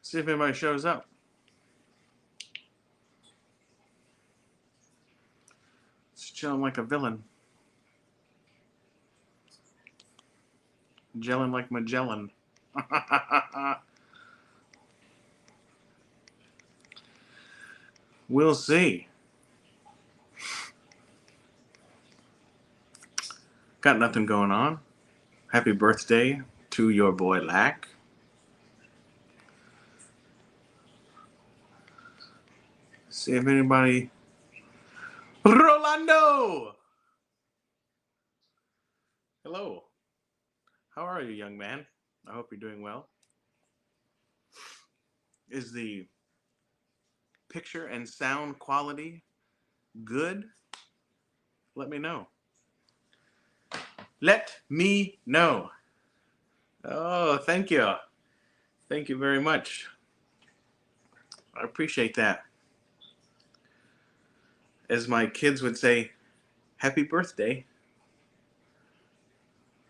See if anybody shows up. Just chilling like a villain. Gelling like Magellan. We'll see. Got nothing going on. Happy birthday to your boy Lack. See if anybody. Rolando! Hello. How are you, young man? I hope you're doing well. Is the picture and sound quality good? Let me know. Let me know. Oh, thank you. Thank you very much. I appreciate that. As my kids would say, happy birthday.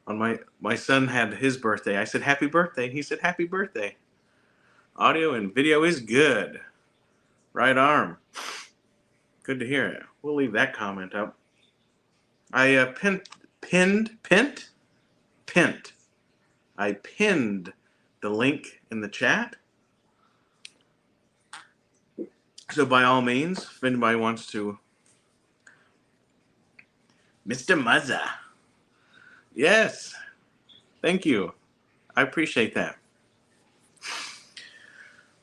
On my son had his birthday. I said, happy birthday. He said, happy birthday. Audio and video is good. Right arm. Good to hear it. We'll leave that comment up. I pinned. I pinned the link in the chat. So by all means, if anybody wants to. Mr. Muzza. Yes. Thank you. I appreciate that.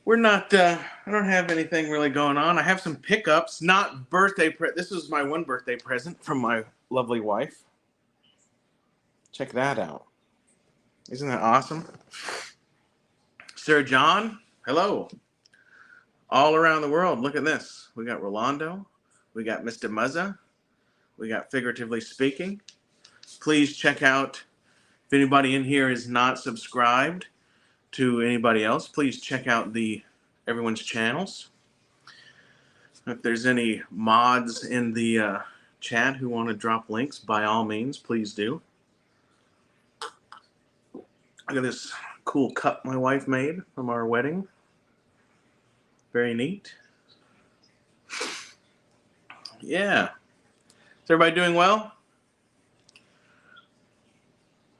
We're not, I don't have anything really going on. I have some pickups, not birthday. This is my one birthday present from my lovely wife. Check that out. Isn't that awesome? Sir John, hello. All around the world, look at this. We got Rolando. We got Mr. Muzza. We got Figuratively Speaking. Please check out, if anybody in here is not subscribed to anybody else, please check out everyone's channels. If there's any mods in the chat who want to drop links, by all means, please do. Look at this cool cup my wife made from our wedding. Very neat. Yeah. Is everybody doing well?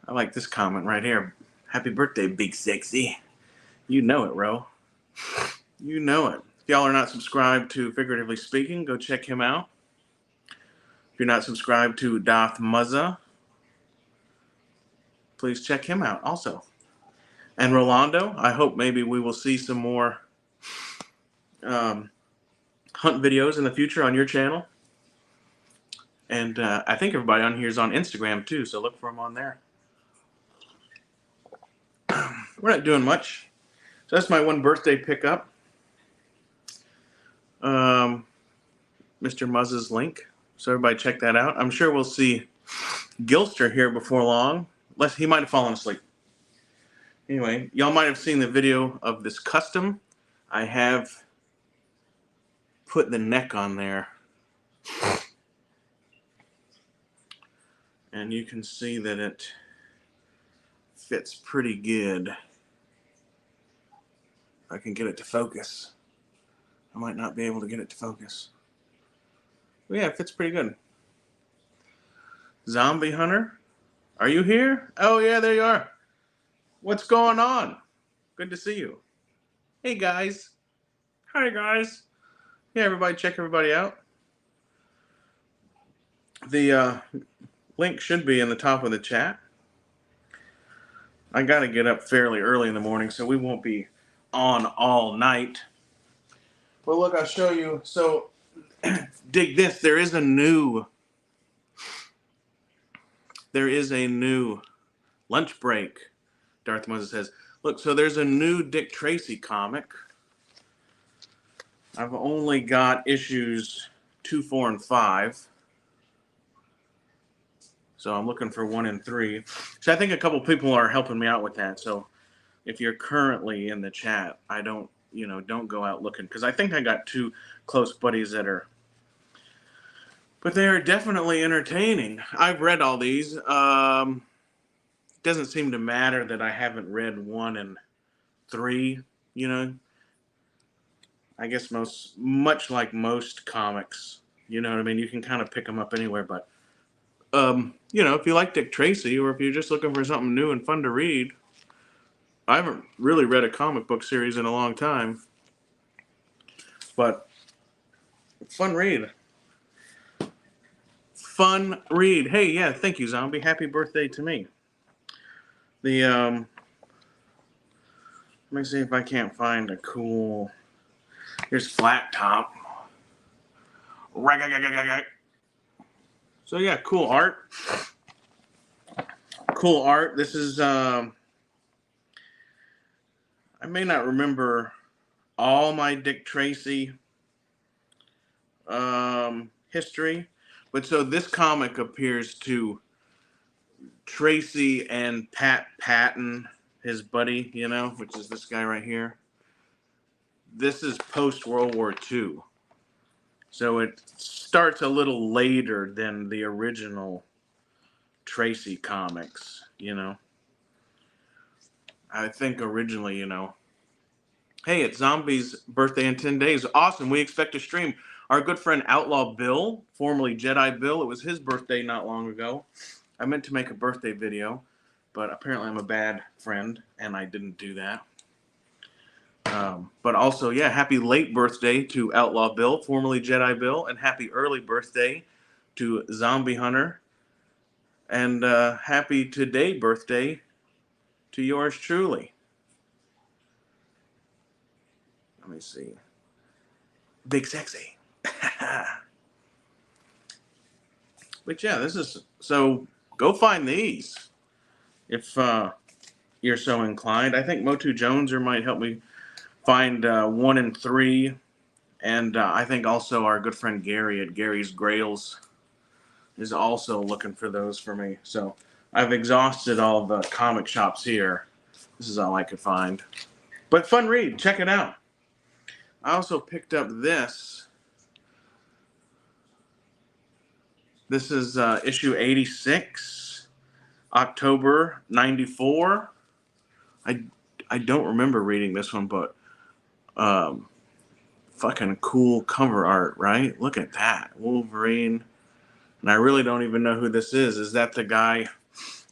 I like this comment right here. Happy birthday, Big Sexy. You know it, Ro. You know it. If y'all are not subscribed to Figuratively Speaking, go check him out. If you're not subscribed to Darth Muzza, please check him out also. And Rolando, I hope maybe we will see some more hunt videos in the future on your channel. And I think everybody on here is on Instagram too, so look for them on there. We're not doing much. So that's my one birthday pickup. Mr. Muzz's link. So everybody check that out. I'm sure we'll see Gilster here before long. He might have fallen asleep. Anyway, y'all might have seen the video of this custom. I have put the neck on there. And you can see that it fits pretty good. If I can get it to focus. I might not be able to get it to focus. But yeah, it fits pretty good. Zombie Hunter, are you here? Oh yeah, there you are. What's going on? Good to see you. Hey guys. Hi guys. Yeah, everybody, check everybody out. The link should be in the top of the chat. I got to get up fairly early in the morning, so we won't be on all night. But look, I'll show you. So, dig this. There is a new lunch break. Darth Moses says, look, so there's a new Dick Tracy comic. I've only got issues 2, 4, and 5. So I'm looking for 1 and 3. So I think a couple people are helping me out with that. So if you're currently in the chat, I don't, don't go out looking, because I think I got 2 close buddies that are, but they are definitely entertaining. I've read all these. It doesn't seem to matter that I haven't read 1 and 3. I guess much like most comics, you know what I mean? You can kind of pick them up anywhere, but if you like Dick Tracy, or if you're just looking for something new and fun to read, I haven't really read a comic book series in a long time, but fun read. Fun read. Hey, yeah, thank you, Zombie. Happy birthday to me. Let me see if I can't find a cool. Here's Flat Top. So yeah, cool art. Cool art. This is I may not remember all my Dick Tracy history, but so this comic appears to Tracy and Pat Patton, his buddy, which is this guy right here. This is post World War II. So it starts a little later than the original Tracy comics, I think originally, hey, it's Zombie's birthday in 10 days. Awesome. We expect to stream. Our good friend Outlaw Bill, formerly Jedi Bill, it was his birthday not long ago. I meant to make a birthday video, but apparently I'm a bad friend, and I didn't do that. But also, yeah, happy late birthday to Outlaw Bill, formerly Jedi Bill, and happy early birthday to Zombie Hunter, and happy today birthday to yours truly. Let me see. Big Sexy. But yeah, so go find these if you're so inclined. I think Motu Joneser might help me find 1 and 3. And I think also our good friend Gary at Gary's Grails is also looking for those for me. So I've exhausted all the comic shops here. This is all I could find. But fun read. Check it out. I also picked up this. This is issue 86, October 94. I don't remember reading this one, but fucking cool cover art, right? Look at that. Wolverine. And I really don't even know who this is. Is that the guy?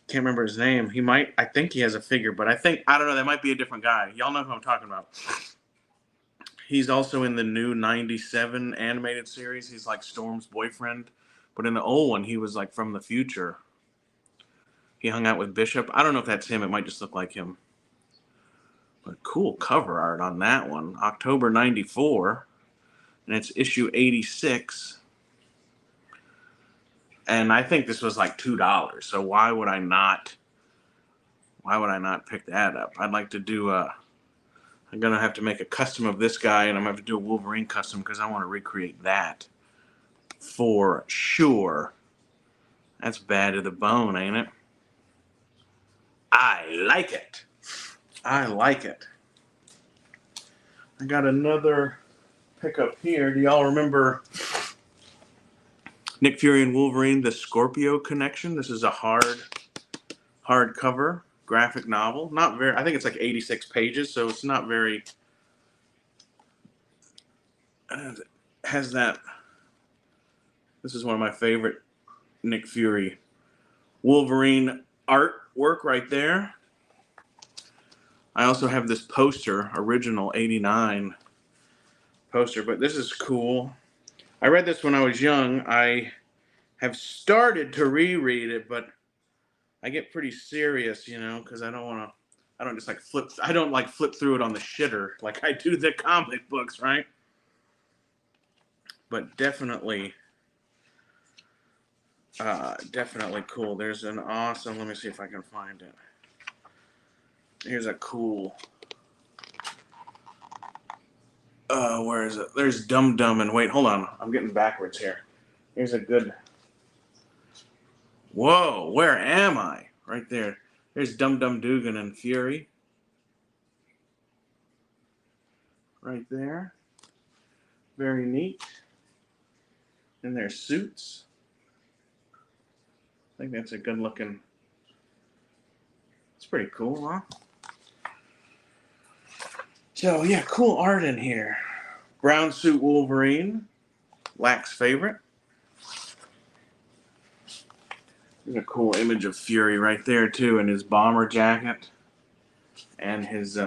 Can't remember his name. I think he has a figure, but I don't know, that might be a different guy. Y'all know who I'm talking about. He's also in the new 97 animated series. He's like Storm's boyfriend. But in the old one, he was like from the future. He hung out with Bishop. I don't know if that's him. It might just look like him. But cool cover art on that one. October 94. And it's issue 86. And I think this was like $2. So why would I not pick that up? I'd like to do I'm going to have to make a custom of this guy, and I'm going to have to do a Wolverine custom because I want to recreate that for sure. That's bad to the bone, ain't it? I like it. I like it. I got another pickup here. Do y'all remember Nick Fury and Wolverine, the Scorpio Connection? This is a hardcover graphic novel. Not very, I think it's like 86 pages, so it's not very, has that, this is one of my favorite Nick Fury Wolverine artwork right there. I also have this poster, original 89 poster, but this is cool. I read this when I was young. I have started to reread it, but I get pretty serious, because I don't just like flip through it on the shitter like I do the comic books, right? But definitely cool. There's an awesome, let me see if I can find it. Here's a cool, where is it? There's Dum Dum, and wait, hold on. I'm getting backwards here. Here's a good Whoa, where am I? Right there. There's Dum Dum Dugan and Fury. Right there. Very neat. And their suits. I think that's a good looking. It's pretty cool, huh? So, yeah, cool art in here. Brown suit Wolverine. Lack's favorite. There's a cool image of Fury right there, too, in his bomber jacket and his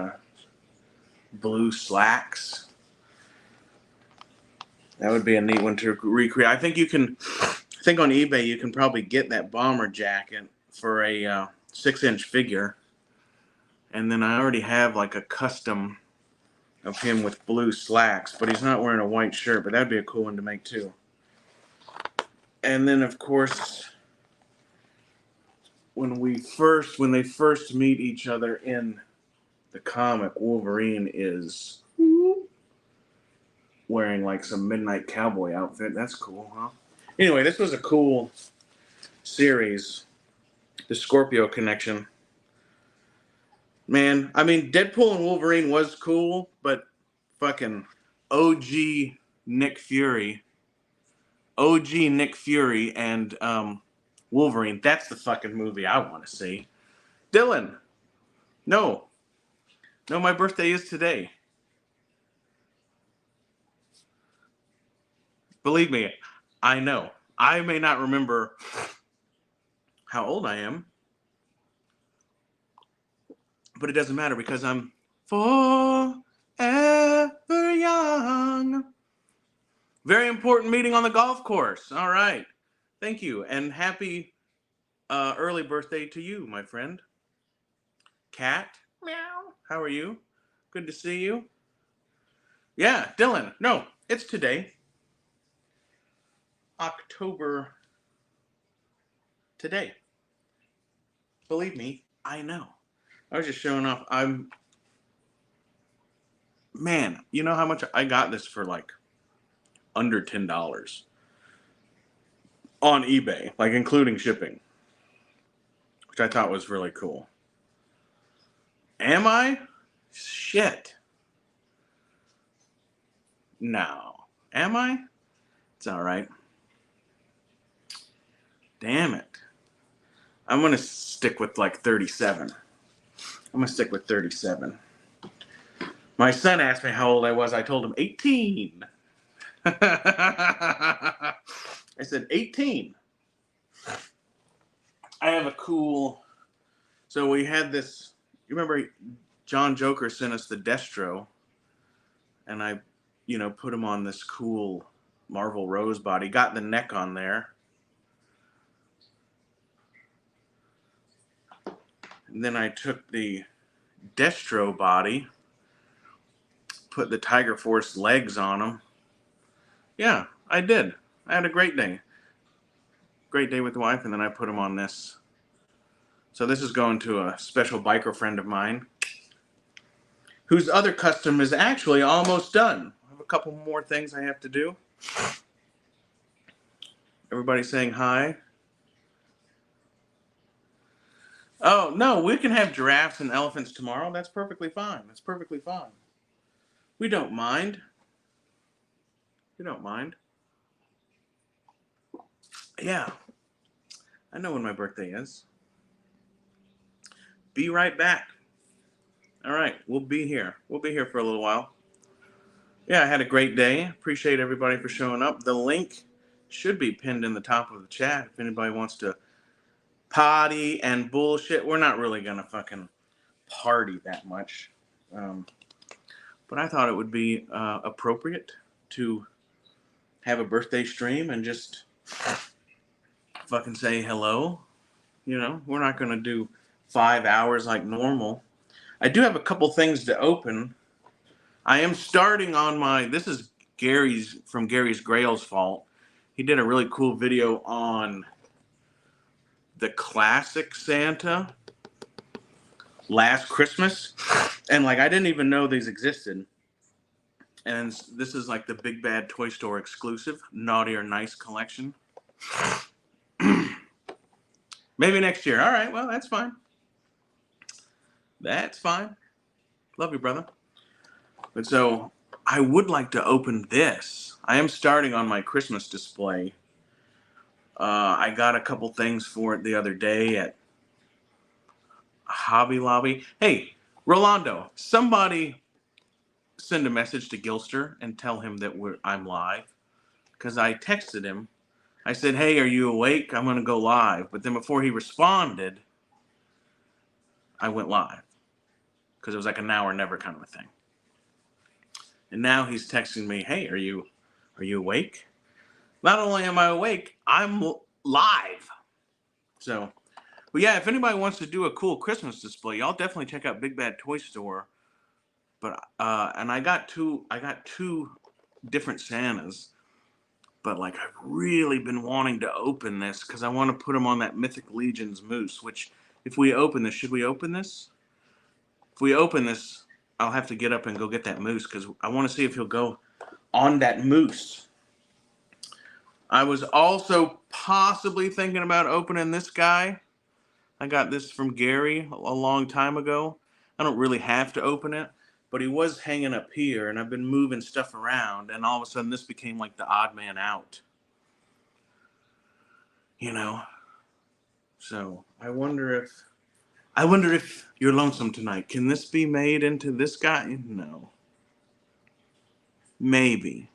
blue slacks. That would be a neat one to recreate. I think on eBay you can probably get that bomber jacket for a 6-inch figure. And then I already have like a custom of him with blue slacks, but he's not wearing a white shirt, but that'd be a cool one to make too. And then of course, when they first meet each other in the comic, Wolverine is wearing like some midnight cowboy outfit. That's cool, huh? Anyway, this was a cool series, the Scorpio Connection. Man, I mean, Deadpool and Wolverine was cool, but fucking OG Nick Fury and Wolverine, that's the fucking movie I want to see. Dylan, no, my birthday is today. Believe me, I know. I may not remember how old I am, but it doesn't matter because I'm forever young. Very important meeting on the golf course. All right. Thank you. And happy early birthday to you, my friend. Cat. Meow. How are you? Good to see you. Yeah, Dylan. No, it's today. October. Today. Believe me, I know. I was just showing off. Man, you know how much I got this for, like under $10 on eBay, like including shipping, which I thought was really cool. Am I? Shit. No. Am I? It's all right. Damn it. I'm going to stick with like 37. I'm going to stick with 37. My son asked me how old I was. I told him 18. I said 18. I have a cool. So we had this. You remember John Joker sent us the Destro, and I, put him on this cool Marvel Rose body. Got the neck on there. And then I took the Destro body, put the Tiger Force legs on him. Yeah, I did. I had a great day. Great day with the wife, and then I put him on this. So this is going to a special biker friend of mine, whose other custom is actually almost done. I have a couple more things I have to do. Everybody saying hi. Oh, no, we can have giraffes and elephants tomorrow. That's perfectly fine. That's perfectly fine. We don't mind. We don't mind. Yeah. I know when my birthday is. Be right back. All right, we'll be here. We'll be here for a little while. Yeah, I had a great day. Appreciate everybody for showing up. The link should be pinned in the top of the chat if anybody wants to party and bullshit. We're not really going to fucking party that much. But I thought it would be appropriate to have a birthday stream and just fucking say hello. We're not going to do 5 hours like normal. I do have a couple things to open. I am starting on this is from Gary's Grail's Fault. He did a really cool video on the classic Santa Last Christmas. And I didn't even know these existed. And this is like the Big Bad Toy Store exclusive, Naughty or Nice collection. Maybe next year. All right. Well, that's fine. That's fine. Love you, brother. But so I would like to open this. I am starting on my Christmas display. I got a couple things for it the other day at Hobby Lobby. Hey, Rolando, somebody send a message to Gilster and tell him that I'm live. Because I texted him. I said, hey, are you awake? I'm going to go live. But then before he responded, I went live. Because it was like an now or never kind of a thing. And now he's texting me, hey, are you awake? Not only am I awake, I'm live. So, but yeah, if anybody wants to do a cool Christmas display, y'all definitely check out Big Bad Toy Store. But and I got two different Santas. But like I've really been wanting to open this because I want to put them on that Mythic Legions moose. Which, if we open this, should we open this? If we open this, I'll have to get up and go get that moose because I want to see if he'll go on that moose. I was also possibly thinking about opening this guy. I got this from Gary a long time ago. I don't really have to open it, but he was hanging up here, and I've been moving stuff around, and all of a sudden this became like the odd man out. You know? So I wonder if you're lonesome tonight. Can this be made into this guy? No. Maybe.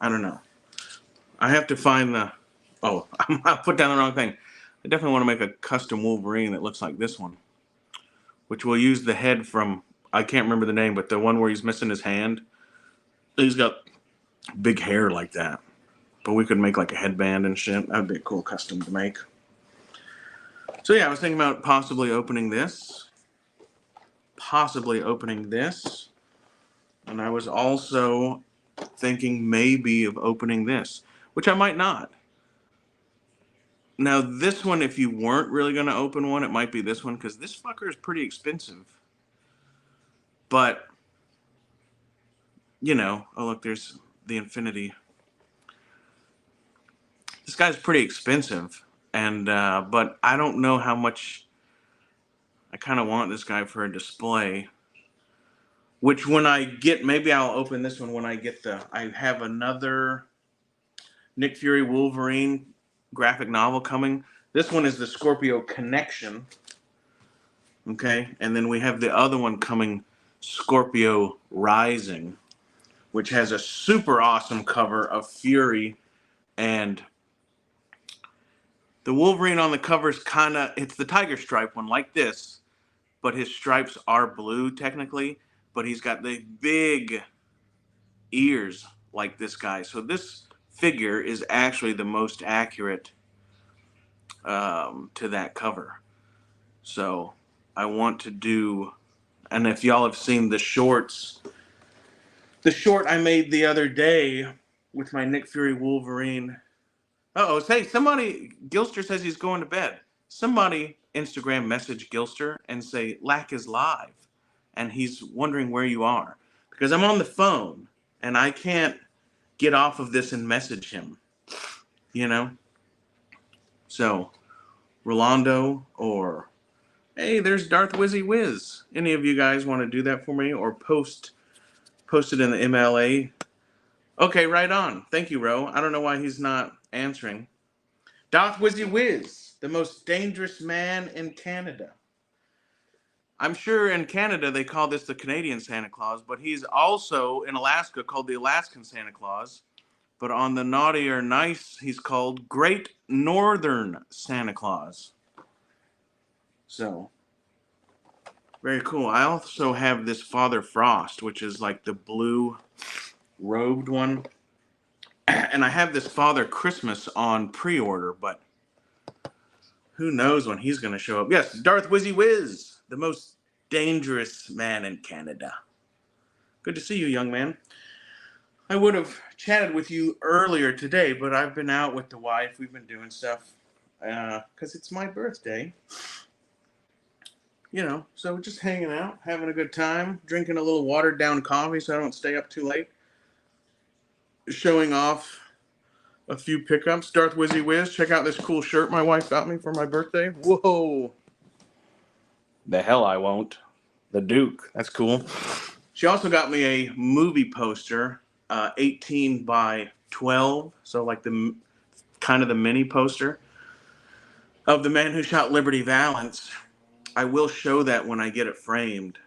I don't know. I have to find the... Oh, I put down the wrong thing. I definitely want to make a custom Wolverine that looks like this one. Which will use the head from... I can't remember the name, but the one where he's missing his hand. He's got big hair like that. But we could make like a headband and shit. That would be a cool custom to make. So yeah, I was thinking about possibly opening this. And I was also thinking maybe of opening this, which I might not. Now this one, if you weren't really going to open one, it might be this one because this fucker is pretty expensive. But, you know, oh look, there's the Infinity. This guy's pretty expensive, and but I don't know how much. I kind of want this guy for a display. Which when I get, maybe I'll open this one when I get I have another Nick Fury Wolverine graphic novel coming. This one is the Scorpio Connection. Okay, and then we have the other one coming, Scorpio Rising, which has a super awesome cover of Fury, and the Wolverine on the cover is it's the tiger stripe one like this, but his stripes are blue technically, but he's got the big ears like this guy. So this figure is actually the most accurate to that cover. So I want to do, and if y'all have seen the short I made the other day with my Nick Fury Wolverine. Uh-oh, hey, Gilster says he's going to bed. Somebody Instagram message Gilster and say, Lack is live. And he's wondering where you are. Because I'm on the phone, and I can't get off of this and message him. You know? So, Rolando or, hey, there's Darth Wizzy Wiz. Any of you guys want to do that for me? Or post it in the MLA? Okay, right on. Thank you, Ro. I don't know why he's not answering. Darth Wizzy Wiz, the most dangerous man in Canada. I'm sure in Canada they call this the Canadian Santa Claus, but he's also in Alaska called the Alaskan Santa Claus. But on the naughty or nice, he's called Great Northern Santa Claus. So, very cool. I also have this Father Frost, which is like the blue robed one. And I have this Father Christmas on pre-order, but who knows when he's going to show up. Yes, Darth Wizzy Wiz, the most dangerous man in Canada. Good to see you, young man. I would have chatted with you earlier today, but I've been out with the wife. We've been doing stuff because it's my birthday. You know, so just hanging out, having a good time, drinking a little watered down coffee so I don't stay up too late. Showing off a few pickups. Darth Wizzy Wiz, check out this cool shirt my wife got me for my birthday. Whoa. The hell I won't. The Duke. That's cool. She also got me a movie poster, 18 by 12. So like the kind of the mini poster of The Man Who Shot Liberty Valance. I will show that when I get it framed,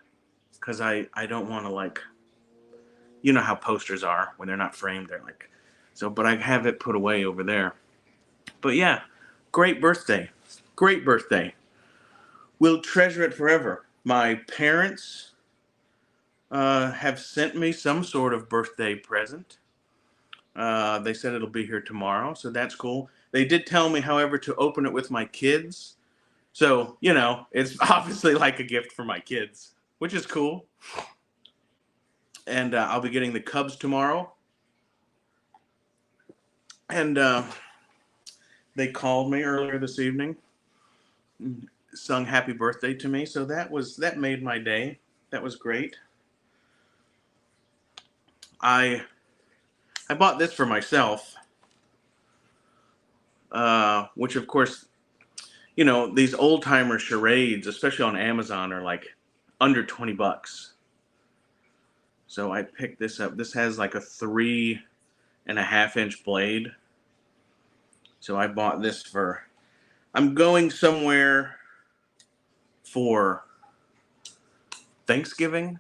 because I don't want to, like, you know how posters are when they're not framed. They're like, so, but I have it put away over there. But yeah, great birthday. Great birthday. We'll treasure it forever. My parents have sent me some sort of birthday present. They said it'll be here tomorrow, so that's cool. They did tell me, however, to open it with my kids. So, you know, it's obviously like a gift for my kids, which is cool. And I'll be getting the Cubs tomorrow. And they called me earlier this evening, sung happy birthday to me. So that made my day. That was great. I bought this for myself, which of course, you know, these old timer charades, especially on Amazon, are like under $20. So I picked this up. This has like a 3.5-inch blade. So I bought this for, I'm going somewhere for Thanksgiving.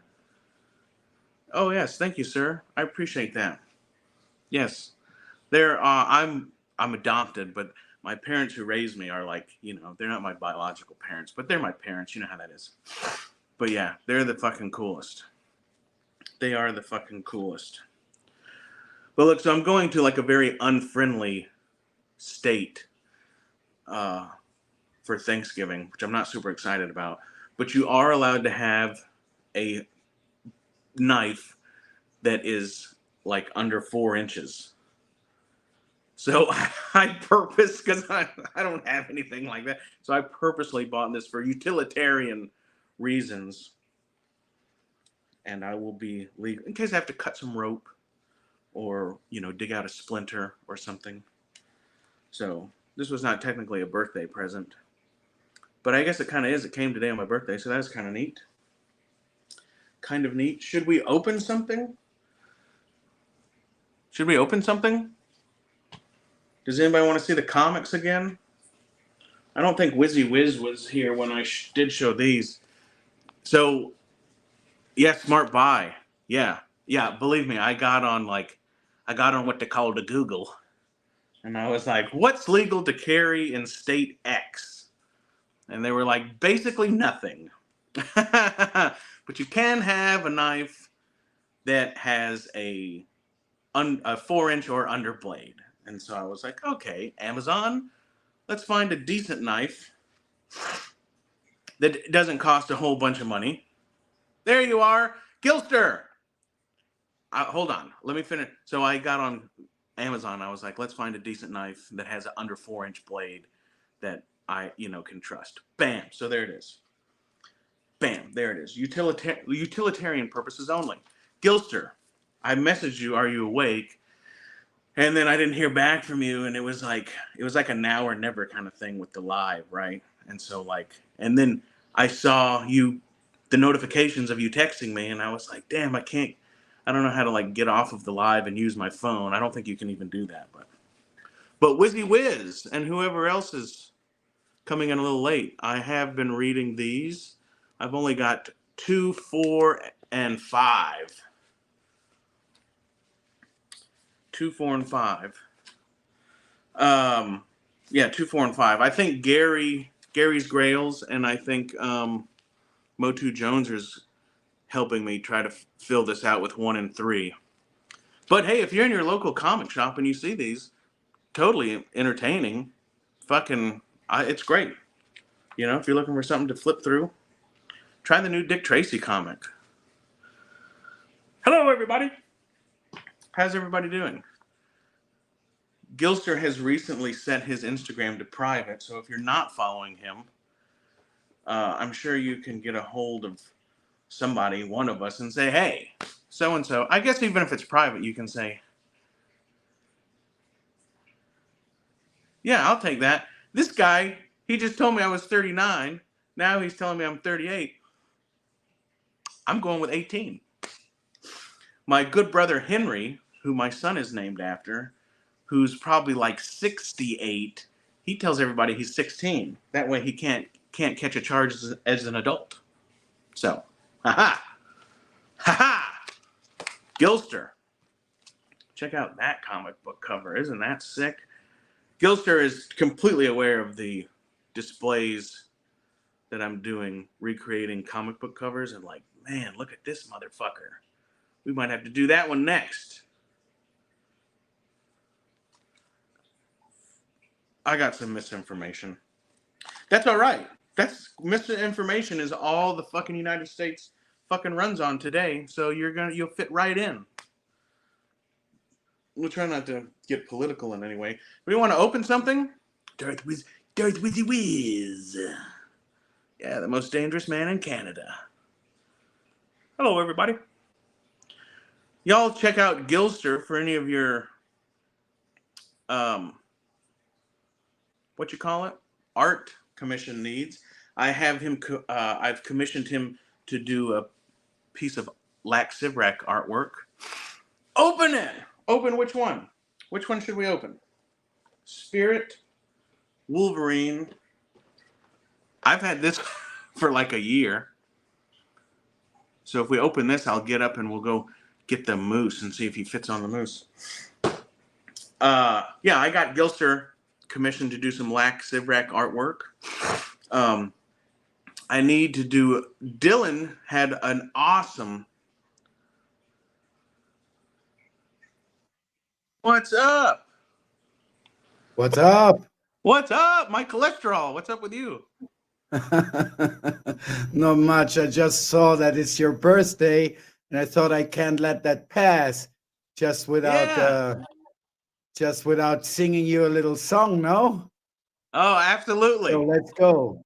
Oh yes, thank you, sir. I appreciate that. Yes, I'm adopted, but my parents who raised me are like, you know, they're not my biological parents, but they're my parents. You know how that is. But yeah, they're the fucking coolest. They are the fucking coolest. But look, so I'm going to like a very unfriendly state for Thanksgiving, which I'm not super excited about. But you are allowed to have a knife that is like under 4 inches. So I because I don't have anything like that. So I purposely bought this for utilitarian reasons. And I will be legal in case I have to cut some rope or, you know, dig out a splinter or something. So this was not technically a birthday present. But I guess it kind of is. It came today on my birthday, so that's kind of neat. Kind of neat. Should we open something? Should we open something? Does anybody want to see the comics again? I don't think Wizzy Wiz was here when I did show these. So, yeah, smart buy. Yeah. Believe me, I got on what they call the Google. And I was like, what's legal to carry in state X? And they were like, basically nothing. But you can have a knife that has a 4-inch or under blade. And so I was like, okay, Amazon, let's find a decent knife that doesn't cost a whole bunch of money. There you are, Gilster. Hold on, let me finish. So I got on Amazon. I was like, let's find a decent knife that has an under 4-inch blade that I, you know, can trust. Bam. So there it is. Bam. There it is. Utilitarian purposes only. Gilster, I messaged you. Are you awake? And then I didn't hear back from you, and it was like a now or never kind of thing with the live, right? And so and then I saw the notifications of you texting me, and I was like, damn, I don't know how to like get off of the live and use my phone. I don't think you can even do that, but Wizzy Wiz and whoever else is coming in a little late, I have been reading these. I've only got 2, 4, and 5. 2, 4, and 5. Yeah, 2, 4, and 5. I think Gary's Grails, and I think Motu Jones is helping me try to fill this out with 1 and 3. But hey, if you're in your local comic shop and you see these, totally entertaining. It's great. You know, if you're looking for something to flip through, try the new Dick Tracy comic. Hello, everybody. How's everybody doing? Gilster has recently set his Instagram to private, so if you're not following him, I'm sure you can get a hold of somebody, one of us, and say, hey, so-and-so. I guess even if it's private, you can say, Yeah, I'll take that. This guy, he just told me I was 39. Now he's telling me I'm 38. I'm going with 18. My good brother Henry, who my son is named after, who's probably like 68, he tells everybody he's 16. That way he can't catch a charge as an adult. So, haha, haha, Gilster. Check out that comic book cover. Isn't that sick? Gilster is completely aware of the displays that I'm doing, recreating comic book covers, and like, man, look at this motherfucker. We might have to do that one next. I got some misinformation. That's all right. That's misinformation is all the fucking United States fucking runs on today. So you'll fit right in. We'll try not to get political in any way. We want to open something. Darth Wizzy Wiz. Yeah, the most dangerous man in Canada. Hello, everybody. Y'all check out Gilster for any of your what you call it, art commission needs. I have him. I've commissioned him to do a piece of Lac Sivrak artwork. Open it. Open which one? Which one should we open? Spirit, Wolverine. I've had this for like a year. So if we open this, I'll get up and we'll go get the moose and see if he fits on the moose. Yeah, I got Gilster commissioned to do some Lac Sivrak artwork. I need to do. Dylan had an awesome. What's up? What's up? What's up? My cholesterol. What's up with you? Not much. I just saw that it's your birthday, and I thought I can't let that pass just without singing you a little song, no? Oh, absolutely. So let's go.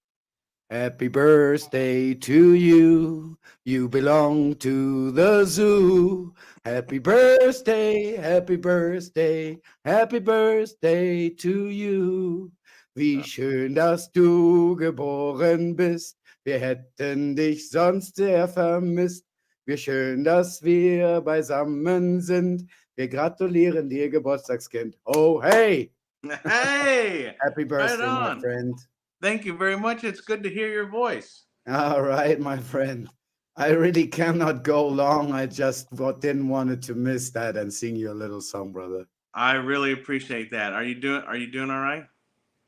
Happy birthday to you. You belong to the zoo. Happy birthday, happy birthday, happy birthday to you. Wie schön, dass du geboren bist. Wir hätten dich sonst sehr vermisst. Wie schön, dass wir beisammen sind. Wir gratulieren dir, Geburtstagskind. Oh, hey! Hey! Happy birthday, right my friend. Thank you very much. It's good to hear your voice. All right, my friend. I really cannot go long. I just didn't want to miss that and sing you a little song, brother. I really appreciate that. Are you doing all right?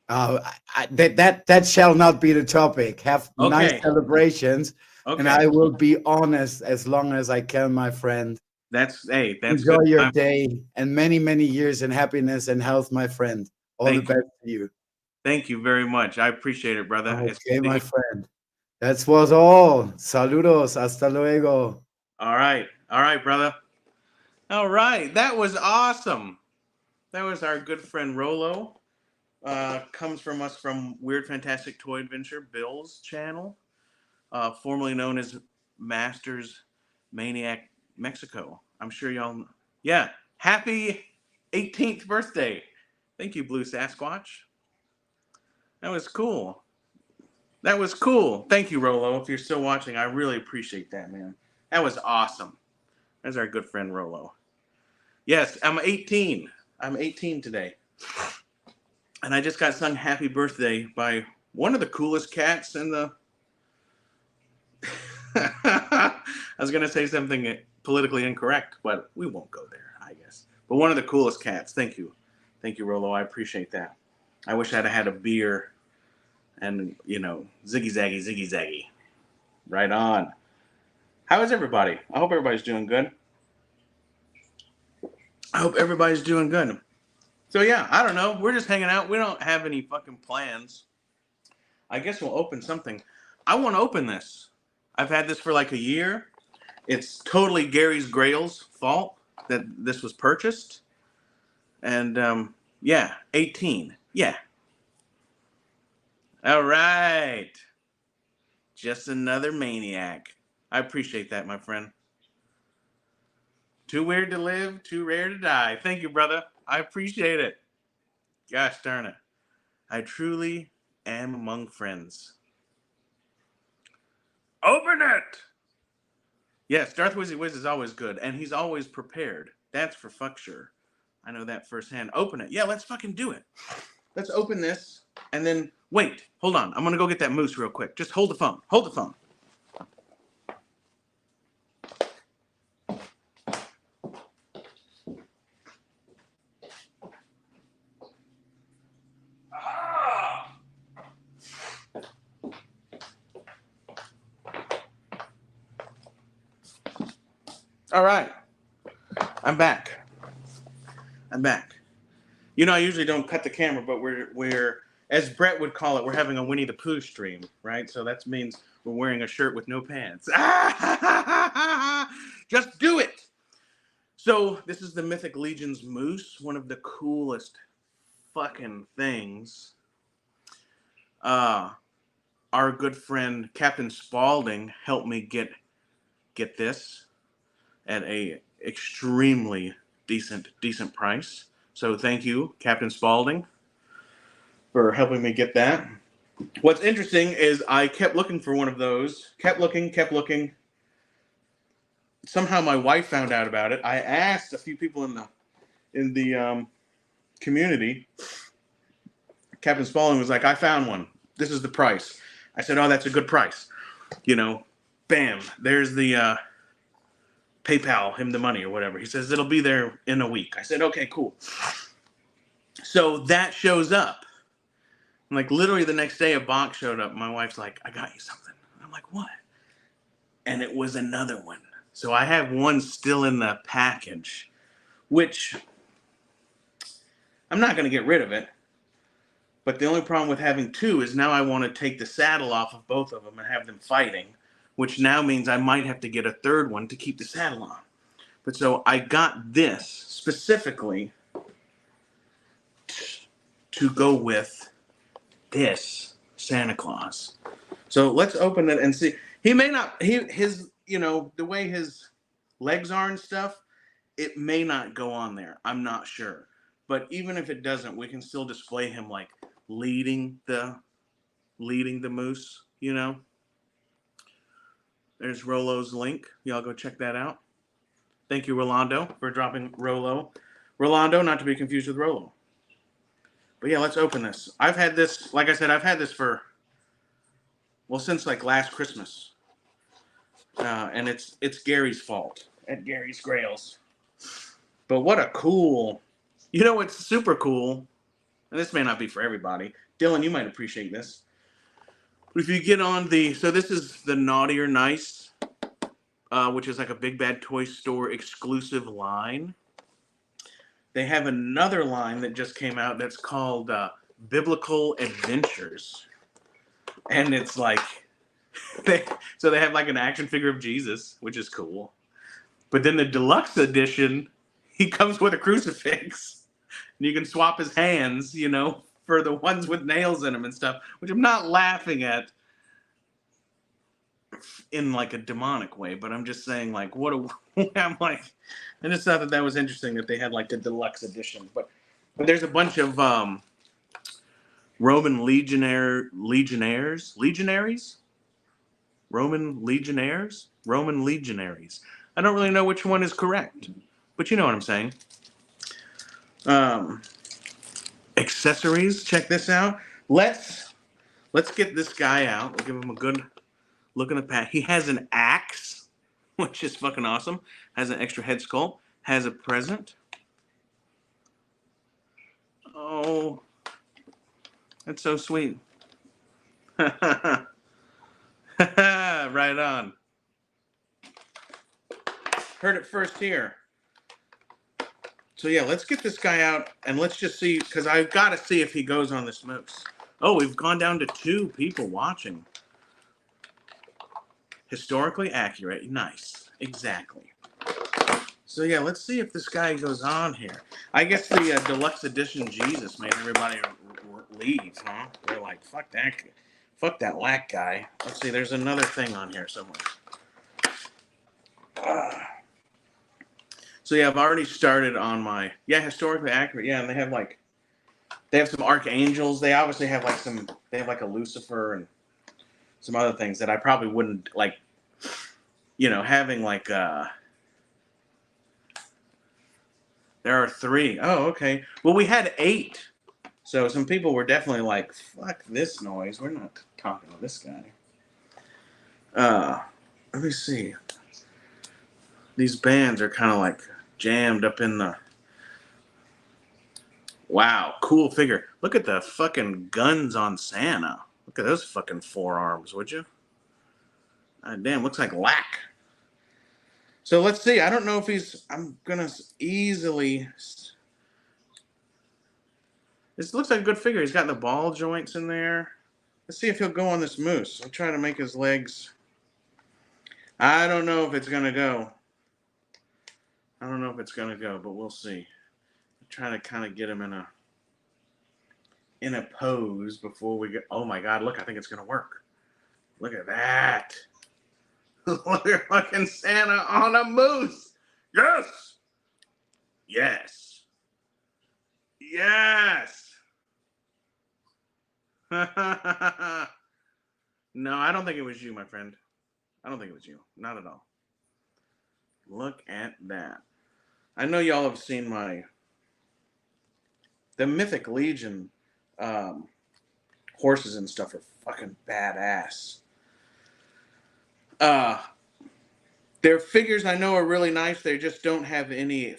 That shall not be the topic. Have nice celebrations, and I will be honest as long as I can, my friend. That's Enjoy good. your day and many, many years in happiness and health, my friend. All the best to you. Thank you very much. I appreciate it, brother. Okay, my friend. That was all. Saludos. Hasta luego. All right, brother. All right, that was awesome. That was our good friend Rolo. Comes from us from Weird Fantastic Toy Adventure, Bill's channel, formerly known as Masters Maniac Mexico. I'm sure y'all. Yeah, happy 18th birthday. Thank you, Blue Sasquatch. That was cool. Thank you, Rolo. If you're still watching, I really appreciate that, man. That was awesome. That's our good friend Rolo. Yes, I'm 18. I'm 18 today. And I just got sung happy birthday by one of the coolest cats in the... I was going to say something politically incorrect, but we won't go there, I guess. But one of the coolest cats. Thank you. Thank you, Rolo. I appreciate that. I wish I'd had a beer and, ziggy zaggy. Right on. How is everybody? I hope everybody's doing good. So, yeah, I don't know. We're just hanging out. We don't have any fucking plans. I guess we'll open something. I want to open this. I've had this for like a year. It's totally Gary's Grail's fault that this was purchased. And, 18. Yeah. All right. Just another maniac. I appreciate that, my friend. Too weird to live, too rare to die. Thank you, brother. I appreciate it. Gosh darn it. I truly am among friends. Open it! Yes, Darth Wizzy Wiz is always good, and he's always prepared. That's for fuck sure. I know that firsthand. Open it. Yeah, let's fucking do it. Let's open this, and then, wait, hold on. I'm gonna go get that moose real quick. Just hold the phone. Hold the phone. All right. I'm back. You know, I usually don't cut the camera, but we're as Brett would call it, we're having a Winnie the Pooh stream, right? So that means we're wearing a shirt with no pants. Just do it. So this is the Mythic Legion's moose, one of the coolest fucking things. Our good friend Captain Spaulding helped me get this at a extremely decent price. So thank you, Captain Spaulding, for helping me get that. What's interesting is I kept looking for one of those. Kept looking. Somehow my wife found out about it. I asked a few people in the community. Captain Spaulding was like, I found one. This is the price. I said, oh, that's a good price. You know, bam, there's the PayPal him the money or whatever. He says, it'll be there in a week. I said, okay, cool. So that shows up. Like literally the next day a box showed up. My wife's like, I got you something. I'm like, what? And it was another one. So I have one still in the package, which I'm not going to get rid of it. But the only problem with having two is now I want to take the saddle off of both of them and have them fighting, which now means I might have to get a third one to keep the saddle on. But so I got this specifically to go with this Santa Claus. So let's open it and see. He may not, his, you know, the way his legs are and stuff, it may not go on there. I'm not sure. But even if it doesn't, we can still display him like leading the moose, you know. There's Rolo's link. Y'all go check that out. Thank you, Rolando, for dropping Rolo. Rolando, not to be confused with Rolo. But yeah, let's open this. I've had this, like I said, I've had this for, well, since like last Christmas. And it's Gary's fault at Gary's Grails. But what a cool, you know what's super cool, and this may not be for everybody. Dylan, you might appreciate this. But if you get on so this is the Naughty or Nice, which is like a Big Bad Toy Store exclusive line. They have another line that just came out that's called Biblical Adventures. And it's like, they have like an action figure of Jesus, which is cool. But then the deluxe edition, he comes with a crucifix. And you can swap his hands, you know, for the ones with nails in them and stuff, which I'm not laughing at in like a demonic way, but I'm just saying like, I'm like, I just thought that was interesting that they had like the deluxe edition. But there's a bunch of Roman legionaries. I don't really know which one is correct, but you know what I'm saying. Accessories. Check this out. Let's get this guy out. We'll give him a good look in the pack. He has an axe, which is fucking awesome. Has an extra head sculpt. Has a present. Oh, that's so sweet. Right on. Heard it first here. So yeah, let's get this guy out and let's just see, because I've got to see if he goes on this moose. Oh, we've gone down to 2 people watching. Historically accurate. Nice. Exactly. So yeah, let's see if this guy goes on here. I guess the deluxe edition Jesus made everybody leave, huh? They're like, fuck that whack guy. Let's see, there's another thing on here somewhere. So yeah, I've already started on my, historically accurate. Yeah, and they have like They have some archangels. They obviously have like they have like a Lucifer and some other things that I probably wouldn't like, having like, there are 3. Oh, okay. Well, we had 8. So some people were definitely like, fuck this noise. We're not talking to this guy. Let me see. These bands are kind of like jammed up in the... Wow, cool figure. Look at the fucking guns on Santa. Look at those fucking forearms, would you? Damn, looks like lack. So let's see. I don't know if he's... I'm going to easily... This looks like a good figure. He's got the ball joints in there. Let's see if he'll go on this moose. I'll try to make his legs... I don't know if it's going to go. I don't know if it's going to go, but we'll see. I'm trying to kind of get him in a pose before we get... Oh my God, look, I think it's going to work. Look at that. Look at fucking Santa on a moose. Yes. Yes. Yes. No, I don't think it was you, my friend. I don't think it was you. Not at all. Look at that. I know y'all have seen the Mythic Legion horses and stuff are fucking badass. Their figures I know are really nice. They just don't have any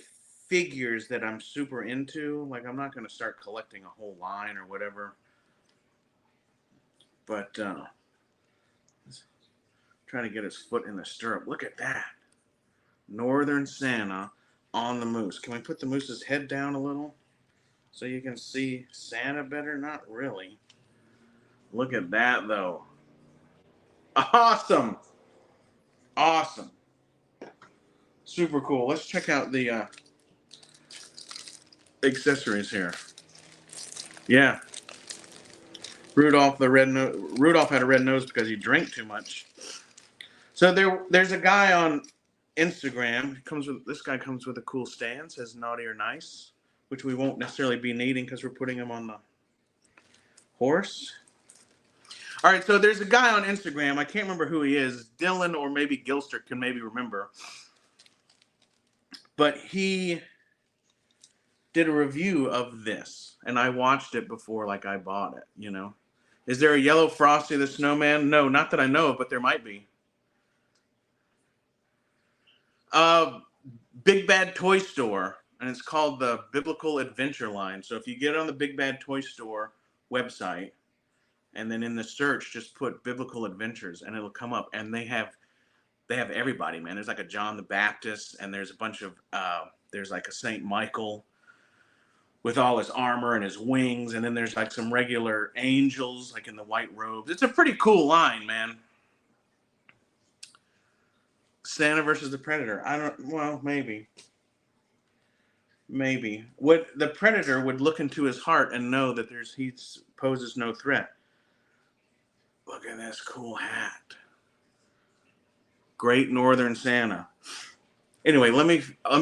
figures that I'm super into. Like, I'm not going to start collecting a whole line or whatever. But trying to get his foot in the stirrup. Look at that. Northern Santa on the moose. Can we put the moose's head down a little so you can see Santa better? Not really. Look at that, though. Awesome. Awesome. Super cool. Let's check out the accessories here. Yeah. Rudolph had a red nose because he drank too much. So there's a guy on Instagram. This guy comes with a cool stand, says naughty or nice, which we won't necessarily be needing because we're putting him on the horse. All right, so there's a guy on Instagram. I can't remember who he is. Dylan or maybe Gilster can maybe remember. But he did a review of this, and I watched it before like I bought it, Is there a yellow Frosty the Snowman? No, not that I know of, but there might be. Big Bad Toy Store, and it's called the Biblical Adventure line. So if you get on the Big Bad Toy Store website, and then in the search, just put Biblical Adventures, and it'll come up. And they have everybody, man. There's like a John the Baptist, and there's a bunch of there's like a Saint Michael with all his armor and his wings, and then there's like some regular angels, like in the white robes. It's a pretty cool line, man. Santa versus the Predator. Maybe. What the Predator would look into his heart and know that he poses no threat. Look at this cool hat. Great Northern Santa. Anyway, let me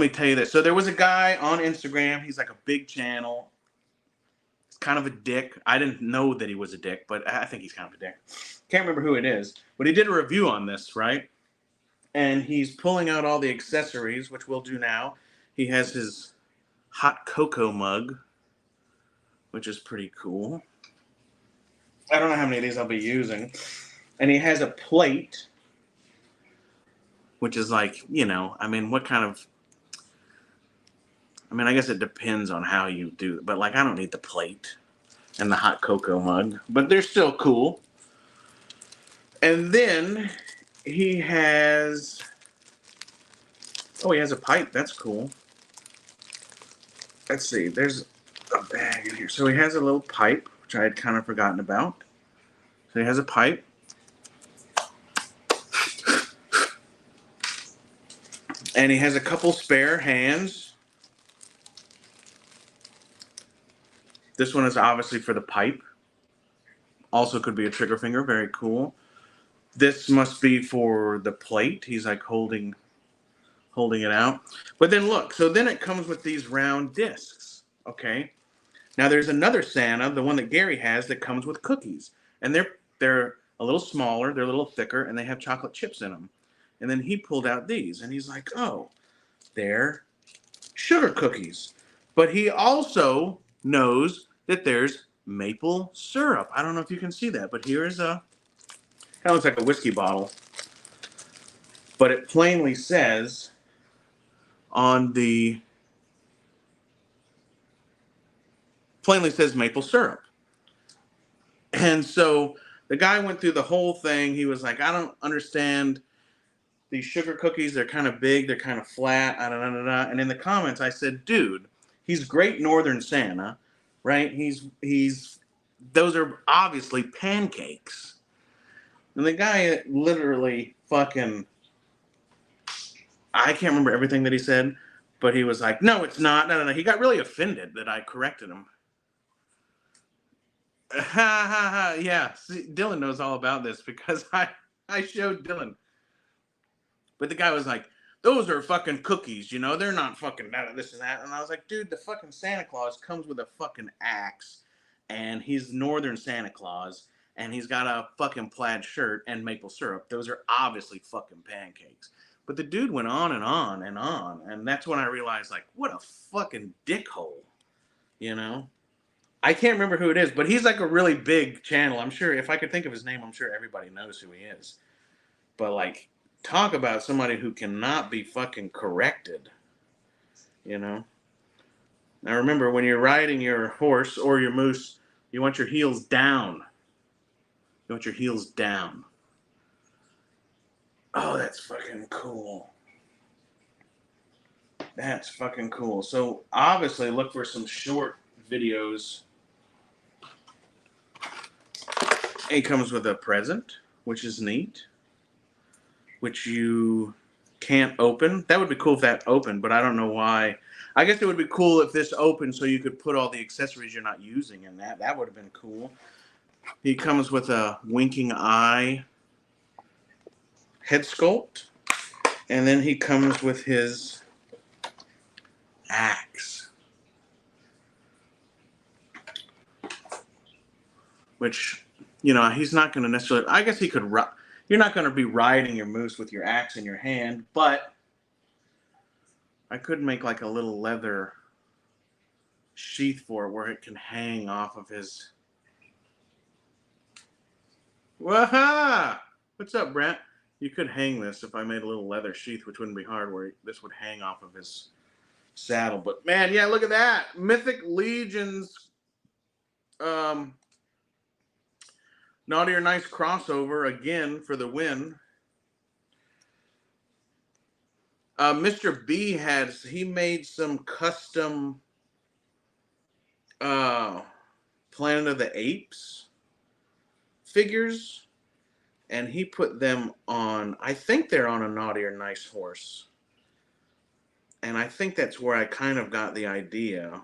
tell you this. So there was a guy on Instagram. He's like a big channel. He's kind of a dick. I didn't know that he was a dick, but I think he's kind of a dick. Can't remember who it is. But he did a review on this, right? And he's pulling out all the accessories, which we'll do now. He has his hot cocoa mug, which is pretty cool. I don't know how many of these I'll be using. And he has a plate, which is like, what kind of... I guess it depends on how you do it. But, I don't need the plate and the hot cocoa mug. But they're still cool. And then he has... Oh, he has a pipe. That's cool. Let's see. There's a bag in here. So he has a little pipe, which I had kind of forgotten about. So he has a pipe. And he has a couple spare hands. This one is obviously for the pipe. Also could be a trigger finger. Very cool. This must be for the plate. He's like holding it out. But then look. So then it comes with these round discs. Okay. Now there's another Santa, the one that Gary has, that comes with cookies, and they're a little smaller, they're a little thicker, and they have chocolate chips in them. And then he pulled out these, and he's like, "Oh, they're sugar cookies." But he also knows that there's maple syrup. I don't know if you can see that, but here is a kind of looks like a whiskey bottle, but it plainly says on the maple syrup. And so the guy went through the whole thing. He was like, "I don't understand these sugar cookies. They're kind of big. They're kind of flat. I don't know." And in the comments, I said, "Dude, he's Great Northern Santa, right? He's those are obviously pancakes." And the guy literally fucking, I can't remember everything that he said, but he was like, "No, it's not. No." He got really offended that I corrected him. Ha ha ha! Yeah, see, Dylan knows all about this because I showed Dylan. But the guy was like, "Those are fucking cookies, you know? They're not fucking this and that." And I was like, "Dude, the fucking Santa Claus comes with a fucking axe, and he's Northern Santa Claus, and he's got a fucking plaid shirt and maple syrup. Those are obviously fucking pancakes." But the dude went on and on and on, and that's when I realized, like, what a fucking dickhole, you know? I can't remember who it is, but he's like a really big channel. I'm sure if I could think of his name, I'm sure everybody knows who he is. But like, talk about somebody who cannot be fucking corrected, you know? Now remember, when you're riding your horse or your moose, you want your heels down. You want your heels down. Oh, that's fucking cool. That's fucking cool. So obviously look for some short videos. It comes with a present, which is neat, which you can't open. That would be cool if that opened, but I don't know why. I guess it would be cool if this opened so you could put all the accessories you're not using in that. That would have been cool. He comes with a winking eye head sculpt, and then he comes with his axe, which, you know, he's not going to necessarily, I guess he could, you're not going to be riding your moose with your axe in your hand, but I could make like a little leather sheath for it where it can hang off of his. Waha! What's up, Brent? You could hang this if I made a little leather sheath, which wouldn't be hard, where this would hang off of his saddle. But man, yeah, look at that. Mythic Legions Naughty or Nice crossover again for the win. Mr. B he made some custom Planet of the Apes figures, and he put them on, I think they're on a Naughty or Nice horse. And I think that's where I kind of got the idea,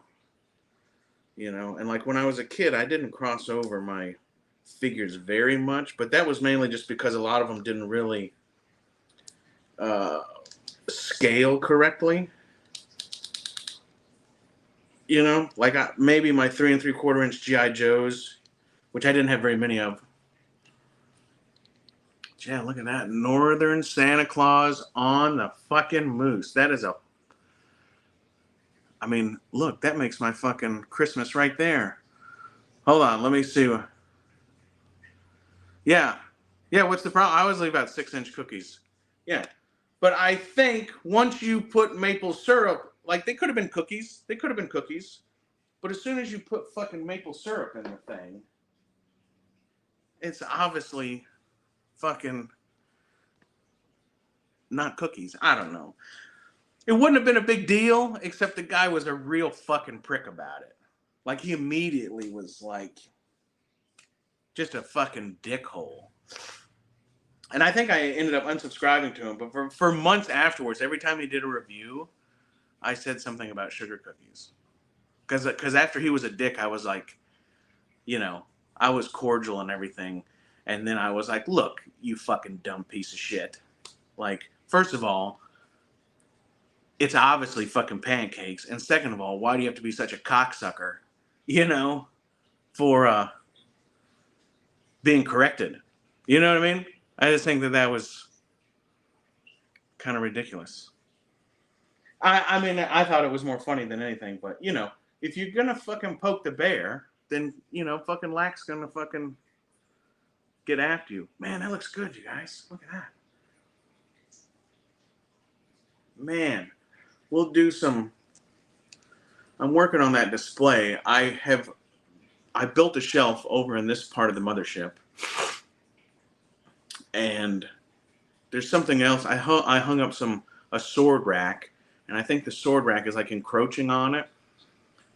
you know. And like when I was a kid, I didn't cross over my figures very much, but that was mainly just because a lot of them didn't really scale correctly. You know, like maybe my 3 3/4 inch G.I. Joes, which I didn't have very many of. Yeah, look at that. Northern Santa Claus on the fucking moose. That is I mean, look, that makes my fucking Christmas right there. Hold on, let me see. Yeah. Yeah, what's the problem? I always leave out 6-inch cookies. Yeah. But I think once you put maple syrup, like they could have been cookies. They could have been cookies. But as soon as you put fucking maple syrup in the thing, it's obviously fucking not cookies. I don't know. It wouldn't have been a big deal, except the guy was a real fucking prick about it. Like, he immediately was like, just a fucking dickhole. And I think I ended up unsubscribing to him. But for months afterwards, every time he did a review, I said something about sugar cookies. Because after he was a dick, I was like, you know, I was cordial and everything. And then I was like, look, you fucking dumb piece of shit. Like, first of all, it's obviously fucking pancakes. And second of all, why do you have to be such a cocksucker you know, for being corrected. You know what I mean? I just think that was kind of ridiculous. I mean, I thought it was more funny than anything, but if you're gonna fucking poke the bear, then fucking Lack's gonna fucking get after you. Man, that looks good, you guys. Look at that. Man, we'll do some. I'm working on that display. I built a shelf over in this part of the mothership, and there's something else. I hung up a sword rack, and I think the sword rack is like encroaching on it.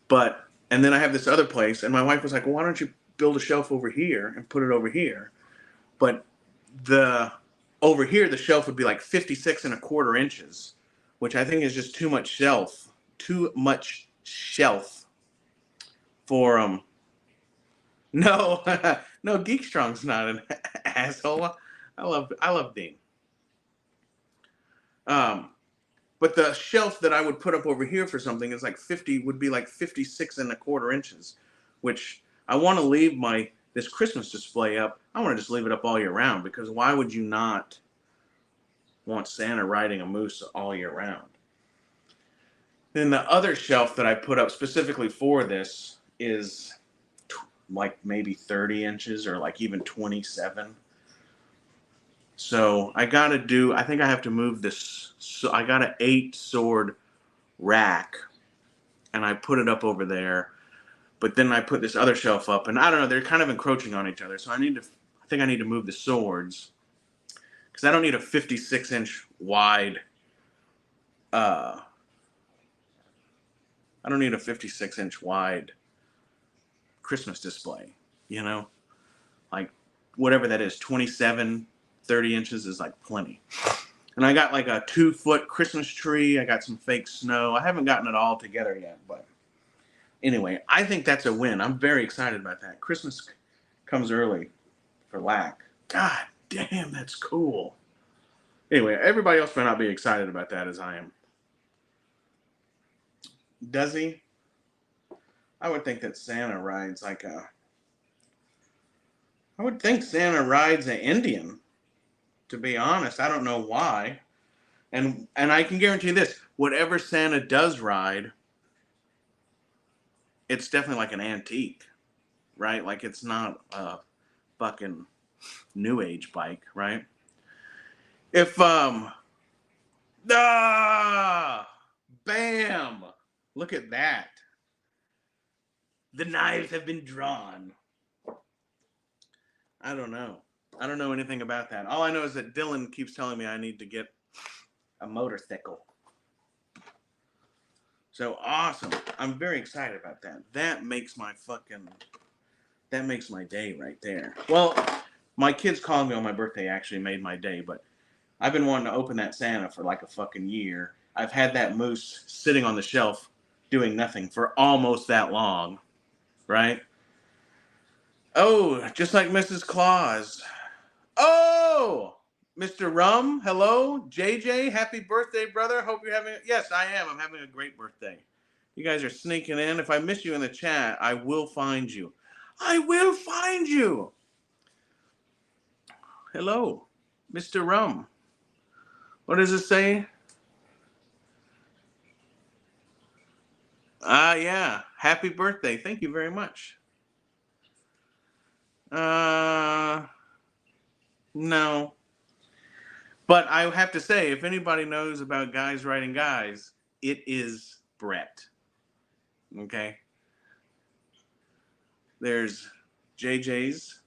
And then I have this other place, and my wife was like, well, why don't you build a shelf over here and put it over here? But over here, the shelf would be like 56 and a quarter inches, which I think is just too much shelf for no, no, Geek Strong's not an asshole. I love Dean. But the shelf that I would put up over here for something is would be like 56 and a quarter inches, which I want to leave this Christmas display up. I want to just leave it up all year round, because why would you not want Santa riding a moose all year round? Then the other shelf that I put up specifically for this is like maybe 30 inches or like even 27. So I think I have to move this. So I got an 8 sword rack, and I put it up over there. But then I put this other shelf up, and I don't know, they're kind of encroaching on each other. So I think I need to move the swords, because I don't need a 56-inch wide. I don't need a 56-inch wide Christmas display. Like whatever that is, 27, 30 inches is like plenty. And I got like a 2-foot Christmas tree. I got some fake snow. I haven't gotten it all together yet, but anyway, I think that's a win. I'm very excited about that. Christmas comes early for Lack. God damn, that's cool. Anyway, everybody else might not be excited about that as I am. Does he? I would think that Santa rides I would think Santa rides an Indian, to be honest. I don't know why. And I can guarantee this, whatever Santa does ride, it's definitely like an antique, right? Like it's not a fucking new age bike, right? If bam! Look at that. The knives have been drawn. I don't know. I don't know anything about that. All I know is that Dylan keeps telling me I need to get a motorcycle. So awesome. I'm very excited about that. That makes my day right there. Well, my kids calling me on my birthday actually made my day, but I've been wanting to open that Santa for like a fucking year. I've had that moose sitting on the shelf doing nothing for almost that long, right? Oh, just like Mrs. Claus. Oh, Mr. Rum, hello. JJ, happy birthday, brother. Hope you're having yes, I am. I'm having a great birthday. You guys are sneaking in. If I miss you in the chat, I will find you. I will find you. Hello, Mr. Rum. What does it say? Yeah. Happy birthday. Thank you very much. No. But I have to say, if anybody knows about Guys Riding Guys, it is Brett. Okay? There's JJ's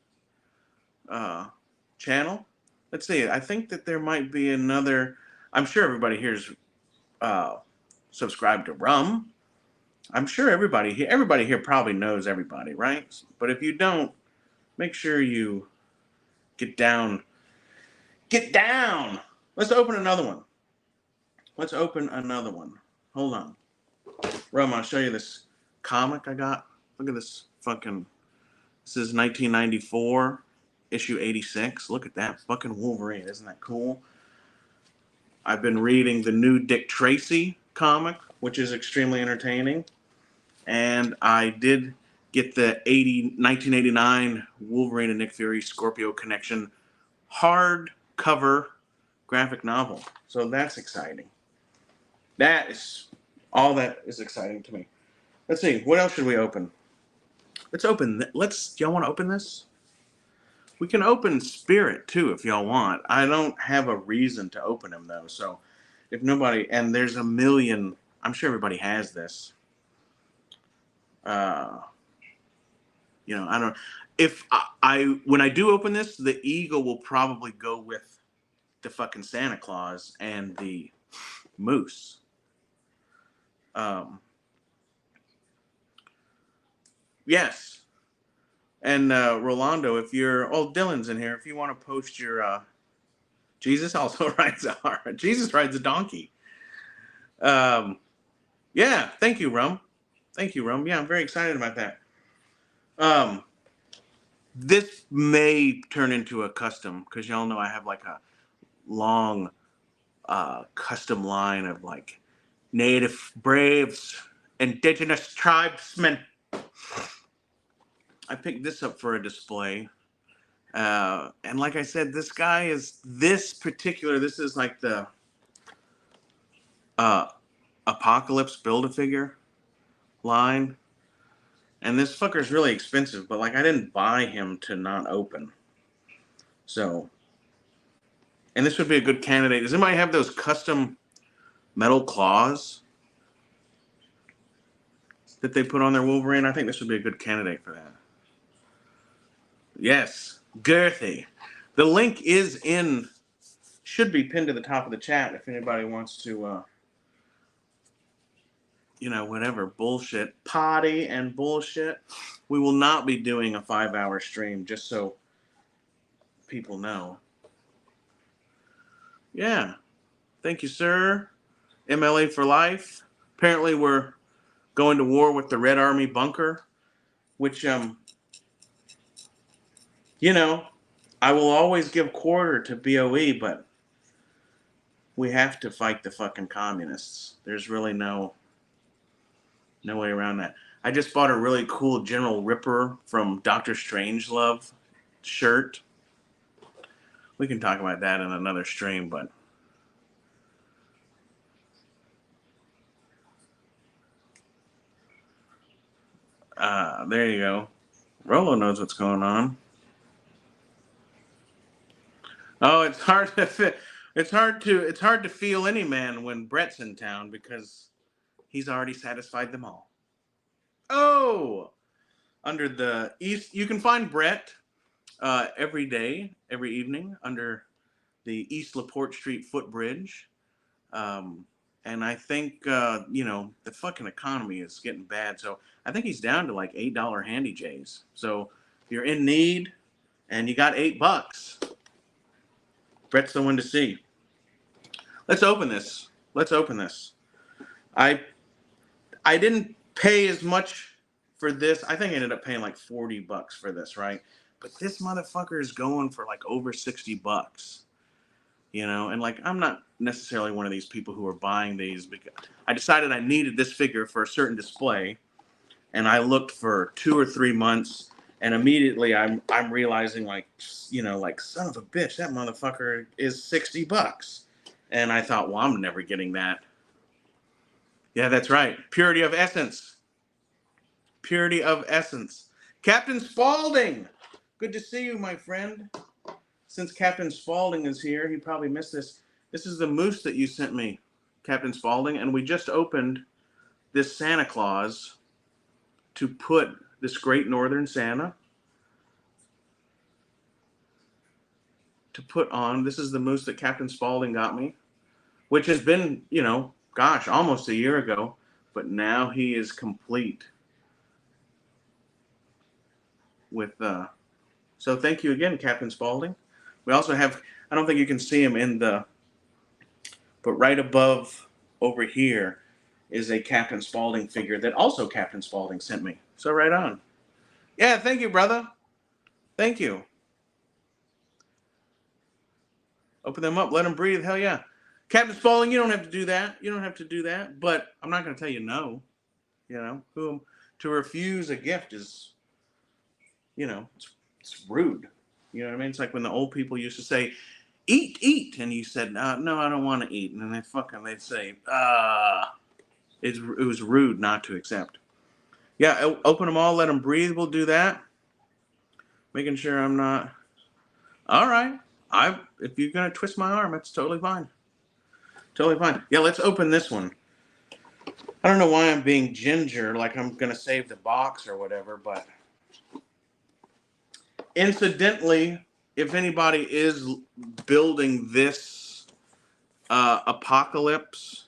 channel. Let's see. I think that there might be another. I'm sure everybody here's subscribed to Rum. I'm sure everybody here probably knows everybody, right? But if you don't, make sure you get down. Get down! Let's open another one. Hold on. Rum, I'll show you this comic I got. Look at this fucking. This is 1994, issue 86. Look at that fucking Wolverine. Isn't that cool? I've been reading the new Dick Tracy comic, which is extremely entertaining. And I did get the 1989 Wolverine and Nick Fury Scorpio Connection hardcover graphic novel. So that's exciting. That is all that is exciting to me. Let's see. What else should we open? Let's open. Do y'all want to open this? We can open Spirit too if y'all want. I don't have a reason to open them though. So if nobody, and there's a million, I'm sure everybody has this. I don't. If when I do open this, the eagle will probably go with the fucking Santa Claus and the moose. Yes. And Rolando, if you're Dylan's in here, if you want to post your Jesus also rides a Jesus rides a donkey. Yeah, thank you, Rum. Thank you, Rum. Yeah, I'm very excited about that. This may turn into a custom because y'all know I have like a long custom line of like native braves, indigenous tribesmen. I picked this up for a display. And like I said, this is like the Apocalypse Build-A-Figure line. And this fucker's really expensive, but like I didn't buy him to not open. So, and this would be a good candidate. Does anybody have those custom metal claws that they put on their Wolverine? I think this would be a good candidate for that. Yes, girthy. The link should be pinned to the top of the chat if anybody wants to, whatever, bullshit, potty and bullshit. We will not be doing a 5-hour stream, just so people know. Yeah. Thank you, sir. MLA for life. Apparently we're going to war with the Red Army bunker, which, I will always give quarter to BOE, but we have to fight the fucking communists. There's really no way around that. I just bought a really cool General Ripper from Dr. Strangelove shirt. We can talk about that in another stream, but there you go. Rolo knows what's going on. Oh, it's hard to feel any man when Brett's in town because he's already satisfied them all. Oh, under the East, you can find Brett every evening under the East LaPorte Street footbridge. And I think, the fucking economy is getting bad. So I think he's down to like $8 handy J's. So if you're in need and you got $8, Brett's the one to see. Let's open this. I didn't pay as much for this. I think I ended up paying like $40 for this, right? But this motherfucker is going for like over $60. And like I'm not necessarily one of these people who are buying these because I decided I needed this figure for a certain display, and I looked for 2 or 3 months, and immediately I'm realizing like son of a bitch, that motherfucker is $60, and I thought, well, I'm never getting that. Yeah, that's right, purity of essence. Captain Spaulding, good to see you, my friend. Since Captain Spaulding is here, he probably missed this. This is the moose that you sent me, Captain Spaulding, and we just opened this Santa Claus to put this great Northern Santa to put on. This is the moose that Captain Spaulding got me, which has been, almost a year ago, but now he is complete with, so thank you again, Captain Spaulding. We also have, I don't think you can see him but right above over here is a Captain Spaulding figure that also Captain Spaulding sent me. So right on. Yeah, thank you, brother. Thank you. Open them up, let them breathe. Hell yeah. Captain Spaulding, you don't have to do that. But I'm not going to tell you no. To refuse a gift is, it's rude. You know what I mean? It's like when the old people used to say, eat, and you said, no, I don't want to eat. And then they'd say, it was rude not to accept. Yeah, open them all, let them breathe. We'll do that. Making sure I'm not. All right. If you're going to twist my arm, it's totally fine. Totally fine. Yeah, let's open this one. I don't know why I'm being ginger, like I'm going to save the box or whatever, but incidentally, if anybody is building this apocalypse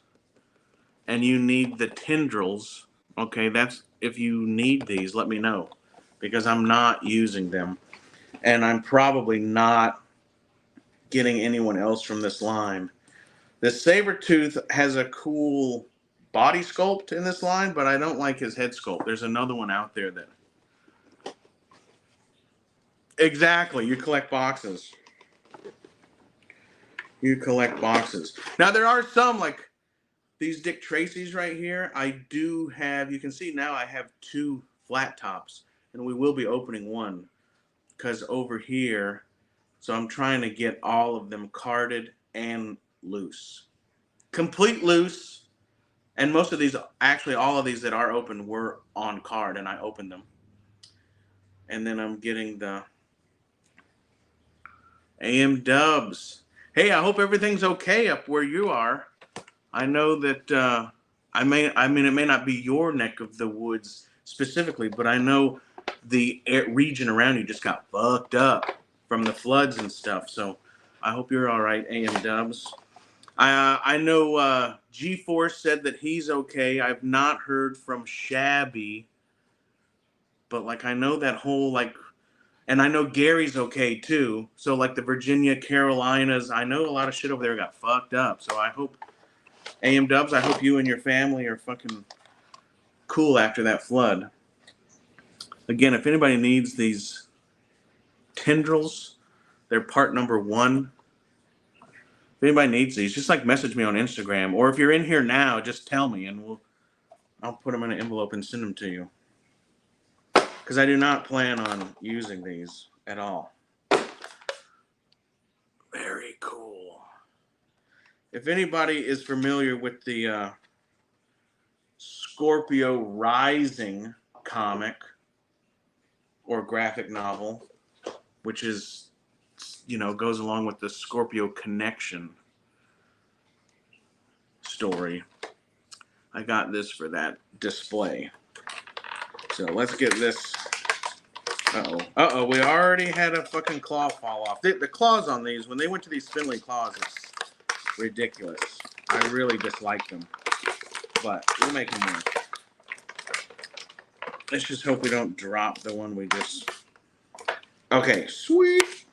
and you need the tendrils, okay, that's if you need these, let me know, because I'm not using them, and I'm probably not getting anyone else from this line. The Sabretooth has a cool body sculpt in this line, but I don't like his head sculpt. There's another one out there that... Exactly. You collect boxes. Now, there are some, like these Dick Tracy's right here. I do have... You can see now I have 2 flat tops, and we will be opening one, because over here... So I'm trying to get all of them carded and loose. Complete loose. And most of these, actually all of these that are open were on card, and I opened them. And then I'm getting the AM Dubs. Hey, I hope everything's okay up where you are. I know that it may not be your neck of the woods specifically, but I know the region around you just got fucked up from the floods and stuff. So I hope you're all right, AM Dubs. I know G-Force said that he's okay. I've not heard from Shabby, but like I know that whole and I know Gary's okay too. So like the Virginia, Carolinas, I know a lot of shit over there got fucked up. So I hope, AM Dubs, I hope you and your family are fucking cool after that flood. Again, if anybody needs these tendrils, they're part number 1. If anybody needs these, just like message me on Instagram, or if you're in here now, just tell me and I'll put them in an envelope and send them to you. Because I do not plan on using these at all. Very cool. If anybody is familiar with the Scorpio Rising comic or graphic novel, which is, goes along with the Scorpio Connection story, I got this for that display. So let's get this. Uh-oh, we already had a fucking claw fall off. The claws on these, when they went to these spindly claws, it's ridiculous. I really dislike them. But we'll make them work. Let's just hope we don't drop the one we just... Okay, sweet.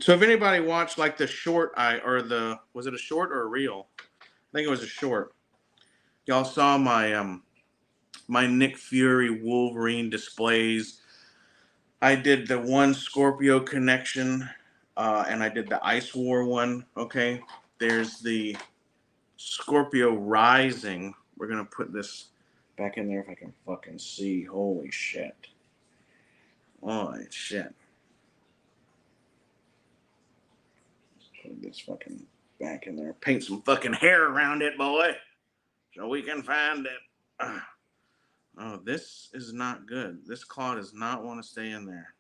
So if anybody watched like the short, was it a short or a reel? I think it was a short. Y'all saw my my Nick Fury Wolverine displays. I did the one Scorpio Connection, and I did the Ice War one. Okay, there's the Scorpio Rising. We're gonna put this back in there if I can fucking see. Holy shit. Holy shit. Put this fucking back in there. Paint some fucking hair around it, boy, so we can find it. Oh, this is not good. This claw does not want to stay in there.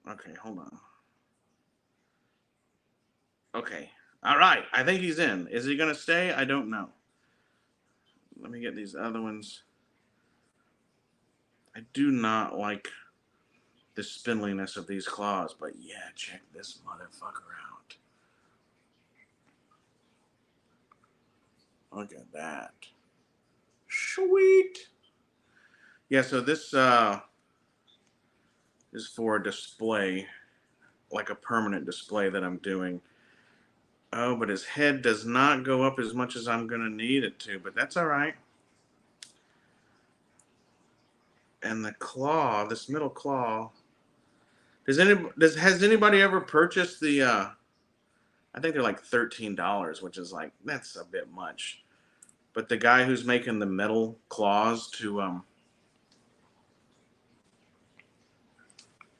Okay, hold on. Okay. All right. I think he's in. Is he going to stay? I don't know. Let me get these other ones. I do not like the spindliness of these claws, but yeah, check this motherfucker out. Look at that. Sweet. Yeah, so this is for a display, like a permanent display that I'm doing. Oh, but his head does not go up as much as I'm going to need it to, but that's all right. And the claw, this middle claw, has anybody ever purchased the I think they're like $13, which is like, that's a bit much. But the guy who's making the metal claws to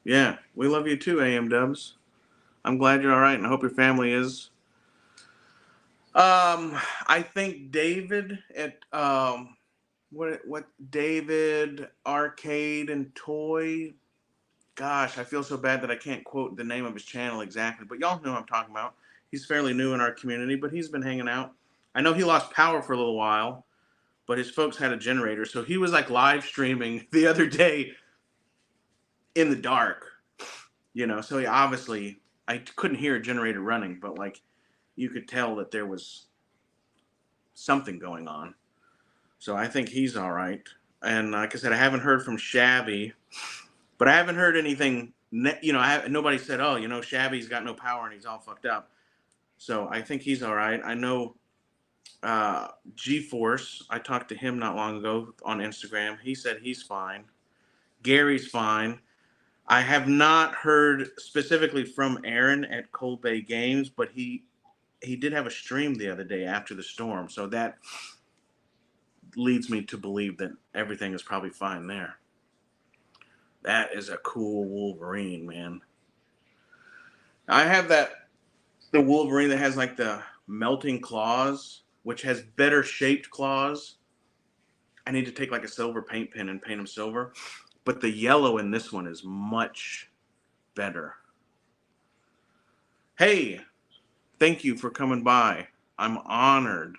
yeah, we love you too, AM Dubs. I'm glad you're all right, and I hope your family is. I think David at what David Arcade and Toy. Gosh, I feel so bad that I can't quote the name of his channel exactly, but y'all know who I'm talking about. He's fairly new in our community, but he's been hanging out. I know he lost power for a little while, but his folks had a generator, so he was like live streaming the other day in the dark, So he obviously, I couldn't hear a generator running, but like you could tell that there was something going on. So I think he's all right. And like I said, I haven't heard from Shabby, but I haven't heard anything. Nobody said, "Oh, Shabby's got no power and he's all fucked up." So I think he's all right. I know G-Force. I talked to him not long ago on Instagram. He said he's fine. Gary's fine. I have not heard specifically from Aaron at Cold Bay Games, but he did have a stream the other day after the storm, so that leads me to believe that everything is probably fine there. That is a cool Wolverine, man. I have the Wolverine that has like the melting claws, which has better shaped claws. I need to take like a silver paint pen and paint them silver, but the yellow in this one is much better. Hey, thank you for coming by. I'm honored.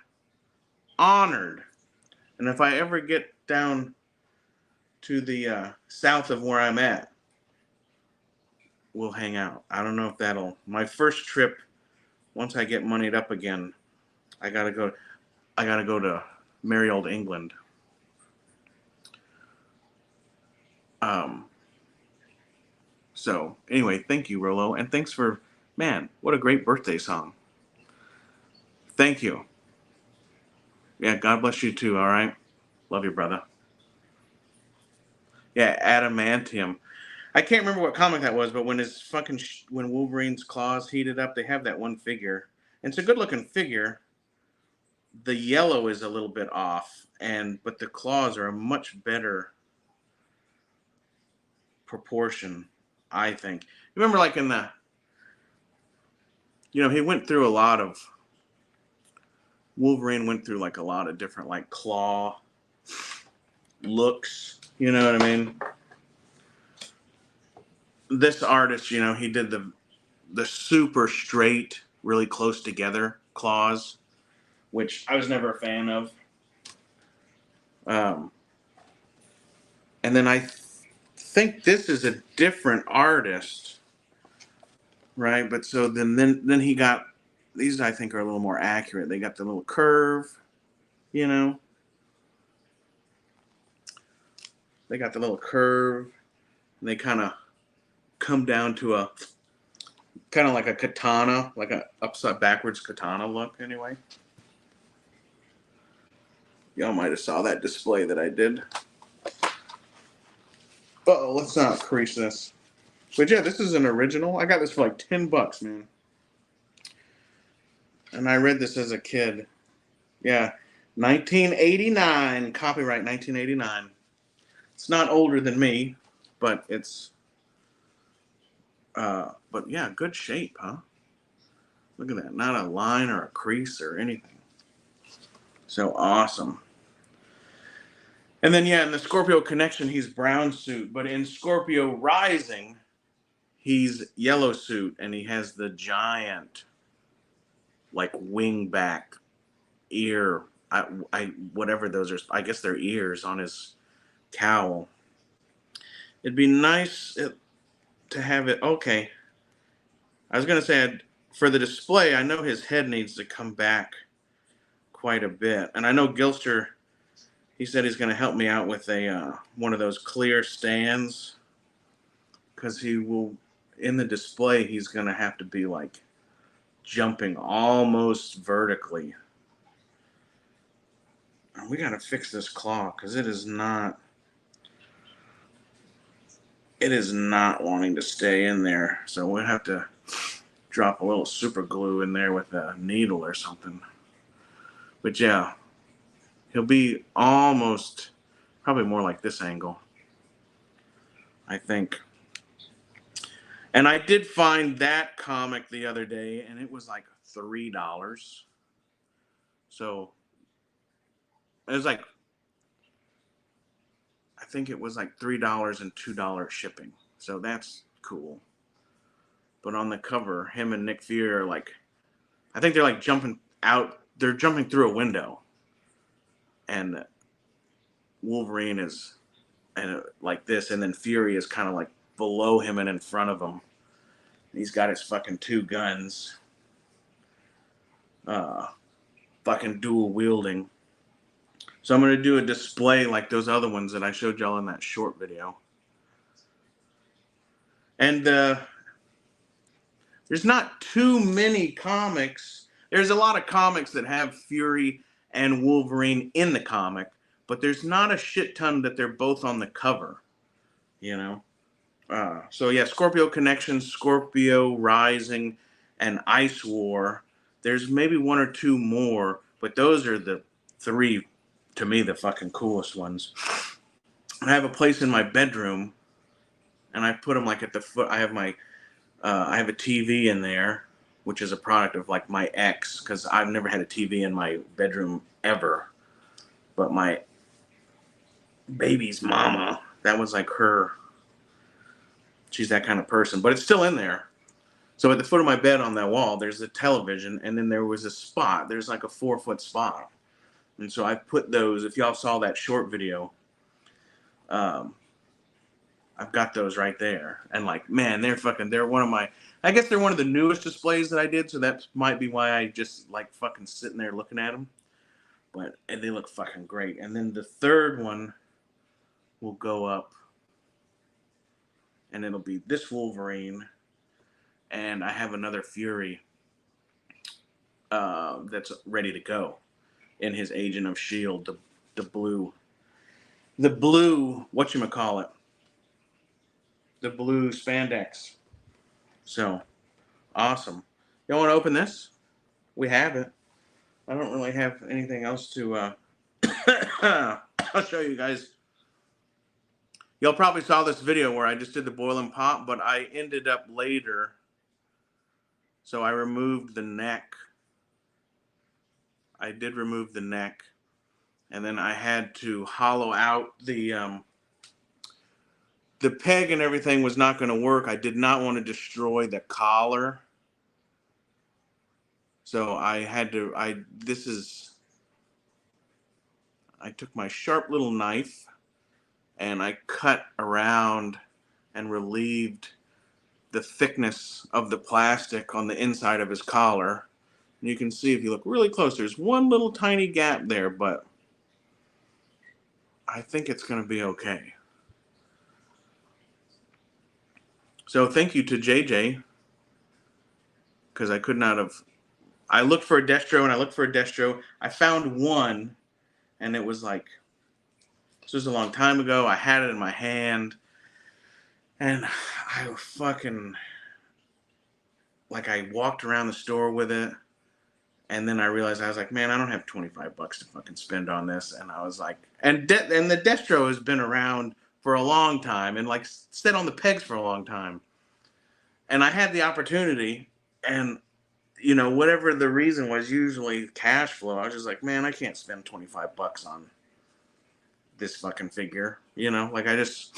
And if I ever get down to the south of where I'm at, we'll hang out. I don't know if my first trip, once I get moneyed up again, I gotta go to merry old England. So anyway, thank you, Rolo, and thanks for, man, what a great birthday song. Thank you. Yeah, God bless you too, all right? Love you, brother. Yeah, adamantium. I can't remember what comic that was, but when when Wolverine's claws heated up, they have that one figure. And it's a good looking figure. The yellow is a little bit off, but the claws are a much better proportion, I think. Remember, like in he went through a lot of Wolverine went through like a lot of different like claw looks. You know what I mean? This artist, he did the super straight, really close together claws, which I was never a fan of. And then I think this is a different artist, right? But so then he got these. I think are a little more accurate. They got the little curve, They got the little curve, and they kind of come down to a kind of like a katana, like a upside backwards katana look. Anyway, y'all might have saw that display that I did. Let's not crease this. But yeah, this is an original. I got this for like $10, man. And I read this as a kid. Yeah, 1989, copyright 1989. It's not older than me, but it's, but yeah, good shape, huh? Look at that. Not a line or a crease or anything. So awesome. And then, yeah, in the Scorpio Connection, he's brown suit. But in Scorpio Rising, he's yellow suit. And he has the giant, like, wing back ear. Whatever those are. I guess they're ears on his cowl. It'd be nice to have it. Okay. I was going to say, for the display, I know his head needs to come back quite a bit. And I know Gilster, he said he's going to help me out with one of those clear stands, because he will, in the display, he's going to have to be like jumping almost vertically. We got to fix this claw because it is not wanting to stay in there. So we'll have to drop a little super glue in there with a needle or something. But yeah, He'll be almost, probably more like this angle, I think. And I did find that comic the other day, and it was like $3. So it was like, I think it was like $3 and $2 shipping. So that's cool. But on the cover, him and Nick Fury are like, I think they're like jumping out. They're jumping through a window, and Wolverine is like this, and then Fury is kind of like below him and in front of him. He's got his fucking two guns, fucking dual wielding. So I'm gonna do a display like those other ones that I showed y'all in that short video. And there's not too many comics. There's a lot of comics that have Fury and Wolverine in the comic, but there's not a shit ton that they're both on the cover, you know? So yeah, Scorpio Connection, Scorpio Rising, and Ice War. There's maybe one or two more, but those are the three, to me, the fucking coolest ones. And I have a place in my bedroom, and I put them like at the foot. I have a TV in there, which is a product of like my ex, because I've never had a TV in my bedroom ever. But my baby's mama, that was like her. She's that kind of person, but it's still in there. So at the foot of my bed on that wall, there's a television, and then there was a spot. There's like a 4-foot spot. And so I put those, if y'all saw that short video, I've got those right there. And like, man, they're one of my, I guess they're one of the newest displays that I did. So that might be why I just like fucking sitting there looking at them. And they look fucking great. And then the third one will go up, and it'll be this Wolverine. And I have another Fury that's ready to go in his Agent of S.H.I.E.L.D., the blue, whatchamacallit, the blue spandex. So, awesome. You want to open this? We have it. I don't really have anything else to, I'll show you guys. Y'all probably saw this video where I just did the boil and pop, but I ended up later. So I removed the neck. I did remove the neck. And then I had to hollow out the peg, and everything was not going to work. I did not want to destroy the collar. So I had to, I took my sharp little knife and I cut around and relieved the thickness of the plastic on the inside of his collar. And you can see if you look really close, there's one little tiny gap there, but I think it's going to be okay. So thank you to JJ, because I could not have, I looked for a Destro and I looked for a Destro. I found one, and it was like, this was a long time ago. I had it in my hand, and I fucking, like, I walked around the store with it, and then I realized, I was like, man, I don't have $25 to fucking spend on this. And I was like, and the Destro has been around for a long time, and like set on the pegs for a long time. And I had the opportunity, and you know, whatever the reason was, usually cash flow, I was just like, man, I can't spend $25 on this fucking figure. You know, like I just,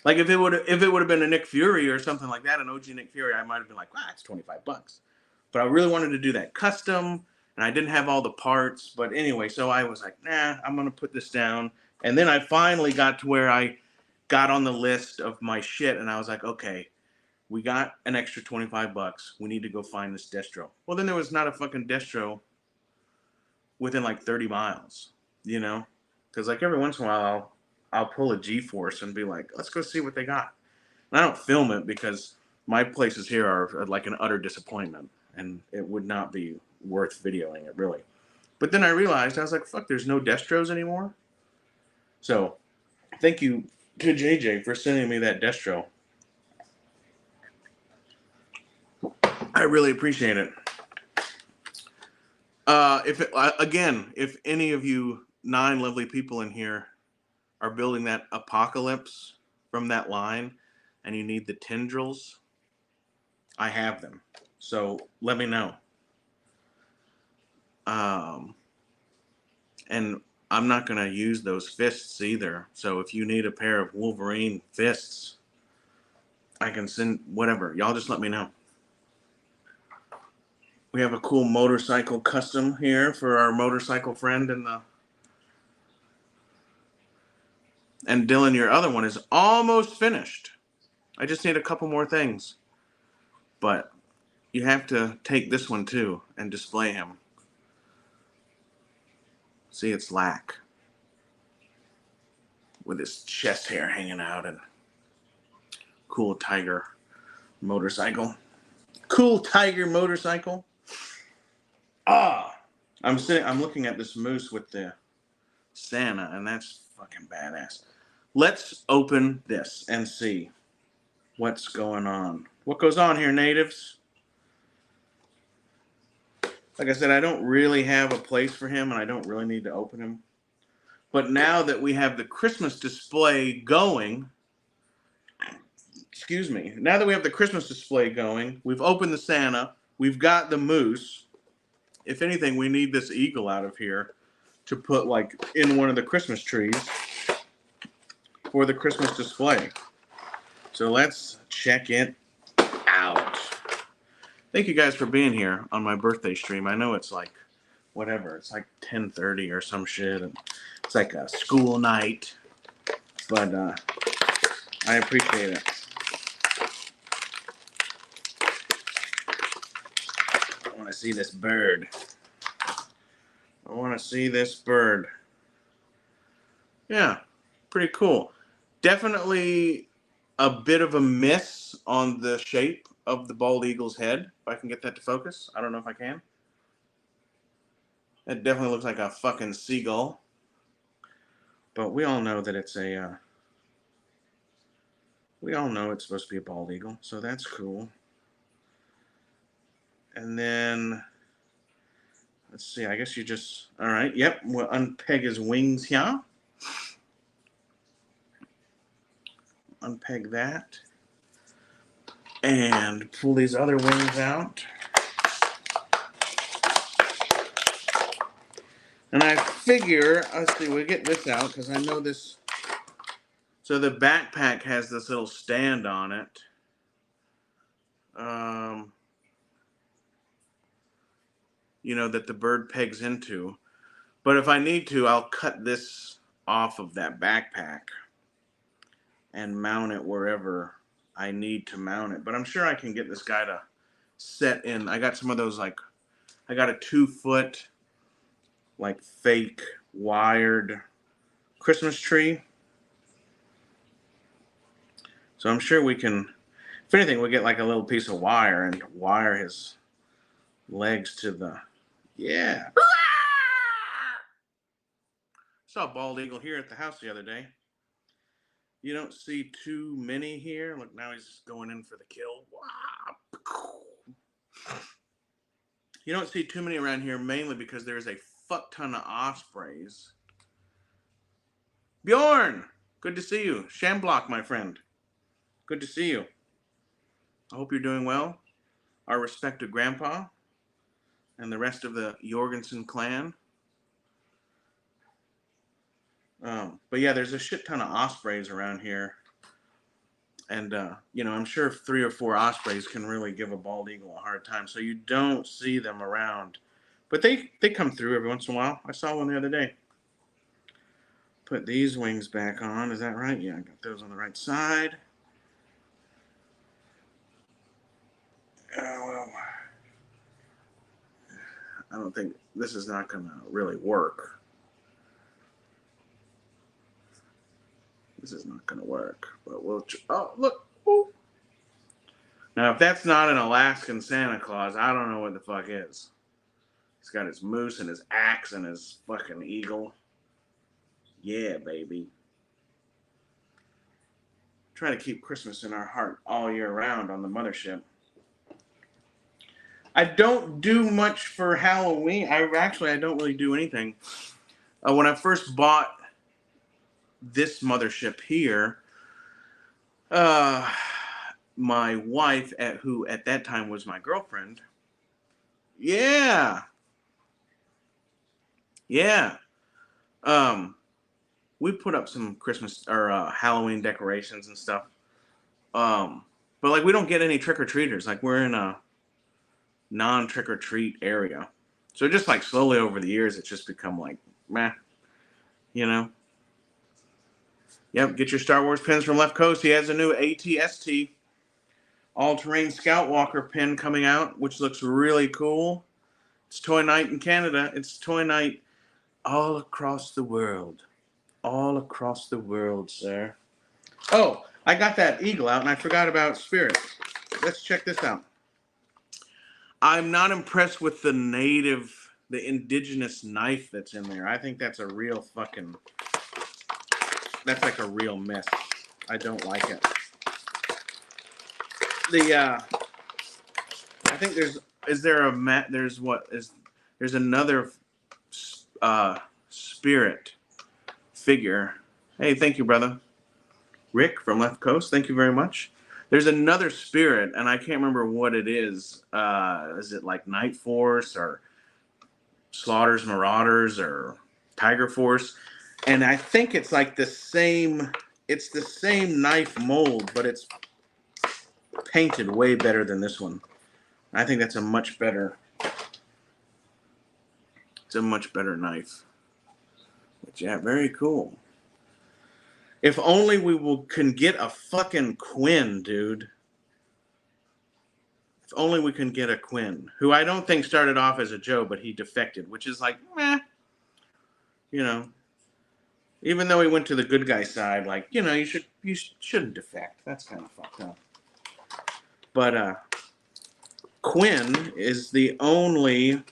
like if it would have been a Nick Fury or something like that, an OG Nick Fury, I might have been like, wow, it's $25. But I really wanted to do that custom, and I didn't have all the parts. But anyway, so I was like, nah, I'm gonna put this down. And then I finally got to where I got on the list of my shit, and I was like, okay, we got an extra $25. We need to go find this Destro. Well, then there was not a fucking Destro within like 30 miles, you know? Because like every once in a while, I'll pull a G-Force and be like, let's go see what they got. And I don't film it because my places here are like an utter disappointment, and it would not be worth videoing it, really. But then I realized, I was like, fuck, there's no Destros anymore. So thank you to JJ for sending me that Destro. I really appreciate it. If any of you 9 lovely people in here are building that apocalypse from that line, and you need the tendrils, I have them. So let me know. And I'm not going to use those fists either. So if you need a pair of Wolverine fists, I can send whatever. Y'all just let me know. We have a cool motorcycle custom here for our motorcycle friend and Dylan, your other one is almost finished. I just need a couple more things. But you have to take this one too and display him. See, it's Lack with his chest hair hanging out and cool tiger motorcycle. Cool tiger motorcycle. I'm looking at this moose with the Santa, and that's fucking badass. Let's open this and see what's going on. What goes on here, natives? Like I said, I don't really have a place for him, and I don't really need to open him. But now that we have the Christmas display going, now that we have the Christmas display going, we've opened the Santa, we've got the moose. If anything, we need this eagle out of here to put like in one of the Christmas trees for the Christmas display. So let's check it out. Thank you guys for being here on my birthday stream. I know it's like whatever, it's like 10:30 or some shit, and it's like a school night, but I appreciate it. I want to see this bird. I want to see this bird. Yeah, pretty cool. Definitely a bit of a miss on the shape of the bald eagle's head. If I can get that to focus. I don't know if I can. It definitely looks like a fucking seagull. But we all know that it's we all know it's supposed to be a bald eagle, so that's cool. And then, let's see, I guess you just, all right, yep, we'll unpeg his wings here. Unpeg that. And pull these other wings out. And I figure, let's see, we'll get this out because I know this. So the backpack has this little stand on it. You know, that the bird pegs into. But if I need to, I'll cut this off of that backpack and mount it wherever I need to mount it. But I'm sure I can get this guy to set in. I got some of those, like, I got a 2-foot, like, fake wired Christmas tree. So I'm sure we can, if anything, we'll get like a little piece of wire and wire his legs to the, yeah. Saw a bald eagle here at the house the other day. You don't see too many here. Look, now he's going in for the kill. You don't see too many around here, mainly because there's a fuck ton of ospreys. Bjorn, good to see you. Shamblock, my friend. Good to see you. I hope you're doing well. Our respect to Grandpa and the rest of the Jorgensen clan. But yeah, there's a shit ton of ospreys around here. And, you know, I'm sure 3 or 4 ospreys can really give a bald eagle a hard time. So you don't see them around. But they come through every once in a while. I saw one the other day. Put these wings back on. Is that right? Yeah, I got those on the right side. Well, I don't think this is not going to really work. This is not going to work, but we'll. Oh, look! Ooh. Now, if that's not an Alaskan Santa Claus, I don't know what the fuck is. He's got his moose and his axe and his fucking eagle. Yeah, baby. Try to keep Christmas in our heart all year round on the mothership. I don't do much for Halloween. I don't really do anything. When I first bought this mothership here, my wife, who at that time was my girlfriend, yeah, yeah, we put up some Christmas or Halloween decorations and stuff. But like we don't get any trick or treaters. Like we're in a non trick or treat area, so just like slowly over the years, it's just become like meh, you know. Yep, get your Star Wars pins from Left Coast. He has a new ATST all-terrain Scout Walker pin coming out, which looks really cool. It's Toy Night in Canada. It's Toy Night all across the world. All across the world, sir. Oh, I got that eagle out and I forgot about Spirit. Let's check this out. I'm not impressed with the indigenous knife that's in there. I think that's a real fucking, that's like a real mess. I don't like it. I think there's another Spirit figure. Hey, thank you, brother. Rick from Left Coast, thank you very much. There's another Spirit, and I can't remember what it is. Is it like Night Force or Slaughter's Marauders or Tiger Force? And I think it's like the same knife mold, but it's painted way better than this one. I think that's a much better knife. But yeah, very cool. If only can get a fucking Quinn, dude. If only we can get a Quinn, who I don't think started off as a Joe, but he defected, which is like, meh. You know, even though he went to the good guy side, like, you know, you shouldn't defect. That's kind of fucked up. But Quinn is the only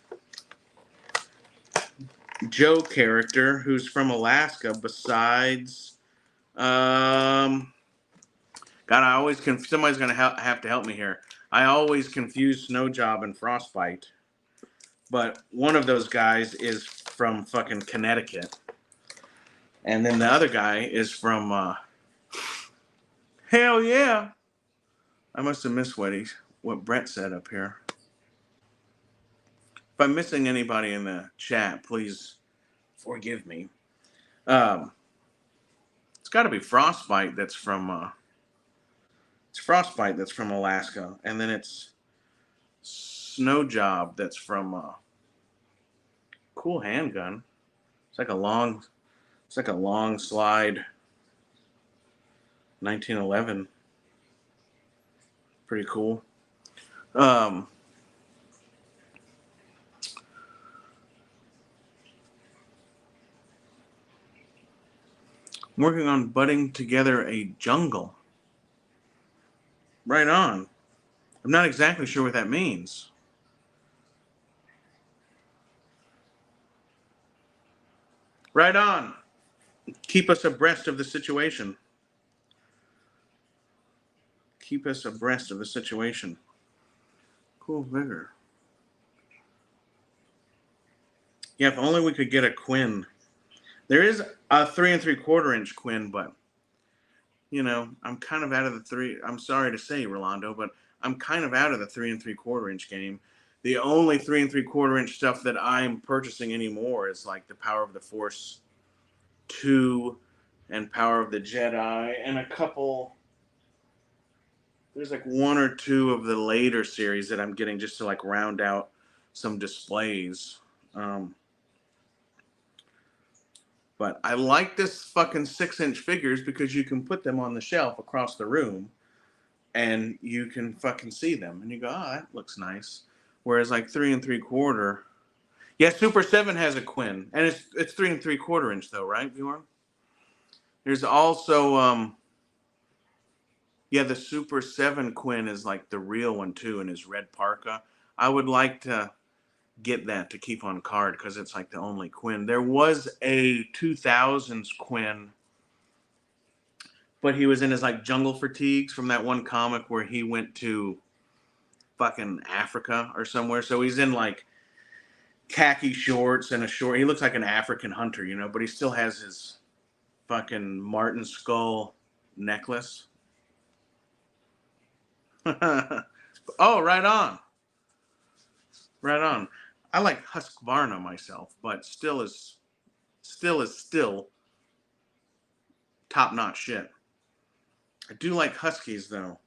Joe character who's from Alaska besides God, I always somebody's gonna have to help me here. I always confuse Snow Job and Frostbite, but one of those guys is from fucking Connecticut, and then the other guy is from hell yeah. I must have missed what Brett said up here. If I'm missing anybody in the chat, please forgive me. It's got to be Frostbite that's from Alaska, and then it's Snow Job that's from cool handgun. It's like a long slide 1911. Pretty cool. I'm working on butting together a jungle. Right on. I'm not exactly sure what that means. Right on. Keep us abreast of the situation. Cool vigor. Yeah, if only we could get a Quinn. There is a 3 3/4 inch Quinn, but you know, I'm kind of out of the three. I'm sorry to say, Rolando, but I'm kind of out of the 3 3/4 inch game. The only 3 3/4 inch stuff that I'm purchasing anymore is like the Power of the Force 2 and Power of the Jedi and a couple. There's like one or two of the later series that I'm getting just to like round out some displays. But I like this fucking 6-inch figures because you can put them on the shelf across the room and you can fucking see them. And you go, oh, that looks nice. Whereas like 3 3/4. Yeah, Super 7 has a Quinn. And it's 3 3/4 inch though, right, Bjorn? There's also the Super 7 Quinn is like the real one too in his red parka. I would like to get that to keep on card because it's like the only Quinn. There was a 2000s Quinn, but he was in his like jungle fatigues from that one comic where he went to fucking Africa or somewhere. So he's in like khaki shorts and a short. He looks like an African hunter, you know, but he still has his fucking marten skull necklace. Oh, right on. Right on. I like Husqvarna myself, but still top notch shit. I do like Huskies though.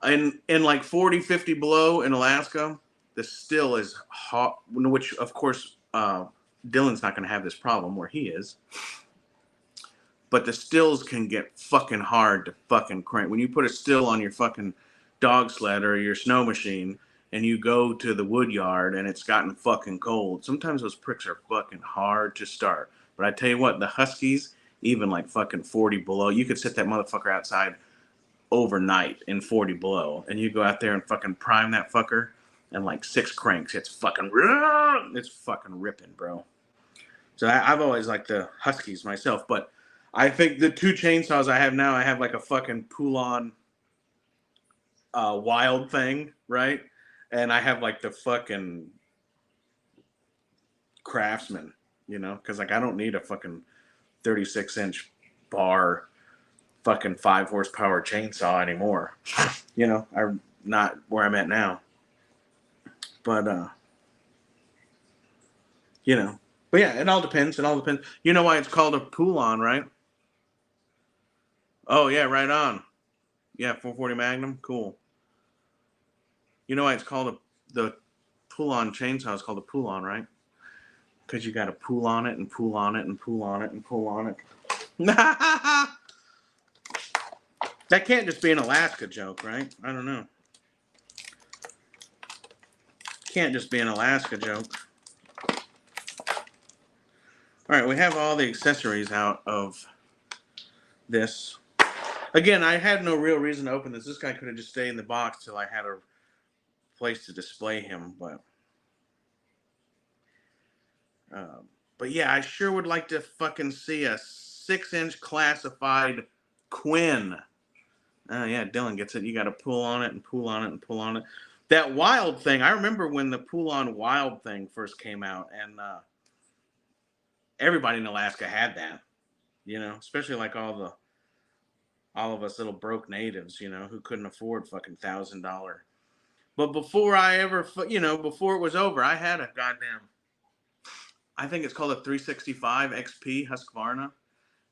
In like 40, 50 below in Alaska, the still is hot, which of course Dylan's not going to have this problem where he is. But the stills can get fucking hard to fucking crank. When you put a still on your fucking dog sled or your snow machine and you go to the wood yard and it's gotten fucking cold, sometimes those pricks are fucking hard to start. But I tell you what, the Huskies, even like fucking 40 below, you could set that motherfucker outside overnight in 40 below and you go out there and fucking prime that fucker and like 6 cranks, it's fucking ripping, bro. So I've always liked the Huskies myself, but I think the 2 chainsaws I have now, I have like a fucking Poulan Wild thing, right? And I have like the fucking Craftsman, you know, because like I don't need a fucking 36-inch bar fucking 5 horsepower chainsaw anymore. You know, I'm not where I'm at now. But you know. But yeah, it all depends. It all depends. You know why it's called a Poulan, right? Oh yeah, right on. Yeah, 440 Magnum, cool. You know why it's called the Poulan chainsaw is called a Poulan, right? Because you got to pull on it and pull on it and pull on it and pull on it. That can't just be an Alaska joke, right? I don't know. Can't just be an Alaska joke. All right, we have all the accessories out of this. Again, I had no real reason to open this. This guy could have just stayed in the box till I had a place to display him, but yeah, I sure would like to fucking see a 6-inch classified Quinn. Yeah, Dylan gets it. You got to pull on it and pull on it and pull on it. That Wild thing, I remember when the Poulan Wild thing first came out, and everybody in Alaska had that, you know, especially like all of us little broke natives, you know, who couldn't afford fucking $1,000. But before I ever, you know, before it was over, I had a goddamn, I think it's called a 365 XP Husqvarna,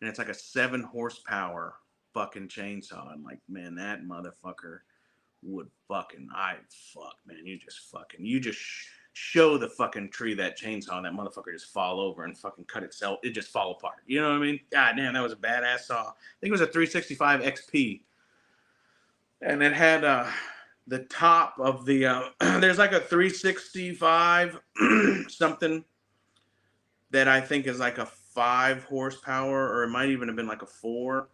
and it's like a 7 horsepower fucking chainsaw. And like, man, that motherfucker would fucking, man, you just show the fucking tree that chainsaw, and that motherfucker just fall over and fucking cut itself. It just fall apart. You know what I mean? God damn, that was a badass saw. I think it was a 365 XP, and it had the top of the there's like a 365 something that I think is like a 5 horsepower, or it might even have been like a 4.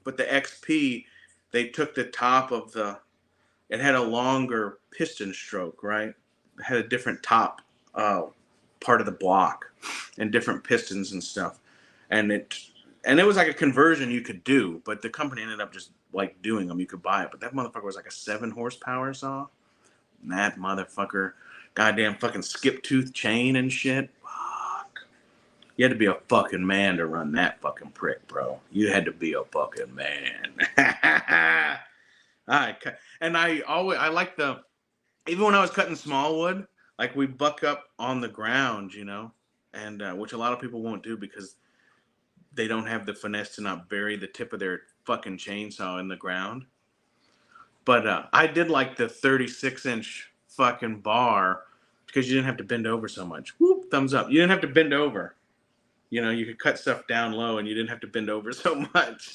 But the XP, they took the top of it had a longer piston stroke, right? It had a different top part of the block and different pistons and stuff. And it was like a conversion you could do, but the company ended up just like doing them. You could buy it. But that motherfucker was like a 7 horsepower saw. And that motherfucker, goddamn fucking skip tooth chain and shit. You had to be a fucking man to run that fucking prick, bro. You had to be a fucking man. And I like even when I was cutting small wood, like we buck up on the ground, you know, and which a lot of people won't do because they don't have the finesse to not bury the tip of their fucking chainsaw in the ground. But I did like the 36-inch fucking bar because you didn't have to bend over so much. Whoop, thumbs up. You didn't have to bend over. You know, you could cut stuff down low and you didn't have to bend over so much.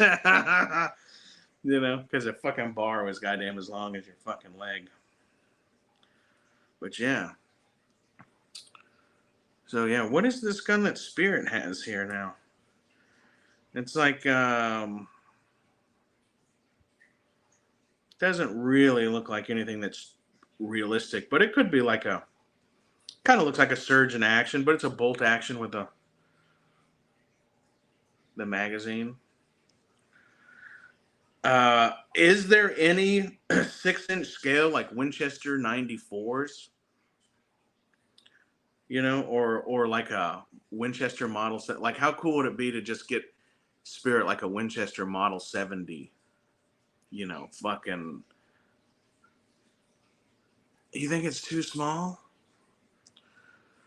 You know, because a fucking bar was goddamn as long as your fucking leg. But yeah. So yeah, what is this gun that Spirit has here now? It's like doesn't really look like anything that's realistic, but it could be like kind of looks like a surge in action, but it's a bolt action with the magazine. Is there any 6-inch scale like Winchester 94s? or like a Winchester Model set. Like, how cool would it be to just get Spirit like a Winchester Model 70? Fucking. You think it's too small?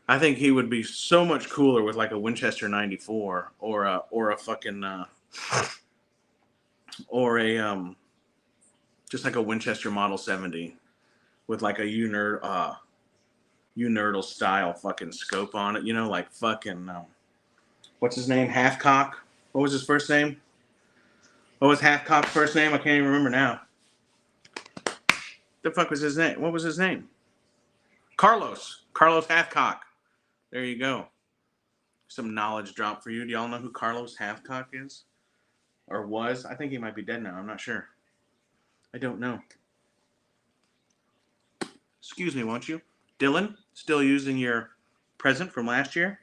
I think he would be so much cooler with like a Winchester 94 or a fucking or a just like a Winchester Model 70 with like a Unerdal style fucking scope on it. Like fucking what's his name? Halfcock. What was his first name? What was Halfcock's first name? I can't even remember now. The fuck was his name? What was his name? Carlos Halfcock. There you go. Some knowledge drop for you. Do y'all know who Carlos Halfcock is? Or was? I think he might be dead now. I'm not sure. I don't know. Excuse me, won't you? Dylan, still using your present from last year?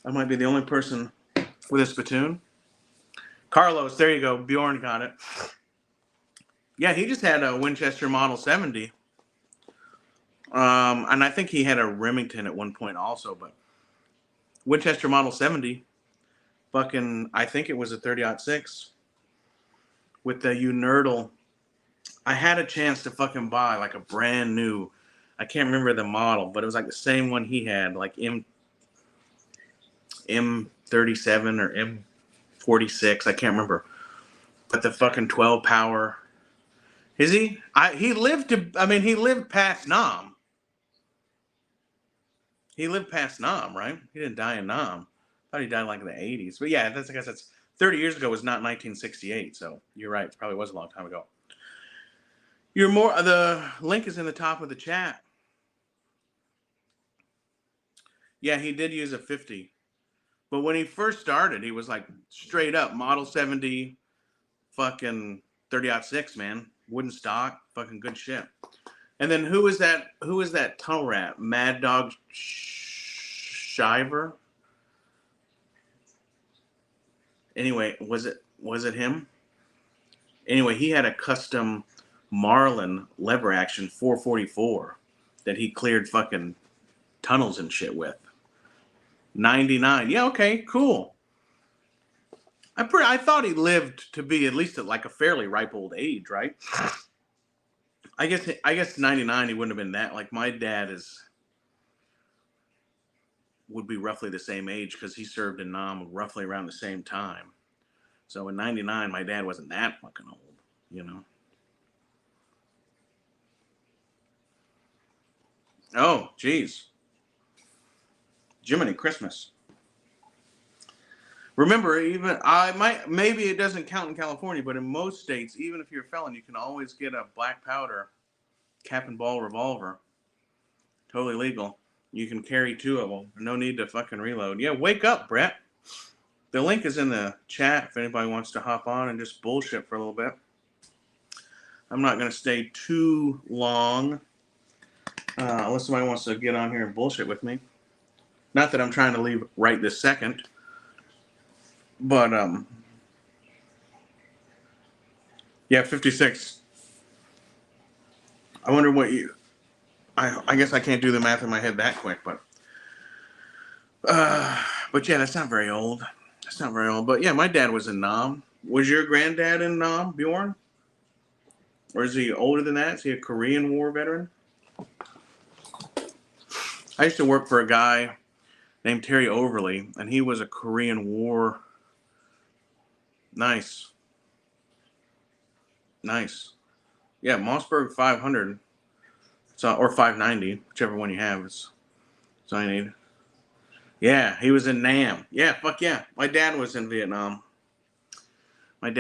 I might be the only person with a spittoon. Carlos, there you go. Bjorn got it. Yeah, he just had a Winchester Model 70. And I think he had a Remington at one point also, but Winchester Model 70, fucking, I think it was a 30-06 with the Unerdal. I had a chance to fucking buy like a brand new, I can't remember the model, but it was like the same one he had, like M37 or M46, I can't remember. But the fucking 12 power. Is he? He lived past Nam. He lived past Nam, right? He didn't die in Nam. I thought he died like in the 80s. But yeah, I guess that's 30 years ago was not 1968. So you're right. It probably was a long time ago. The link is in the top of the chat. Yeah, he did use a 50. But when he first started, he was like straight up Model 70, fucking 30-06, man. Wooden stock, fucking good shit. And then who is that tunnel rat? Mad Dog Shiver? Anyway, was it him? Anyway, he had a custom Marlin lever action 444 that he cleared fucking tunnels and shit with. 99. Yeah, okay, cool. I thought he lived to be at least at like a fairly ripe old age, right? I guess 99 he wouldn't have been that. Like my dad would be roughly the same age because he served in Nam roughly around the same time. So in 99 my dad wasn't that fucking old, Oh, geez. Jiminy Christmas. Remember, maybe it doesn't count in California, but in most states, even if you're a felon, you can always get a black powder cap and ball revolver. Totally legal. You can carry 2 of them. No need to fucking reload. Yeah, wake up, Brett. The link is in the chat if anybody wants to hop on and just bullshit for a little bit. I'm not going to stay too long unless somebody wants to get on here and bullshit with me. Not that I'm trying to leave right this second. But, yeah, 56. I wonder what I guess I can't do the math in my head that quick, but yeah, that's not very old. That's not very old. But yeah, my dad was in Nam. Was your granddad in Nam, Bjorn? Or is he older than that? Is he a Korean War veteran? I used to work for a guy named Terry Overly, and he was a Korean War. Nice. Yeah, Mossberg 500. Or 590, whichever one you have. That's all I need. Yeah, he was in Nam. Yeah, fuck yeah. My dad was in Vietnam. And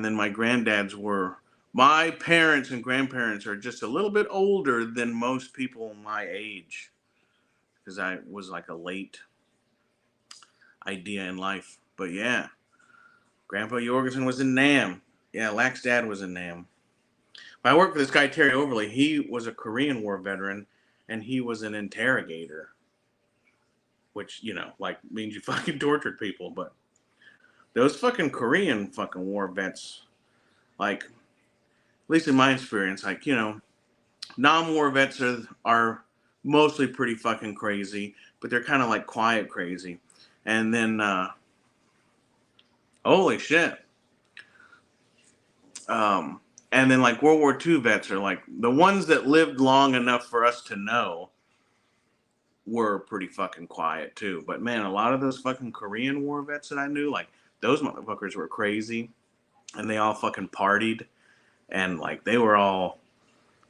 then my granddads were. My parents and grandparents are just a little bit older than most people my age. Because I was like a late idea in life. But yeah. Grandpa Jorgensen was in Nam. Yeah, Lac's dad was in Nam. But I worked for this guy, Terry Overly. He was a Korean War veteran, and he was an interrogator. Which, means you fucking tortured people. But those fucking Korean fucking war vets, like, at least in my experience, like, Non-war vets are mostly pretty fucking crazy, but they're kind of like quiet crazy. And then, holy shit. And then like World War II vets are like the ones that lived long enough for us to know were pretty fucking quiet too. But man, a lot of those fucking Korean War vets that I knew, like those motherfuckers were crazy and they all fucking partied and like they were all,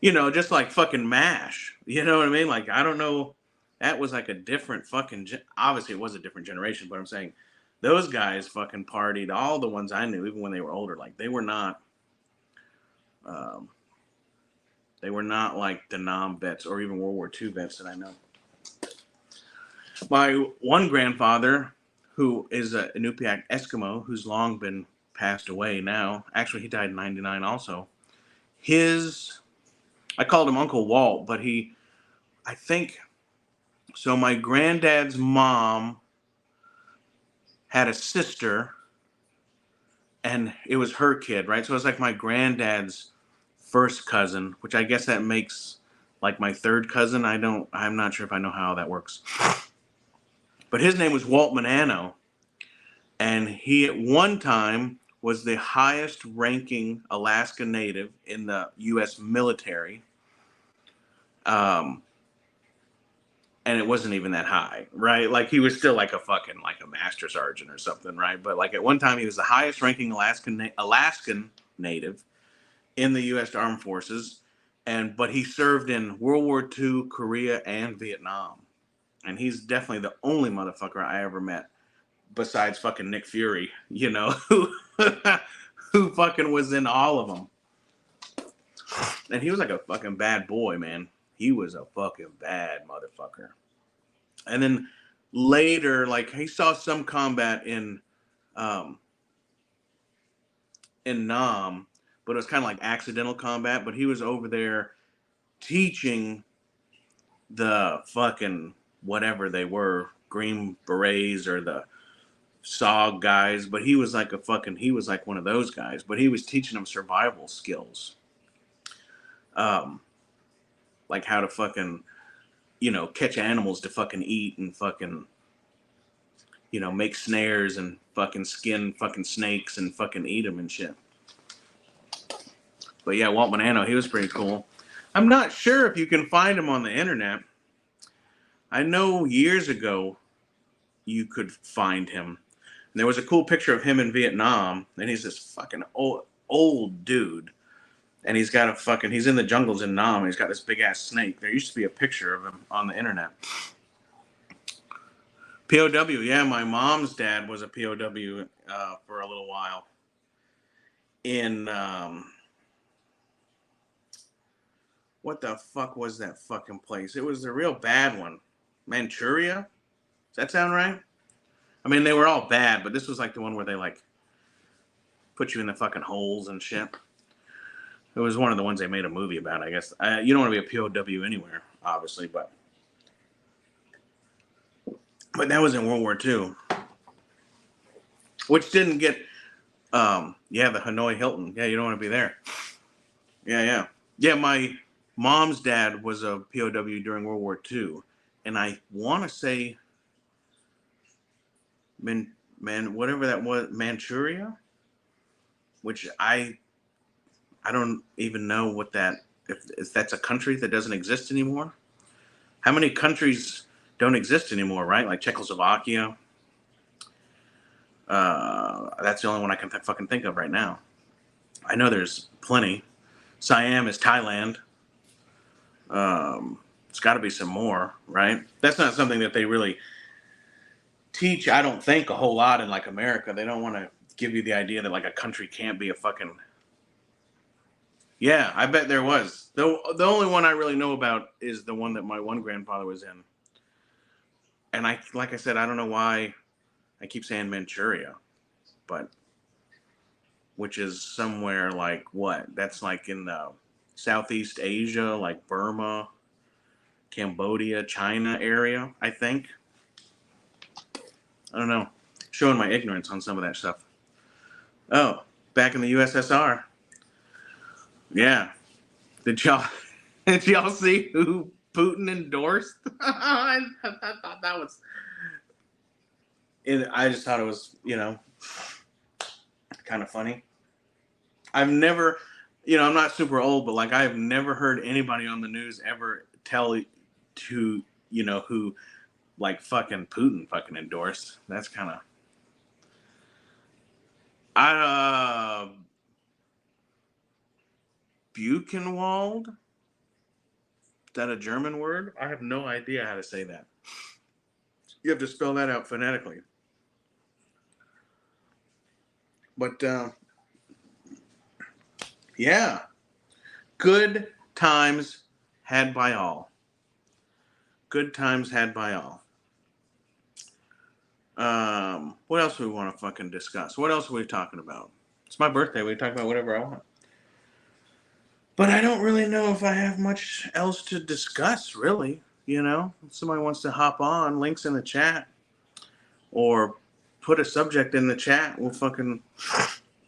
just like fucking MASH. You know what I mean? Like, I don't know. That was like a different fucking, obviously it was a different generation, but I'm saying those guys fucking partied. All the ones I knew, even when they were older, like they were not like the Nam vets or even World War II vets that I know. My one grandfather, who is a Inupiaq Eskimo, who's long been passed away now. Actually, he died in 99 also. I called him Uncle Walt, but I think, so my granddad's mom had a sister, and it was her kid, right? So it's like my granddad's first cousin, which I guess that makes like my third cousin. I'm not sure if I know how that works. But his name was Walt Manano, and he at one time was the highest ranking Alaska Native in the U.S. military. And it wasn't even that high, right? Like he was still like a master sergeant or something, right? But like at one time he was the highest ranking Alaskan Native in the U.S. Armed Forces, but he served in World War II, Korea, and Vietnam, and he's definitely the only motherfucker I ever met besides fucking Nick Fury, who who fucking was in all of them, and he was like a fucking bad boy, man. He was a fucking bad motherfucker. And then later, like he saw some combat in Nam, but it was kind of like accidental combat. But he was over there teaching the fucking whatever they were, Green Berets or the SOG guys. But he was like he was like one of those guys. But he was teaching them survival skills, like how to fucking catch animals to fucking eat and fucking make snares and fucking skin fucking snakes and fucking eat them and shit. But yeah, Walt Manano, he was pretty cool. I'm not sure if you can find him on the internet. I know years ago you could find him. And there was a cool picture of him in Vietnam, and he's this fucking old dude. And he's in the jungles in Nam, and he's got this big ass snake. There used to be a picture of him on the internet. POW, yeah, my mom's dad was a POW for a little while in what the fuck was that fucking place? It was a real bad one. Manchuria? Does that sound right? I mean, they were all bad, but this was like the one where they like put you in the fucking holes and shit. It was one of the ones they made a movie about, I guess. You don't want to be a POW anywhere, obviously, but that was in World War II, which didn't get, the Hanoi Hilton. Yeah, you don't want to be there. Yeah. Yeah, my mom's dad was a POW during World War II, and I want to say, whatever that was, Manchuria, which I don't even know what if that's a country that doesn't exist anymore. How many countries don't exist anymore, right? Like Czechoslovakia. That's the only one I can fucking think of right now. I know there's plenty. Siam is Thailand. It's got to be some more, right? That's not something that they really teach, I don't think, a whole lot in like America. They don't want to give you the idea that like a country can't be a fucking... Yeah, I bet there was. The only one I really know about is the one that my one grandfather was in. And like I said, I don't know why I keep saying Manchuria, but which is somewhere like what? That's like in the Southeast Asia, like Burma, Cambodia, China area, I think. I don't know. Showing my ignorance on some of that stuff. Oh, back in the USSR. Yeah. Did y'all Did y'all see who Putin endorsed? I thought that was. I just thought it was, kind of funny. I've never, I'm not super old, but like I've never heard anybody on the news ever tell to, who like fucking Putin fucking endorsed. That's kind of. Buchenwald? Is that a German word? I have no idea how to say that. You have to spell that out phonetically. But yeah, good times had by all. Good times had by all. What else do we want to fucking discuss? What else are we talking about? It's my birthday. We can talk about whatever I want. But I don't really know if I have much else to discuss, really. If somebody wants to hop on, links in the chat, or put a subject in the chat.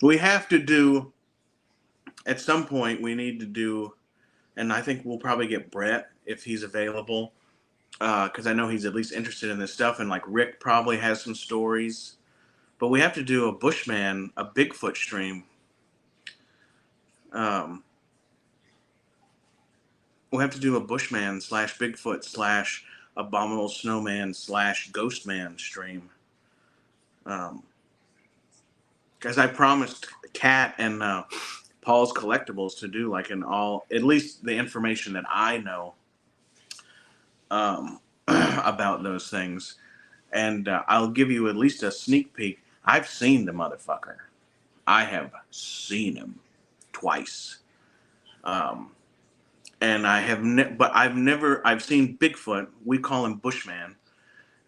We have to do, at some point, we need to do, and I think we'll probably get Brett if he's available, because I know he's at least interested in this stuff, and like Rick probably has some stories. But we have to do a Bushman, a Bigfoot stream. We'll have to do a Bushman / Bigfoot / Abominable Snowman / Ghostman stream. Because I promised Kat and Paul's Collectibles to do like at least the information that I know about those things. And I'll give you at least a sneak peek. I've seen the motherfucker. I have seen him twice. And I have I've seen Bigfoot. We call him Bushman.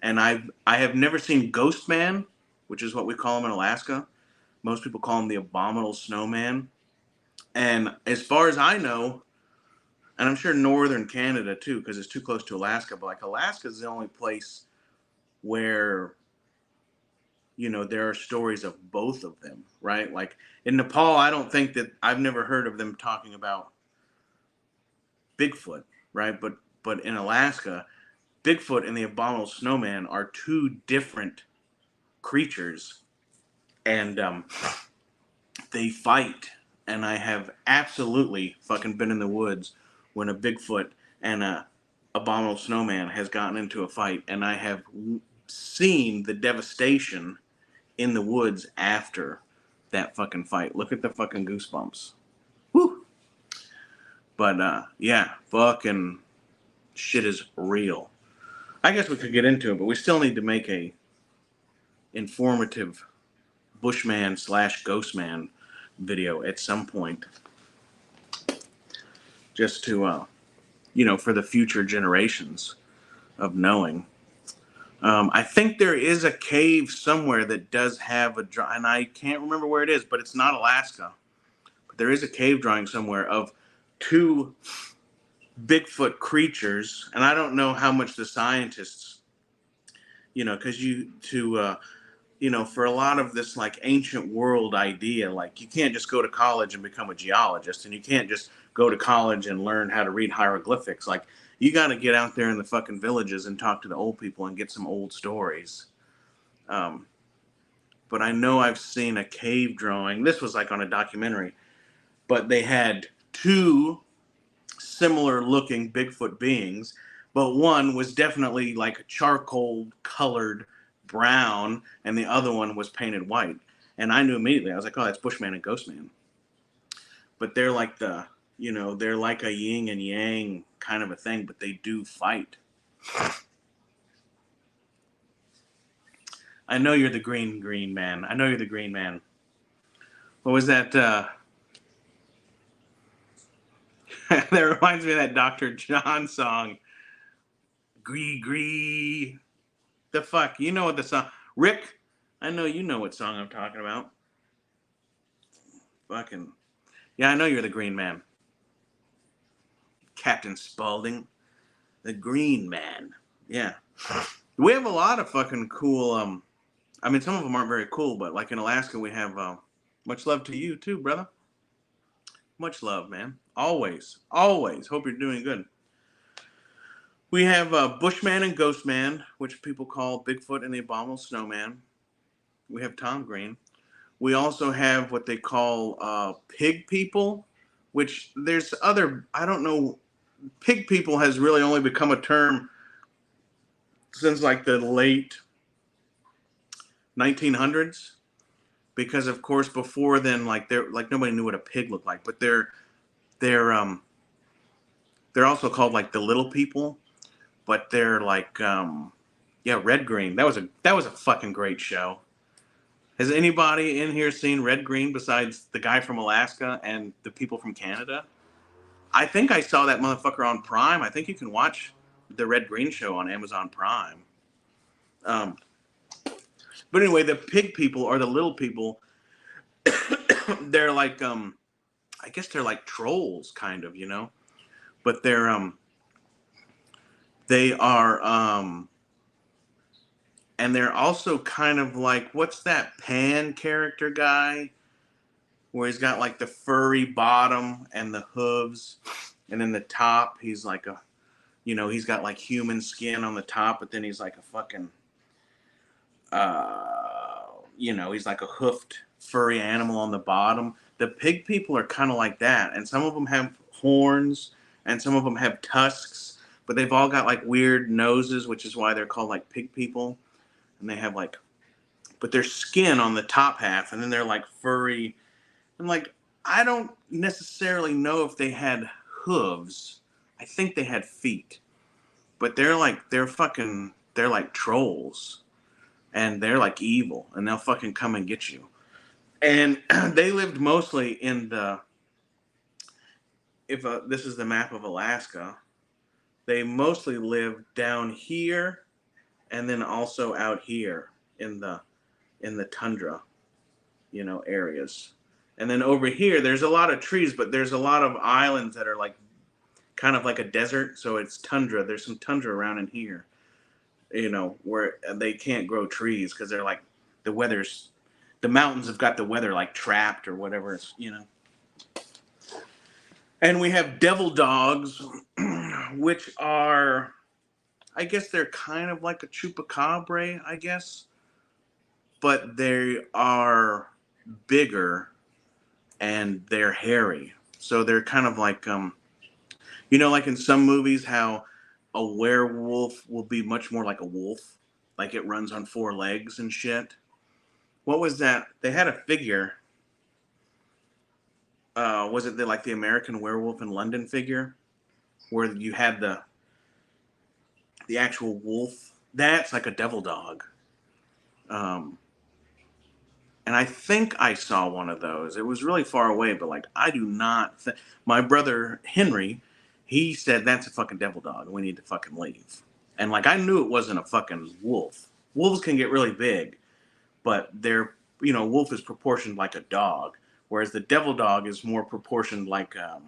And I have never seen Ghostman, which is what we call him in Alaska. Most people call him the Abominable Snowman. And as far as I know, and I'm sure northern Canada too, because it's too close to Alaska, but like Alaska is the only place where, there are stories of both of them, right? Like in Nepal, I've never heard of them talking about Bigfoot, right? But in Alaska, Bigfoot and the Abominable Snowman are two different creatures, and they fight. And I have absolutely fucking been in the woods when a Bigfoot and a Abominable Snowman has gotten into a fight, and I have seen the devastation in the woods after that fucking fight. Look at the fucking goosebumps. Woo! But yeah, fucking shit is real. I guess we could get into it, but we still need to make a informative Bushman / Ghostman video at some point, just to for the future generations of knowing. I think there is a cave somewhere that does have and I can't remember where it is, but it's not Alaska. But there is a cave drawing somewhere of two Bigfoot creatures, and I don't know how much the scientists, because for a lot of this like ancient world idea, like you can't just go to college and become a geologist, and you can't just go to college and learn how to read hieroglyphics. Like you got to get out there in the fucking villages and talk to the old people and get some old stories. But I know I've seen a cave drawing. This was like on a documentary, but they had two similar looking Bigfoot beings, but one was definitely like charcoal colored brown and the other one was painted white. And I knew immediately. I was like, oh, that's Bushman and Ghostman. But they're like they're like a yin and yang kind of a thing, but they do fight. I know you're the green man. I know you're the green man. What was that? That reminds me of that Dr. John song. Gree. The fuck? You know what the song... Rick, I know you know what song I'm talking about. Fucking... Yeah, I know you're the green man. Captain Spaulding. The green man. Yeah. We have a lot of fucking cool... I mean, some of them aren't very cool, but like in Alaska, we have... much love to you too, brother. Much love, man. Always, always. Hope you're doing good. We have Bushman and Ghostman, which people call Bigfoot and the Abominable Snowman. We have Tom Green. We also have what they call pig people, which there's other, I don't know, pig people has really only become a term since like the late 1900s, because of course before then, like they're like nobody knew what a pig looked like, but they're they're also called like the little people, but they're like yeah, Red Green. That was a fucking great show. Has anybody in here seen Red Green besides the guy from Alaska and the people from Canada? I think I saw that motherfucker on Prime. I think you can watch the Red Green show on Amazon Prime. Um, but anyway, the pig people are the little people. They're like I guess they're like trolls, kind of, you know. But they are and they're also kind of like, what's that Pan character guy where he's got like the furry bottom and the hooves, and then the top he's like a, you know, he's got like human skin on the top, but then he's like a fucking you know, he's like a hoofed furry animal on the bottom. The pig people are kind of like that, and some of them have horns and some of them have tusks, but they've all got like weird noses, which is why they're called like pig people. And they have like, but their skin on the top half, and then they're like furry. And like, I don't necessarily know if they had hooves. I think they had feet, but they're like trolls, and they're like evil, and they'll fucking come and get you. And they lived mostly in the, if this is the map of Alaska, they mostly lived down here, and then also out here in the tundra, you know, areas. And then over here, there's a lot of trees, but there's a lot of islands that are like kind of like a desert. So it's tundra. There's some tundra around in here, you know, where they can't grow trees because they're like the mountains have got the weather like trapped or whatever, you know. And we have devil dogs, which are, I guess they're kind of like a chupacabra, I guess, but they are bigger and they're hairy. So they're kind of like, you know, like in some movies, how a werewolf will be much more like a wolf, like it runs on four legs and shit. What was that? They had a figure. Was it like the American Werewolf in London figure, where you had the actual wolf? That's like a devil dog. Um, and I think I saw one of those. It was really far away, but like I do not. My brother Henry, he said that's a fucking devil dog. We need to fucking leave. And like I knew it wasn't a fucking wolf. Wolves can get really big, but they're, you know, wolf is proportioned like a dog, whereas the devil dog is more proportioned like a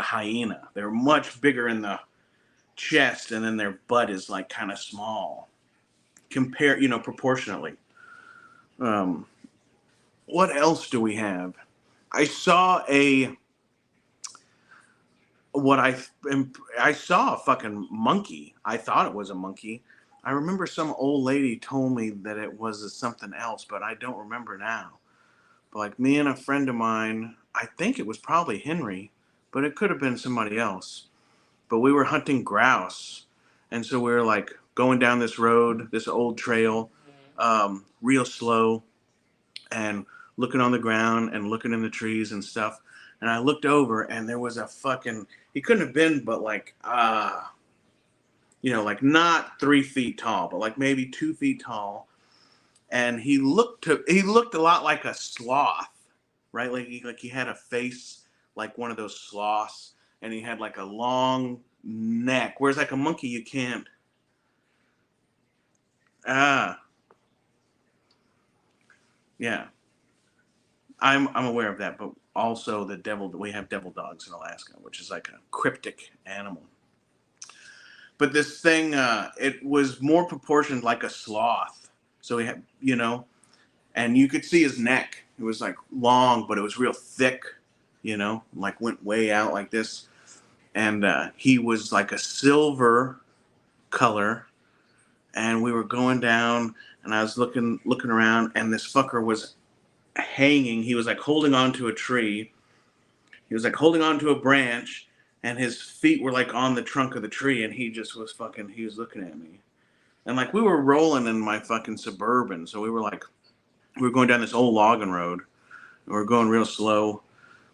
hyena. They're much bigger in the chest, and then their butt is like kind of small, compare, you know, proportionately. Um, what else do we have? I saw a what I saw a fucking monkey. I thought it was a monkey. I remember some old lady told me that it was something else, but I don't remember now. But like me and a friend of mine, I think it was probably Henry, but it could have been somebody else. But we were hunting grouse, and so we were like going down this road, this old trail, real slow, and looking on the ground and looking in the trees and stuff. And I looked over, and there was a fucking, he couldn't have been but like you know, like not 3 feet tall, but like maybe 2 feet tall. And he looked a lot like a sloth, right? Like he had a face like one of those sloths, and he had like a long neck. Whereas like a monkey, you can't. Yeah, I'm aware of that, but also we have devil dogs in Alaska, which is like a cryptic animal. But this thing, it was more proportioned like a sloth. So he had, you know, and you could see his neck. It was like long, but it was real thick. you know, like went way out like this. And he was like a silver color. And we were going down, and I was looking around, and this fucker was hanging. He was like holding on to a tree. He was like holding on to a branch, and his feet were like on the trunk of the tree, and he just was fucking, he was looking at me. And like we were rolling in my fucking Suburban, so we were like, we were going down this old logging road, and we are going real slow,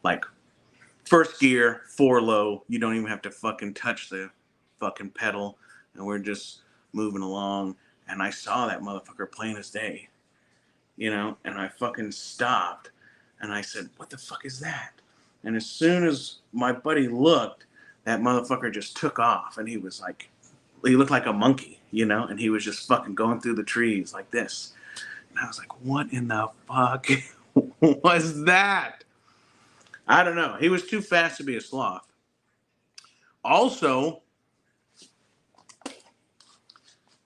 like first gear, 4 low. You don't even have to fucking touch the fucking pedal, and we're just moving along. And I saw that motherfucker plain as day, you know, and I fucking stopped, and I said, "What the fuck is that?" And as soon as my buddy looked, that motherfucker just took off, and he was like, he looked like a monkey, you know, and he was just fucking going through the trees like this. And I was like, what in the fuck was that? I don't know. He was too fast to be a sloth. Also,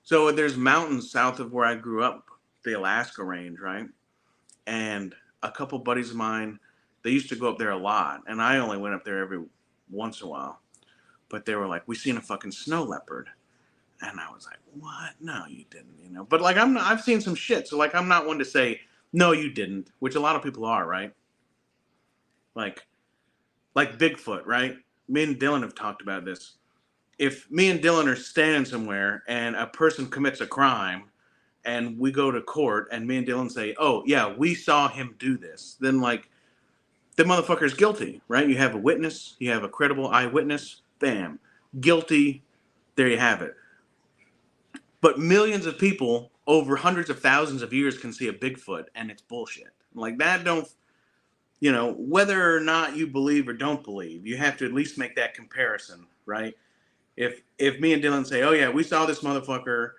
so there's mountains south of where I grew up, the Alaska range, right? And a couple buddies of mine, they used to go up there a lot, and I only went up there every once in a while. But they were like, "We seen a fucking snow leopard," and I was like, "What? No, you didn't," you know. But like, I've seen some shit, so like, I'm not one to say no, you didn't, which a lot of people are, right? Like Bigfoot, right? Me and Dylan have talked about this. If me and Dylan are standing somewhere and a person commits a crime, and we go to court, and me and Dylan say, "Oh yeah, we saw him do this," then like the motherfucker's guilty, right? You have a witness, you have a credible eyewitness, bam, guilty. There you have it. But millions of people over hundreds of thousands of years can see a Bigfoot, and it's bullshit. Like that, don't, you know, whether or not you believe or don't believe, you have to at least make that comparison, right? If me and Dylan say, "Oh yeah, we saw this motherfucker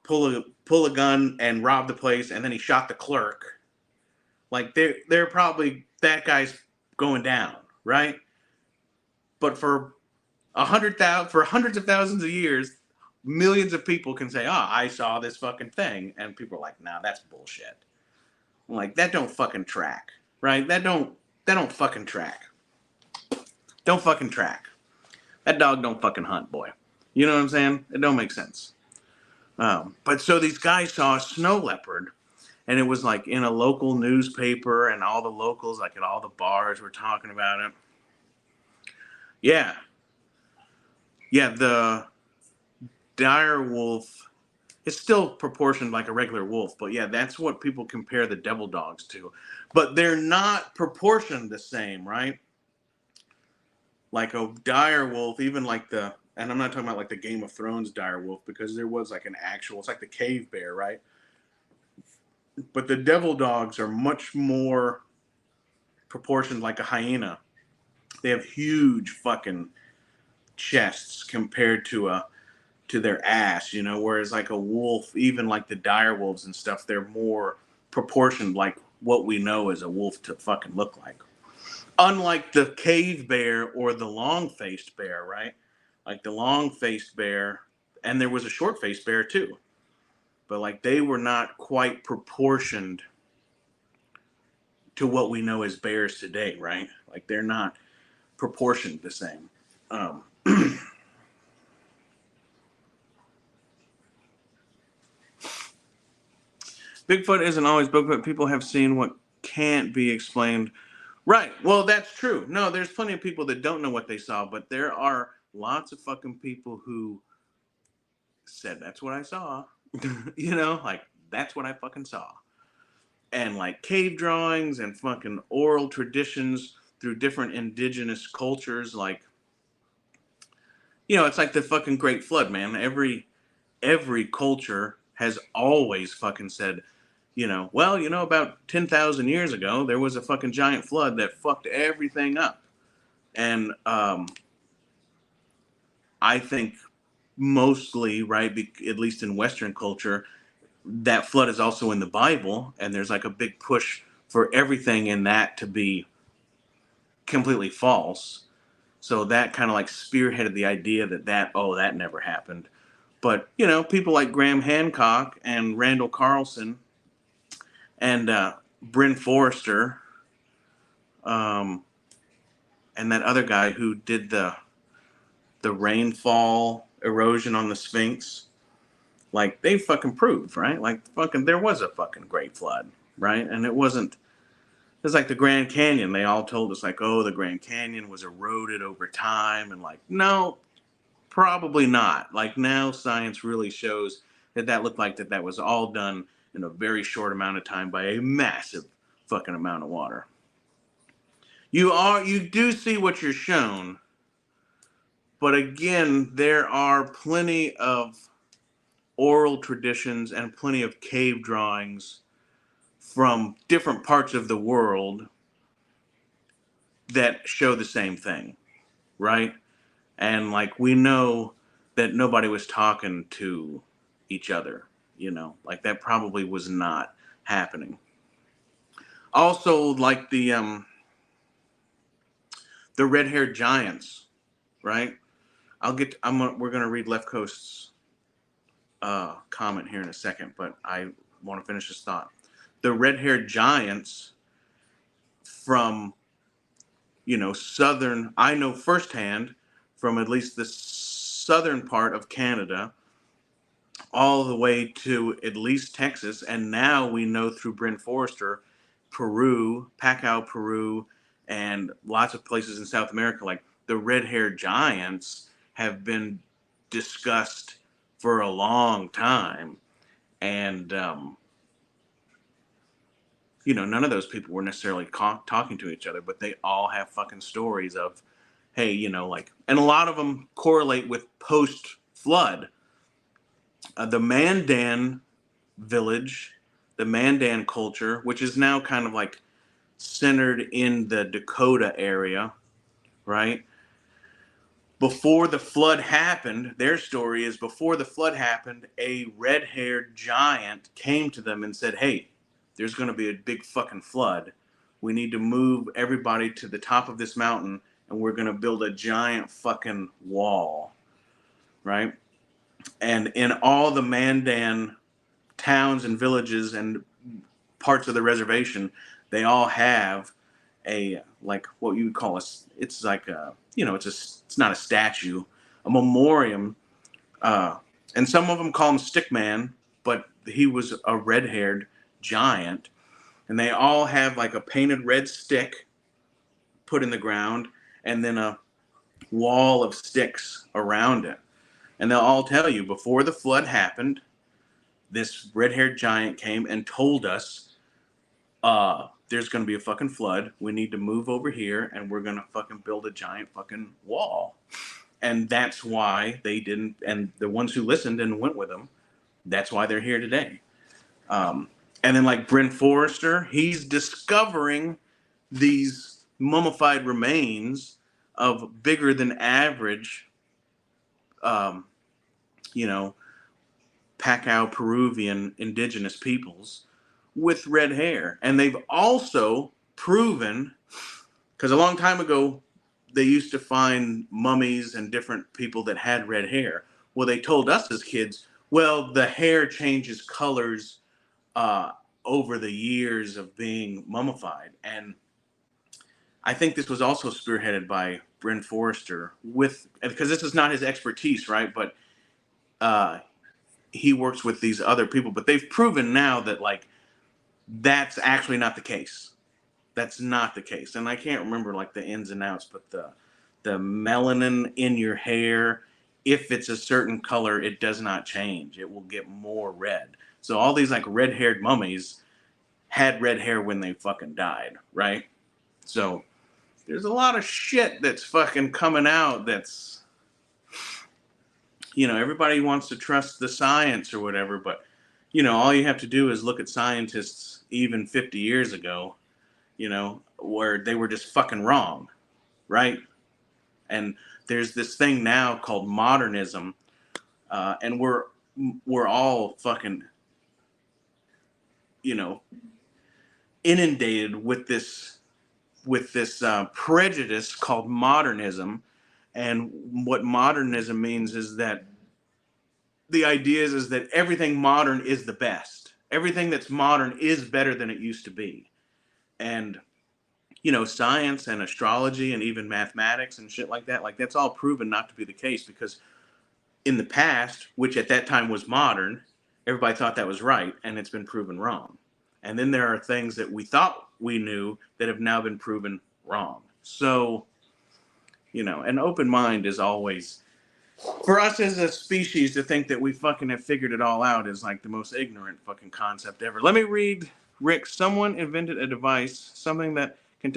pull a gun and rob the place, and then he shot the clerk," like they're probably, that guy's going down, right? But for for hundreds of thousands of years, millions of people can say, "Oh, I saw this fucking thing," and people are like, "Nah, that's bullshit." Like that don't fucking track, right? That don't fucking track. Don't fucking track. That dog don't fucking hunt, boy. You know what I'm saying? It don't make sense. But so these guys saw a snow leopard, and it was like in a local newspaper, and all the locals, like at all the bars, were talking about it. Yeah, yeah. The dire wolf, it's still proportioned like a regular wolf, but yeah, that's what people compare the devil dogs to. But they're not proportioned the same, right? Like a dire wolf, even like and I'm not talking about like the Game of Thrones dire wolf, because there was like an actual, it's like the cave bear, right? But the devil dogs are much more proportioned like a hyena. They have huge fucking chests compared to their ass, you know, whereas like a wolf, even like the dire wolves and stuff, they're more proportioned like what we know as a wolf to fucking look like. Unlike the cave bear or the long-faced bear, right? Like the long-faced bear, and there was a short-faced bear too. But like they were not quite proportioned to what we know as bears today, right? Like they're not proportioned the same. Um, Bigfoot isn't always Bigfoot. People have seen what can't be explained. Right. Well, that's true. No, there's plenty of people that don't know what they saw, but there are lots of fucking people who said, "That's what I saw." You know, like, that's what I fucking saw. And like cave drawings and fucking oral traditions through different indigenous cultures, like, you know, it's like the fucking Great Flood, man. Every culture has always fucking said, you know, well, you know, about 10,000 years ago, there was a fucking giant flood that fucked everything up. And I think mostly, right, at least in Western culture, that flood is also in the Bible. And there's like a big push for everything in that to be completely false. So that kind of like spearheaded the idea oh, that never happened. But, you know, people like Graham Hancock and Randall Carlson and Bryn Forrester, um, and that other guy who did the rainfall erosion on the Sphinx, like they fucking proved, right? Like fucking there was a fucking great flood, right? And it wasn't. It's like the Grand Canyon. They all told us like, oh, the Grand Canyon was eroded over time, and like, no, probably not. Like now, science really shows that looked like that was all done in a very short amount of time by a massive fucking amount of water. You do see what you're shown, but again, there are plenty of oral traditions and plenty of cave drawings from different parts of the world that show the same thing, right? And like we know that nobody was talking to each other, like that probably was not happening. Also, like the red-haired giants, right? We're gonna read Left Coast's comment here in a second, but I want to finish this thought. The red-haired giants from southern, I know firsthand from at least the southern part of Canada all the way to at least Texas, and now we know through Bryn Forrester, Peru, Pacquiao, Peru, and lots of places in South America, like the red-haired giants have been discussed for a long time, and none of those people were necessarily talking to each other, but they all have fucking stories of, hey, like, and a lot of them correlate with post-flood. The Mandan village, the Mandan culture, which is now kind of like centered in the Dakota area, right? Before the flood happened, their story is before the flood happened, a red-haired giant came to them and said, hey, there's going to be a big fucking flood. We need to move everybody to the top of this mountain, and we're going to build a giant fucking wall, right? And in all the Mandan towns and villages and parts of the reservation, they all have a, like what you would call it's like a, it's not a statue, a memoriam, and some of them call him Stickman, but he was a red-haired giant, and they all have like a painted red stick put in the ground and then a wall of sticks around it, and they'll all tell you before the flood happened, this red-haired giant came and told us, there's going to be a fucking flood. We need to move over here, and we're going to fucking build a giant fucking wall. And that's why they didn't, and the ones who listened and went with them, that's why they're here today. And then like Bryn Forrester, he's discovering these mummified remains of bigger than average, Pacquiao Peruvian indigenous peoples with red hair. And they've also proven, because a long time ago, they used to find mummies and different people that had red hair. Well, they told us as kids, well, the hair changes colors over the years of being mummified. And I think this was also spearheaded by Bryn Forrester because this is not his expertise, right? But he works with these other people, but they've proven now that like that's actually not the case. That's not the case. And I can't remember like the ins and outs, but the melanin in your hair, if it's a certain color, it does not change. It will get more red. So all these like red-haired mummies had red hair when they fucking died, right? So there's a lot of shit that's fucking coming out that's, everybody wants to trust the science or whatever, but, all you have to do is look at scientists even 50 years ago, where they were just fucking wrong, right? And there's this thing now called modernism, and we're all fucking, inundated with this prejudice called modernism. And what modernism means is that the idea is that everything modern is the best. Everything that's modern is better than it used to be. And, science and astrology and even mathematics and shit like that, like that's all proven not to be the case, because in the past, which at that time was modern, everybody thought that was right, and it's been proven wrong. And then there are things that we thought we knew that have now been proven wrong. So, an open mind is always, for us as a species to think that we fucking have figured it all out is like the most ignorant fucking concept ever. Let me read, Rick. Someone invented a device, something that can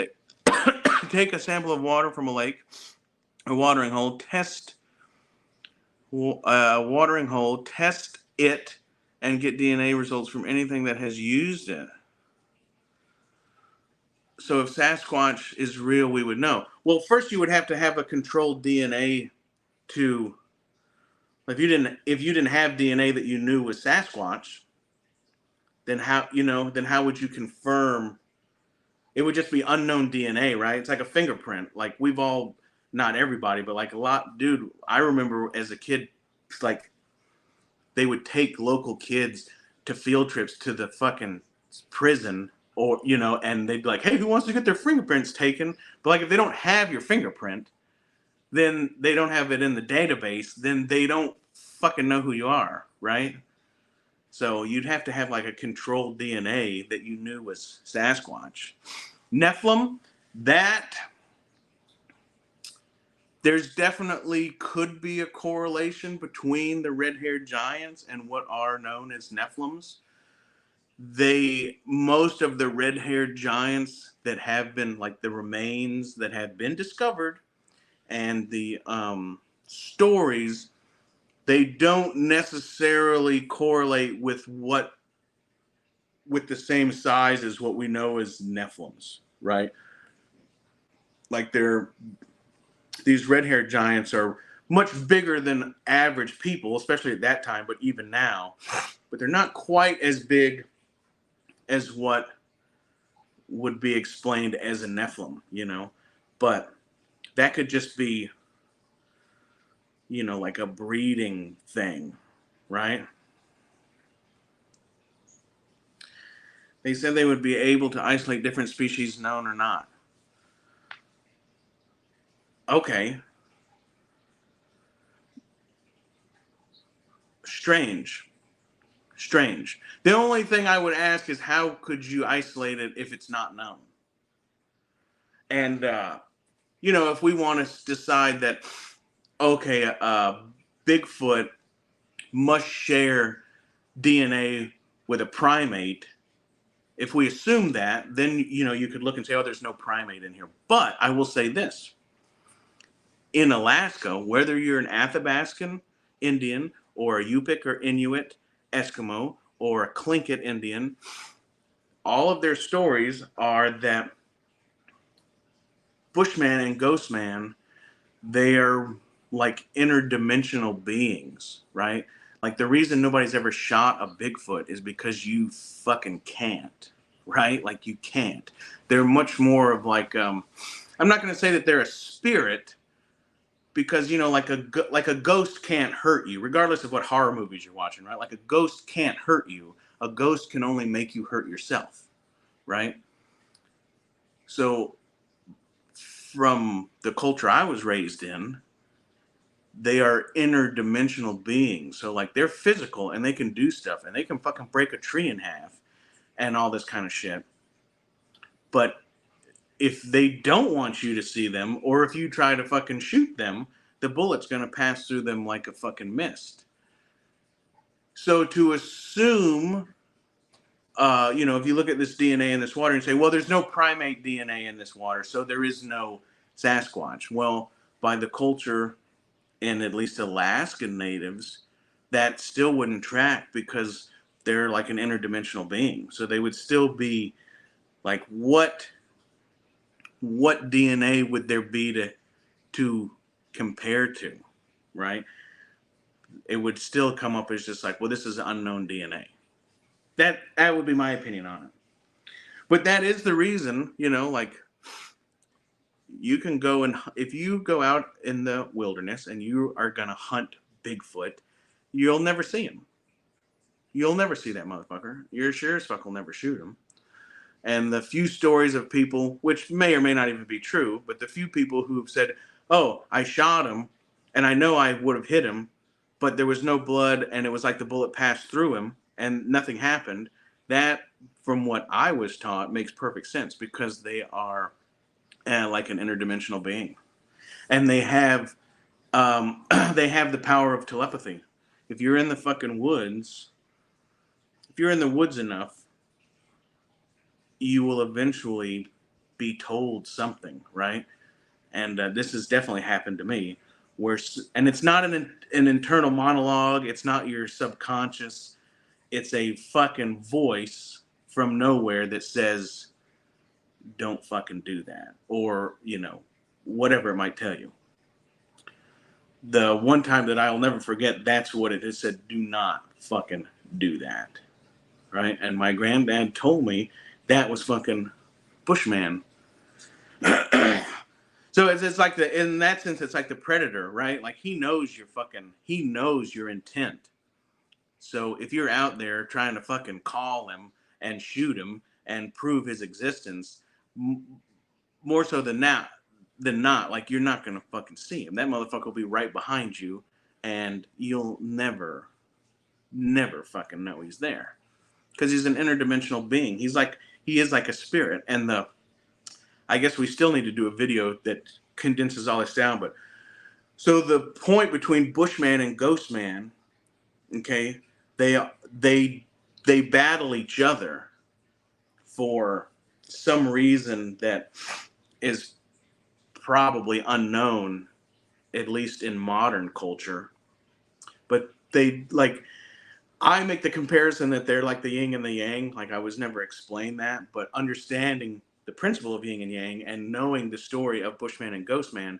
take a sample of water from a lake, a watering hole, test it, and get DNA results from anything that has used it. So if Sasquatch is real, we would know. Well, first you would have to have a controlled DNA to, if you didn't have DNA that you knew was Sasquatch, then how would you confirm? It would just be unknown DNA, right? It's like a fingerprint. Like we've all, not everybody, but like a lot, dude. I remember as a kid, like they would take local kids to field trips to the fucking prison, or and they'd be like, hey, who wants to get their fingerprints taken? But like if they don't have your fingerprint, then they don't have it in the database, then they don't fucking know who you are, right? So you'd have to have like a controlled DNA that you knew was Sasquatch. Nephilim, that there's definitely could be a correlation between the red-haired giants and what are known as Nephilims. Most of the red-haired giants that have been, like the remains that have been discovered and the stories, they don't necessarily correlate with the same size as what we know as Nephilims, right? Like these red-haired giants are much bigger than average people, especially at that time, but even now. But they're not quite as big as what would be explained as a Nephilim, But that could just be, like a breeding thing, right? They said they would be able to isolate different species, known or not. Okay. Strange. The only thing I would ask is how could you isolate it if it's not known? And, if we want to decide that, okay, Bigfoot must share DNA with a primate, if we assume that, then, you could look and say, oh, there's no primate in here. But I will say this. In Alaska, whether you're an Athabascan Indian or a Yupik or Inuit, Eskimo, or a Tlingit Indian, all of their stories are that Bushman and Ghostman, they are like interdimensional beings, right? Like the reason nobody's ever shot a Bigfoot is because you fucking can't, right? Like you can't. They're much more of like, I'm not going to say that they're a spirit, because like a ghost can't hurt you, regardless of what horror movies you're watching, right? Like a ghost can't hurt you. A ghost can only make you hurt yourself, right? So from the culture I was raised in, they are interdimensional beings. So like they're physical and they can do stuff and they can fucking break a tree in half and all this kind of shit. But if they don't want you to see them, or if you try to fucking shoot them, the bullet's going to pass through them like a fucking mist. So to assume, if you look at this DNA in this water and say, well, there's no primate DNA in this water, so there is no Sasquatch. Well, by the culture in at least Alaskan natives, that still wouldn't track because they're like an interdimensional being. So they would still be like, what DNA would there be to compare to, right? It would still come up as just like, well, this is unknown DNA. That would be my opinion on it. But that is the reason, like you can go and if you go out in the wilderness and you are going to hunt Bigfoot, you'll never see him. You'll never see that motherfucker. You're sure as fuck will never shoot him. And the few stories of people, which may or may not even be true, but the few people who have said, oh, I shot him and I know I would have hit him, but there was no blood and it was like the bullet passed through him and nothing happened. That, from what I was taught, makes perfect sense because they are like an interdimensional being. And they have they have the power of telepathy. If you're in the fucking woods, if you're in the woods enough, you will eventually be told something, right? And this has definitely happened to me. And it's not an internal monologue. It's not your subconscious. It's a fucking voice from nowhere that says, "Don't fucking do that," or whatever it might tell you. The one time that I'll never forget, that's what it has said. Do not fucking do that, right? And my granddad told me that was fucking Bushman. So it's like in that sense, it's like the predator, right? Like he knows your intent. So if you're out there trying to fucking call him and shoot him and prove his existence, more so than not, like you're not gonna fucking see him. That motherfucker will be right behind you, and you'll never fucking know he's there because he's an interdimensional being. He is like a spirit, and I guess we still need to do a video that condenses all this down. But so the point between Bushman and Ghostman, okay, they battle each other for some reason that is probably unknown, at least in modern culture. But I make the comparison that they're like the yin and the yang. Like I was never explained that, but understanding the principle of yin and yang and knowing the story of Bushman and Ghostman,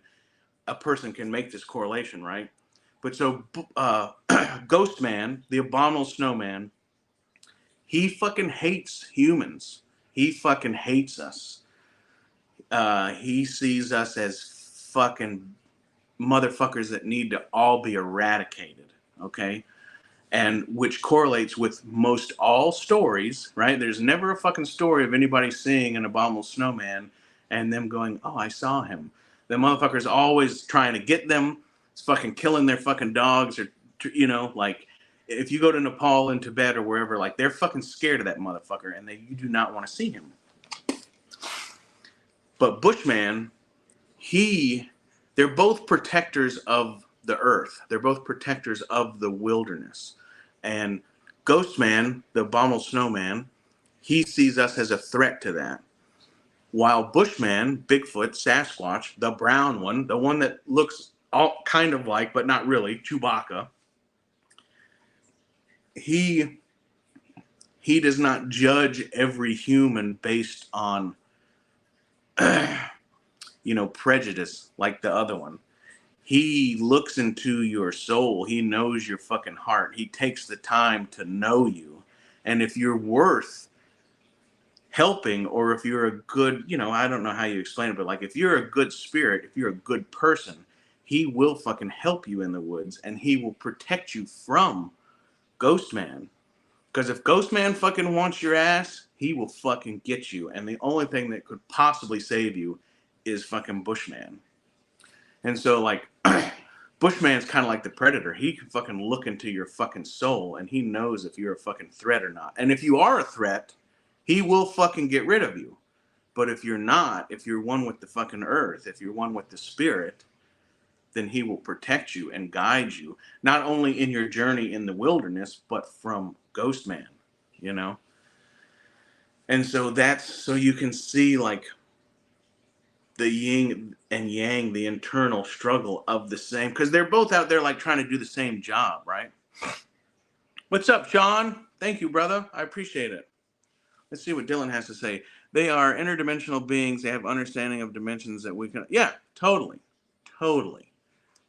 a person can make this correlation, right? But so Ghostman, the abominable snowman, he fucking hates humans. He fucking hates us. He sees us as fucking motherfuckers that need to all be eradicated, okay? And which correlates with most all stories, right? There's never a fucking story of anybody seeing an abominable snowman and them going, oh, I saw him. The motherfucker's always trying to get them. It's fucking killing their fucking dogs, or like if you go to Nepal and Tibet or wherever, like they're fucking scared of that motherfucker and you do not want to see him. But Bushman, they're both protectors of the earth. They're both protectors of the wilderness. And Ghostman, the abominable snowman, he sees us as a threat to that. While Bushman, Bigfoot, Sasquatch, the brown one, the one that looks all kind of like, but not really, Chewbacca, he does not judge every human based on prejudice like the other one. He looks into your soul. He knows your fucking heart. He takes the time to know you. And if you're worth helping, or if you're a good, I don't know how you explain it, but like if you're a good spirit, if you're a good person, he will fucking help you in the woods and he will protect you from Ghostman. Because if Ghostman fucking wants your ass, he will fucking get you. And the only thing that could possibly save you is fucking Bushman. And so like Bushman's kind of like the predator. He can fucking look into your fucking soul and he knows if you're a fucking threat or not. And if you are a threat, he will fucking get rid of you. But if you're not, if you're one with the fucking earth, if you're one with the spirit, then he will protect you and guide you, not only in your journey in the wilderness, but from Ghostman, And so you can see like the yin and yang, the internal struggle of the same, because they're both out there like trying to do the same job, right? What's up, Sean? Thank you, brother. I appreciate it. Let's see what Dylan has to say. They are interdimensional beings. They have understanding of dimensions that we can. Yeah, totally.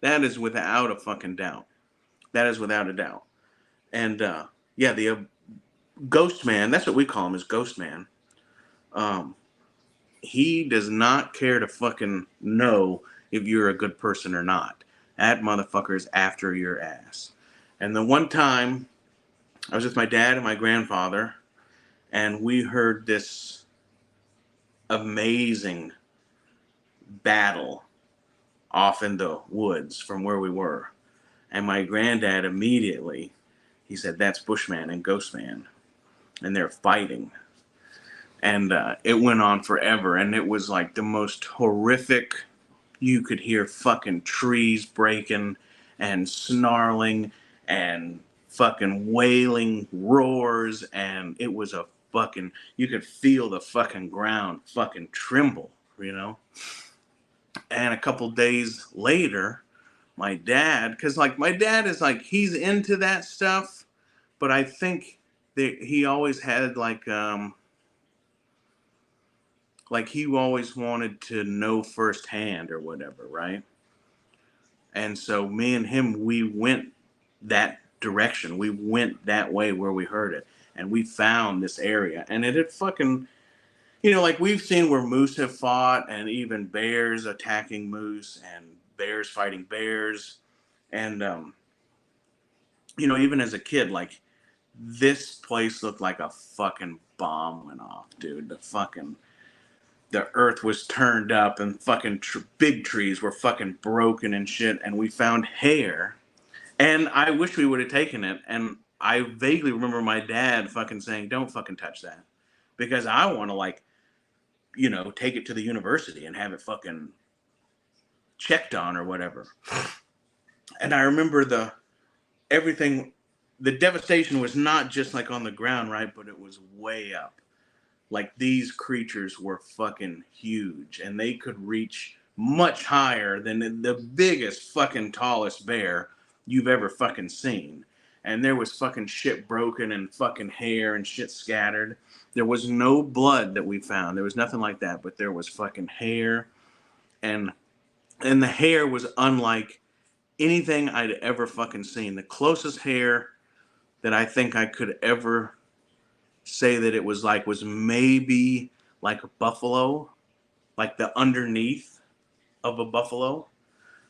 That is without a fucking doubt. That is without a doubt. And the Ghostman, that's what we call him, is Ghostman. He does not care to fucking know if you're a good person or not. That motherfucker's after your ass. And the one time I was with my dad and my grandfather, and we heard this amazing battle off in the woods from where we were. And my granddad immediately, he said, that's Bushman and Ghostman. And they're fighting. And it went on forever. And it was like the most horrific. You could hear fucking trees breaking and snarling and fucking wailing roars. And it was a fucking, you could feel the fucking ground fucking tremble, you know? And a couple days later, my dad, because like my dad is like, he's into that stuff, but I think that he always had like he always wanted to know firsthand or whatever, right? And so me and him, we went that direction. We went that way where we heard it. And we found this area. And it had fucking, you know, like we've seen where moose have fought and even bears attacking moose and bears fighting bears. And, you know, even as a kid, like this place looked like a fucking bomb went off, dude. The earth was turned up and fucking big trees were fucking broken and shit. And we found hair. And I wish we would have taken it. And I vaguely remember my dad fucking saying, don't fucking touch that. Because I want to, like, you know, take it to the university and have it fucking checked on or whatever. And I remember the devastation was not just like on the ground, right? But it was way up. Like these creatures were fucking huge and they could reach much higher than the biggest fucking tallest bear you've ever fucking seen. And there was fucking shit broken and fucking hair and shit scattered. There was no blood that we found. There was nothing like that, but there was fucking hair. And the hair was unlike anything I'd ever fucking seen. The closest hair that I think I could ever say that it was like was maybe like a buffalo, like the underneath of a buffalo,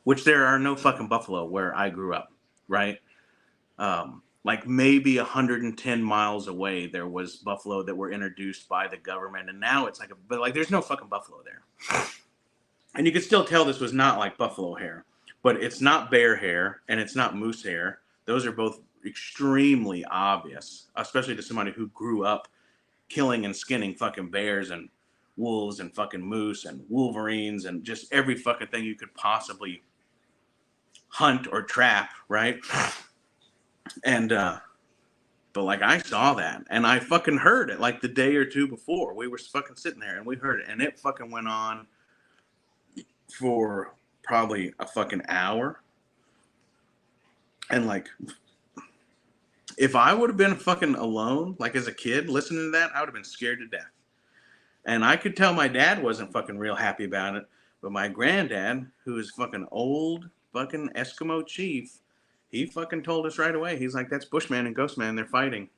which there are no fucking buffalo where I grew up, right? Like maybe 110 miles away, there was buffalo that were introduced by the government, and now it's like but like there's no fucking buffalo there, and you could still tell this was not like buffalo hair, but it's not bear hair and it's not moose hair. Those are both extremely obvious, especially to somebody who grew up killing and skinning fucking bears and wolves and fucking moose and wolverines and just every fucking thing you could possibly hunt or trap, right? And but like I saw that and I fucking heard it like the day or two before. We were fucking sitting there and we heard it and it fucking went on for probably a fucking hour. And like if I would have been fucking alone, like as a kid, listening to that, I would have been scared to death. And I could tell my dad wasn't fucking real happy about it. But my granddad, who is fucking old fucking Eskimo chief, he fucking told us right away. He's like, that's Bushman and Ghostman. They're fighting.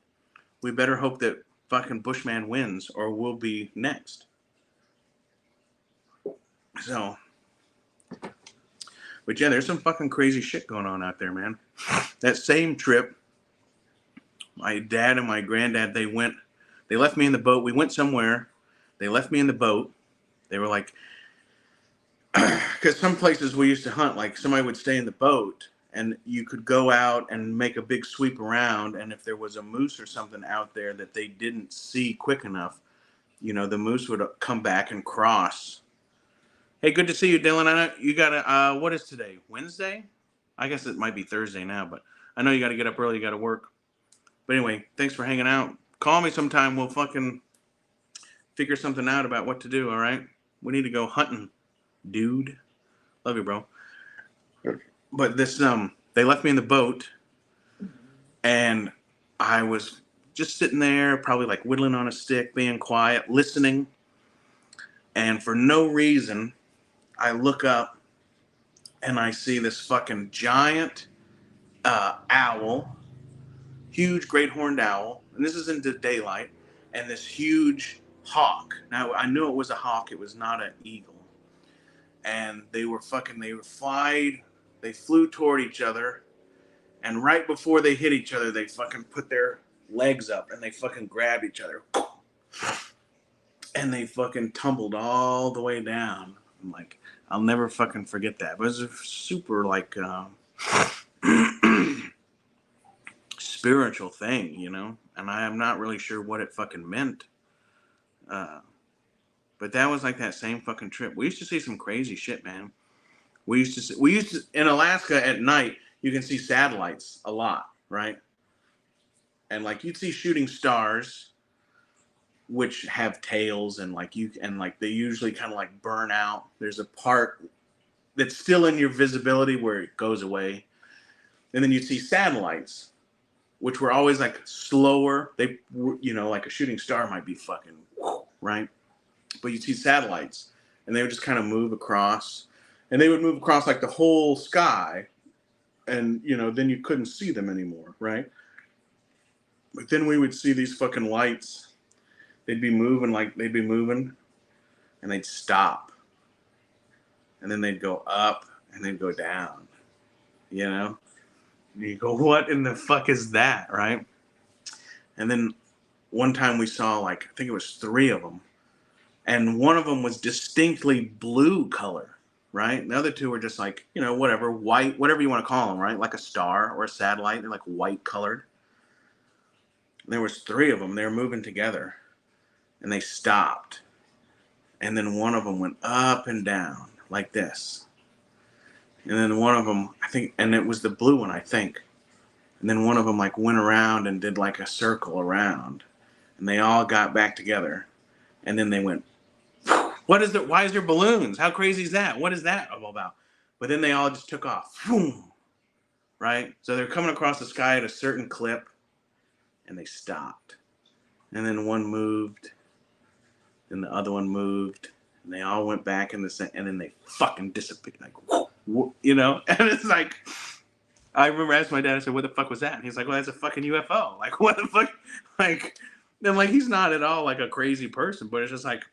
We better hope that fucking Bushman wins or we'll be next. So, but yeah, there's some fucking crazy shit going on out there, man. That same trip, my dad and my granddad, they left me in the boat. We went somewhere. They left me in the boat. They were like, because some places we used to hunt, like somebody would stay in the boat and you could go out and make a big sweep around. And if there was a moose or something out there that they didn't see quick enough, you know, the moose would come back and cross. Hey, good to see you, Dylan. I know you got to, what is today? Wednesday? I guess it might be Thursday now, but I know you got to get up early. You got to work. But anyway, thanks for hanging out. Call me sometime. We'll fucking figure something out about what to do, all right? We need to go hunting, dude. Love you, bro. But this, they left me in the boat, and I was just sitting there, probably like whittling on a stick, being quiet, listening. And for no reason, I look up, and I see this fucking giant owl, huge great horned owl, and this is in the daylight, and this huge hawk. Now, I knew it was a hawk. It was not an eagle. And they flew toward each other. And right before they hit each other, they fucking put their legs up and they fucking grabbed each other. and they fucking tumbled all the way down. I'm like, I'll never fucking forget that. But it was a super like spiritual thing, you know, and I am not really sure what it fucking meant. But that was like that same fucking trip. We used to see some crazy shit, man. We used to in Alaska at night. You can see satellites a lot, right? And like you'd see shooting stars, which have tails, and like they usually kind of like burn out. There's a part that's still in your visibility where it goes away, and then you'd see satellites, which were always like slower. They, you know, like a shooting star might be fucking right, but you'd see satellites, and they would just kind of move across, and they would move across like the whole sky, and you know, then you couldn't see them anymore, right? But then we would see these fucking lights. They'd be moving, and they'd stop, and then they'd go up, and they'd go down, you know? And you go, what in the fuck is that, right? And then one time we saw, like, I think it was 3 of them, and one of them was distinctly blue color, right? The other 2 were just like, you know, whatever, white, whatever you want to call them, right? Like a star or a satellite. They're like white colored. And there was 3 of them. They were moving together, and they stopped. And then one of them went up and down like this. And then one of them, I think, and it was the blue one, I think. And then one of them like went around and did like a circle around. And they all got back together. And then they went, what is it? Why is there balloons? How crazy is that? What is that all about? But then they all just took off. Right? So they're coming across the sky at a certain clip, and they stopped. And then one moved, and the other one moved, and they all went back in the same, and then they fucking disappeared. Like, you know? And it's like, I remember asking my dad, I said, what the fuck was that? And he's like, well, that's a fucking UFO. Like, what the fuck? Like, and like, he's not at all like a crazy person, but it's just like,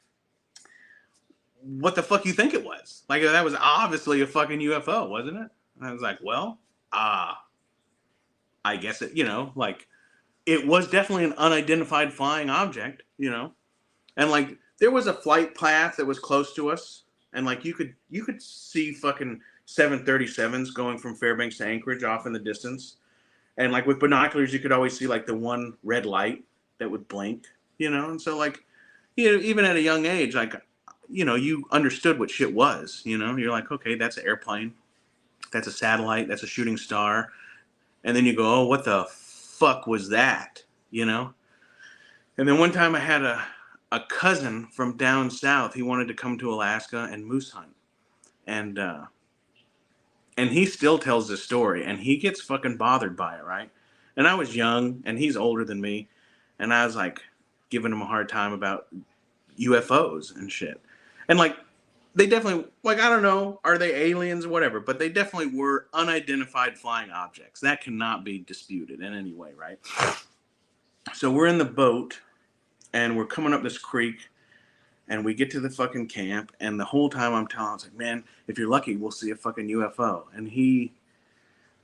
what the fuck you think it was? Like, that was obviously a fucking UFO, wasn't it? And I was like, well, I guess it, you know, like, it was definitely an unidentified flying object, you know? And like, there was a flight path that was close to us, and like you could see fucking 737s going from Fairbanks to Anchorage off in the distance. And like with binoculars, you could always see like the one red light that would blink, you know? And so like, you know, even at a young age, like, you know, you understood what shit was, you know? You're like, okay, that's an airplane. That's a satellite. That's a shooting star. And then you go, oh, what the fuck was that? You know? And then one time I had a cousin from down south. He wanted to come to Alaska and moose hunt. And he still tells this story, and he gets fucking bothered by it, right? And I was young, and he's older than me, and I was like giving him a hard time about UFOs and shit. And like, they definitely, like, I don't know, are they aliens or whatever, but they definitely were unidentified flying objects. That cannot be disputed in any way, right? So we're in the boat, and we're coming up this creek, and we get to the fucking camp, and the whole time I'm telling him, I was like, man, if you're lucky, we'll see a fucking UFO. And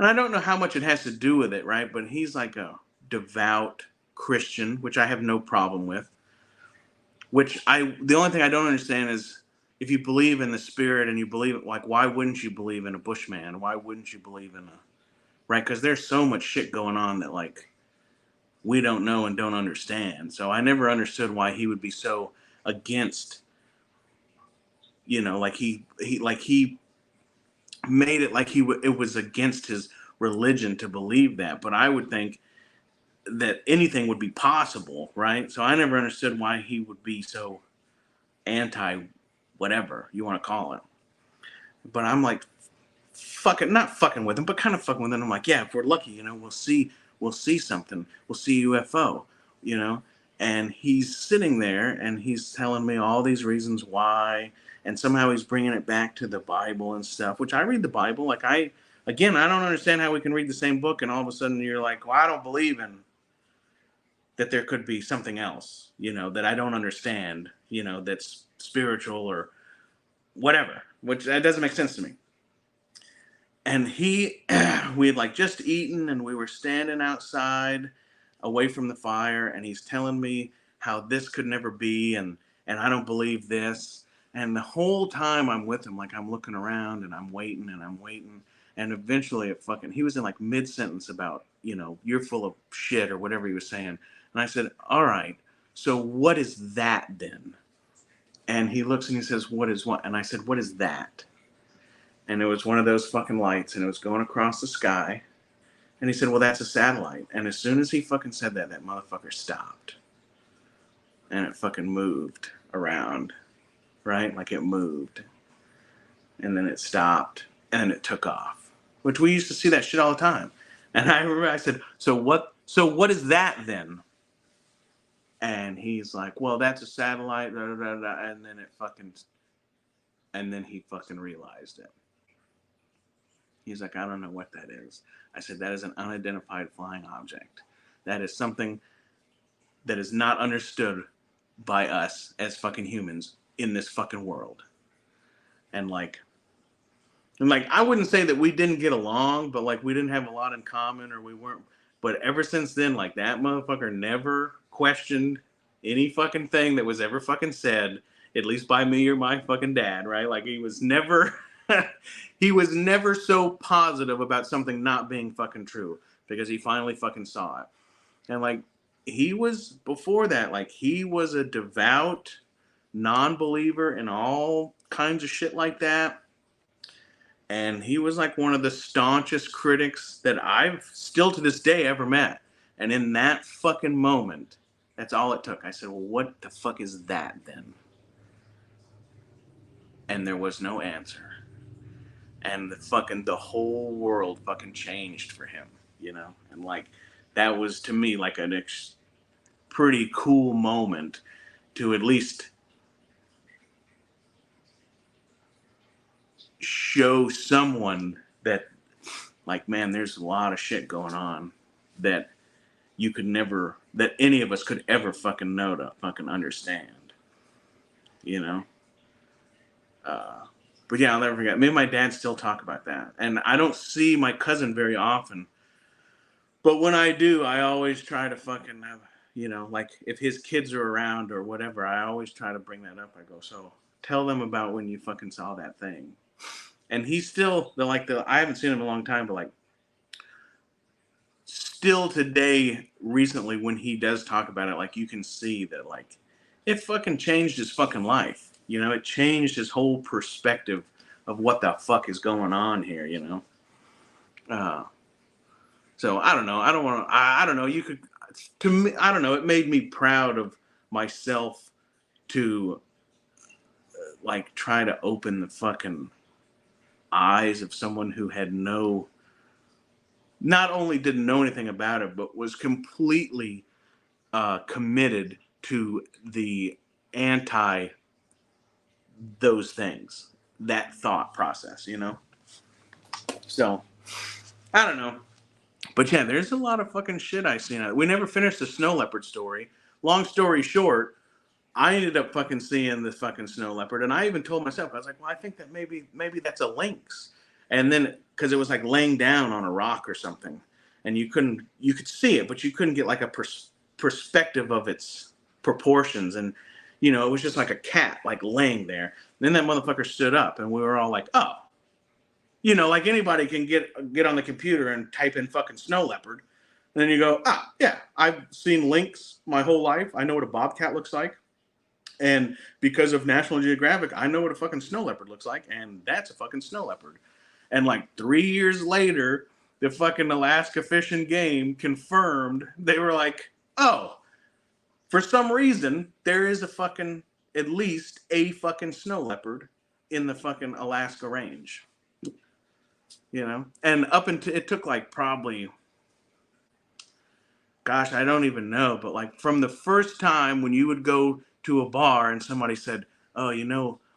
I don't know how much it has to do with it, right? But he's like a devout Christian, which I have no problem with. The only thing I don't understand is, if you believe in the spirit and you believe it, like, why wouldn't you believe in a Bushman? Why wouldn't you believe in right? Because there's so much shit going on that, like, we don't know and don't understand. So I never understood why he would be so against, you know, like he made it like it was against his religion to believe that. But I would think that anything would be possible, right? So I never understood why he would be so anti whatever you want to call it. But I'm like, not fucking with him, but kind of fucking with him. I'm like, yeah, if we're lucky, you know, we'll see something. We'll see UFO, you know? And he's sitting there and he's telling me all these reasons why. And somehow he's bringing it back to the Bible and stuff, which I read the Bible. Like, I don't understand how we can read the same book and all of a sudden you're like, well, I don't believe in that there could be something else, you know, that I don't understand, you know, that's spiritual or whatever, which that doesn't make sense to me. And we had like just eaten and we were standing outside away from the fire, and he's telling me how this could never be, and and I don't believe this. And the whole time I'm with him, like I'm looking around and I'm waiting and I'm waiting. And eventually he was in like mid-sentence about, you're full of shit or whatever he was saying. And I said, all right, so what is that then? And he looks and he says, what is what? And I said, what is that? And it was one of those fucking lights and it was going across the sky. And he said, well, that's a satellite. And as soon as he fucking said that, that motherfucker stopped. And it fucking moved around, right? Like it moved. And then it stopped. And then it took off. Which we used to see that shit all the time. And I remember I said, so what is that then? And he's like, well, that's a satellite. Blah, blah, blah, blah. And then he fucking realized it. He's like, I don't know what that is. I said, that is an unidentified flying object. That is something that is not understood by us as fucking humans in this fucking world. And I wouldn't say that we didn't get along, but like we didn't have a lot in common or we weren't. But ever since then, like that motherfucker never questioned any fucking thing that was ever fucking said, at least by me or my fucking dad, right? Like he was never so positive about something not being fucking true because he finally fucking saw it. And like he was before that, like he was a devout non-believer in all kinds of shit like that. And he was like one of the staunchest critics that I've still to this day ever met. And in that fucking moment, that's all it took. I said, well, what the fuck is that then? And there was no answer. And the whole world fucking changed for him, And like, that was to me like a pretty cool moment to at least show someone that, like, man, there's a lot of shit going on that that any of us could ever fucking know to fucking understand, But yeah, I'll never forget. Me and my dad still talk about that. And I don't see my cousin very often. But when I do, I always try to fucking have, like if his kids are around or whatever, I always try to bring that up. I go, so tell them about when you fucking saw that thing. And he's still, I haven't seen him in a long time, but like, still today, recently, when he does talk about it, like you can see that like, it fucking changed his fucking life. It changed his whole perspective of what the fuck is going on here, So I don't know. I don't know. To me, I don't know. It made me proud of myself to like try to open the fucking eyes of someone who had not only didn't know anything about it, but was completely committed to the anti those things, that thought process, So I don't know. But yeah, there's a lot of fucking shit I seen. We never finished the snow leopard story. Long story short, I ended up fucking seeing the fucking snow leopard, and I even told myself, I was like, well, I think that maybe that's a lynx. And then, because it was like laying down on a rock or something, and you could see it, but you couldn't get like a perspective of its proportions. And, it was just like a cat, like laying there. And then that motherfucker stood up, and we were all like, oh. Like anybody can get on the computer and type in fucking snow leopard. And then you go, yeah, I've seen lynx my whole life. I know what a bobcat looks like. And because of National Geographic, I know what a fucking snow leopard looks like. And that's a fucking snow leopard. And like 3 years later, the fucking Alaska Fish and Game confirmed, they were like, oh, for some reason, there is at least a fucking snow leopard in the fucking Alaska range. And up until it took like probably, gosh, I don't even know, but like from the first time when you would go to a bar and somebody said, oh,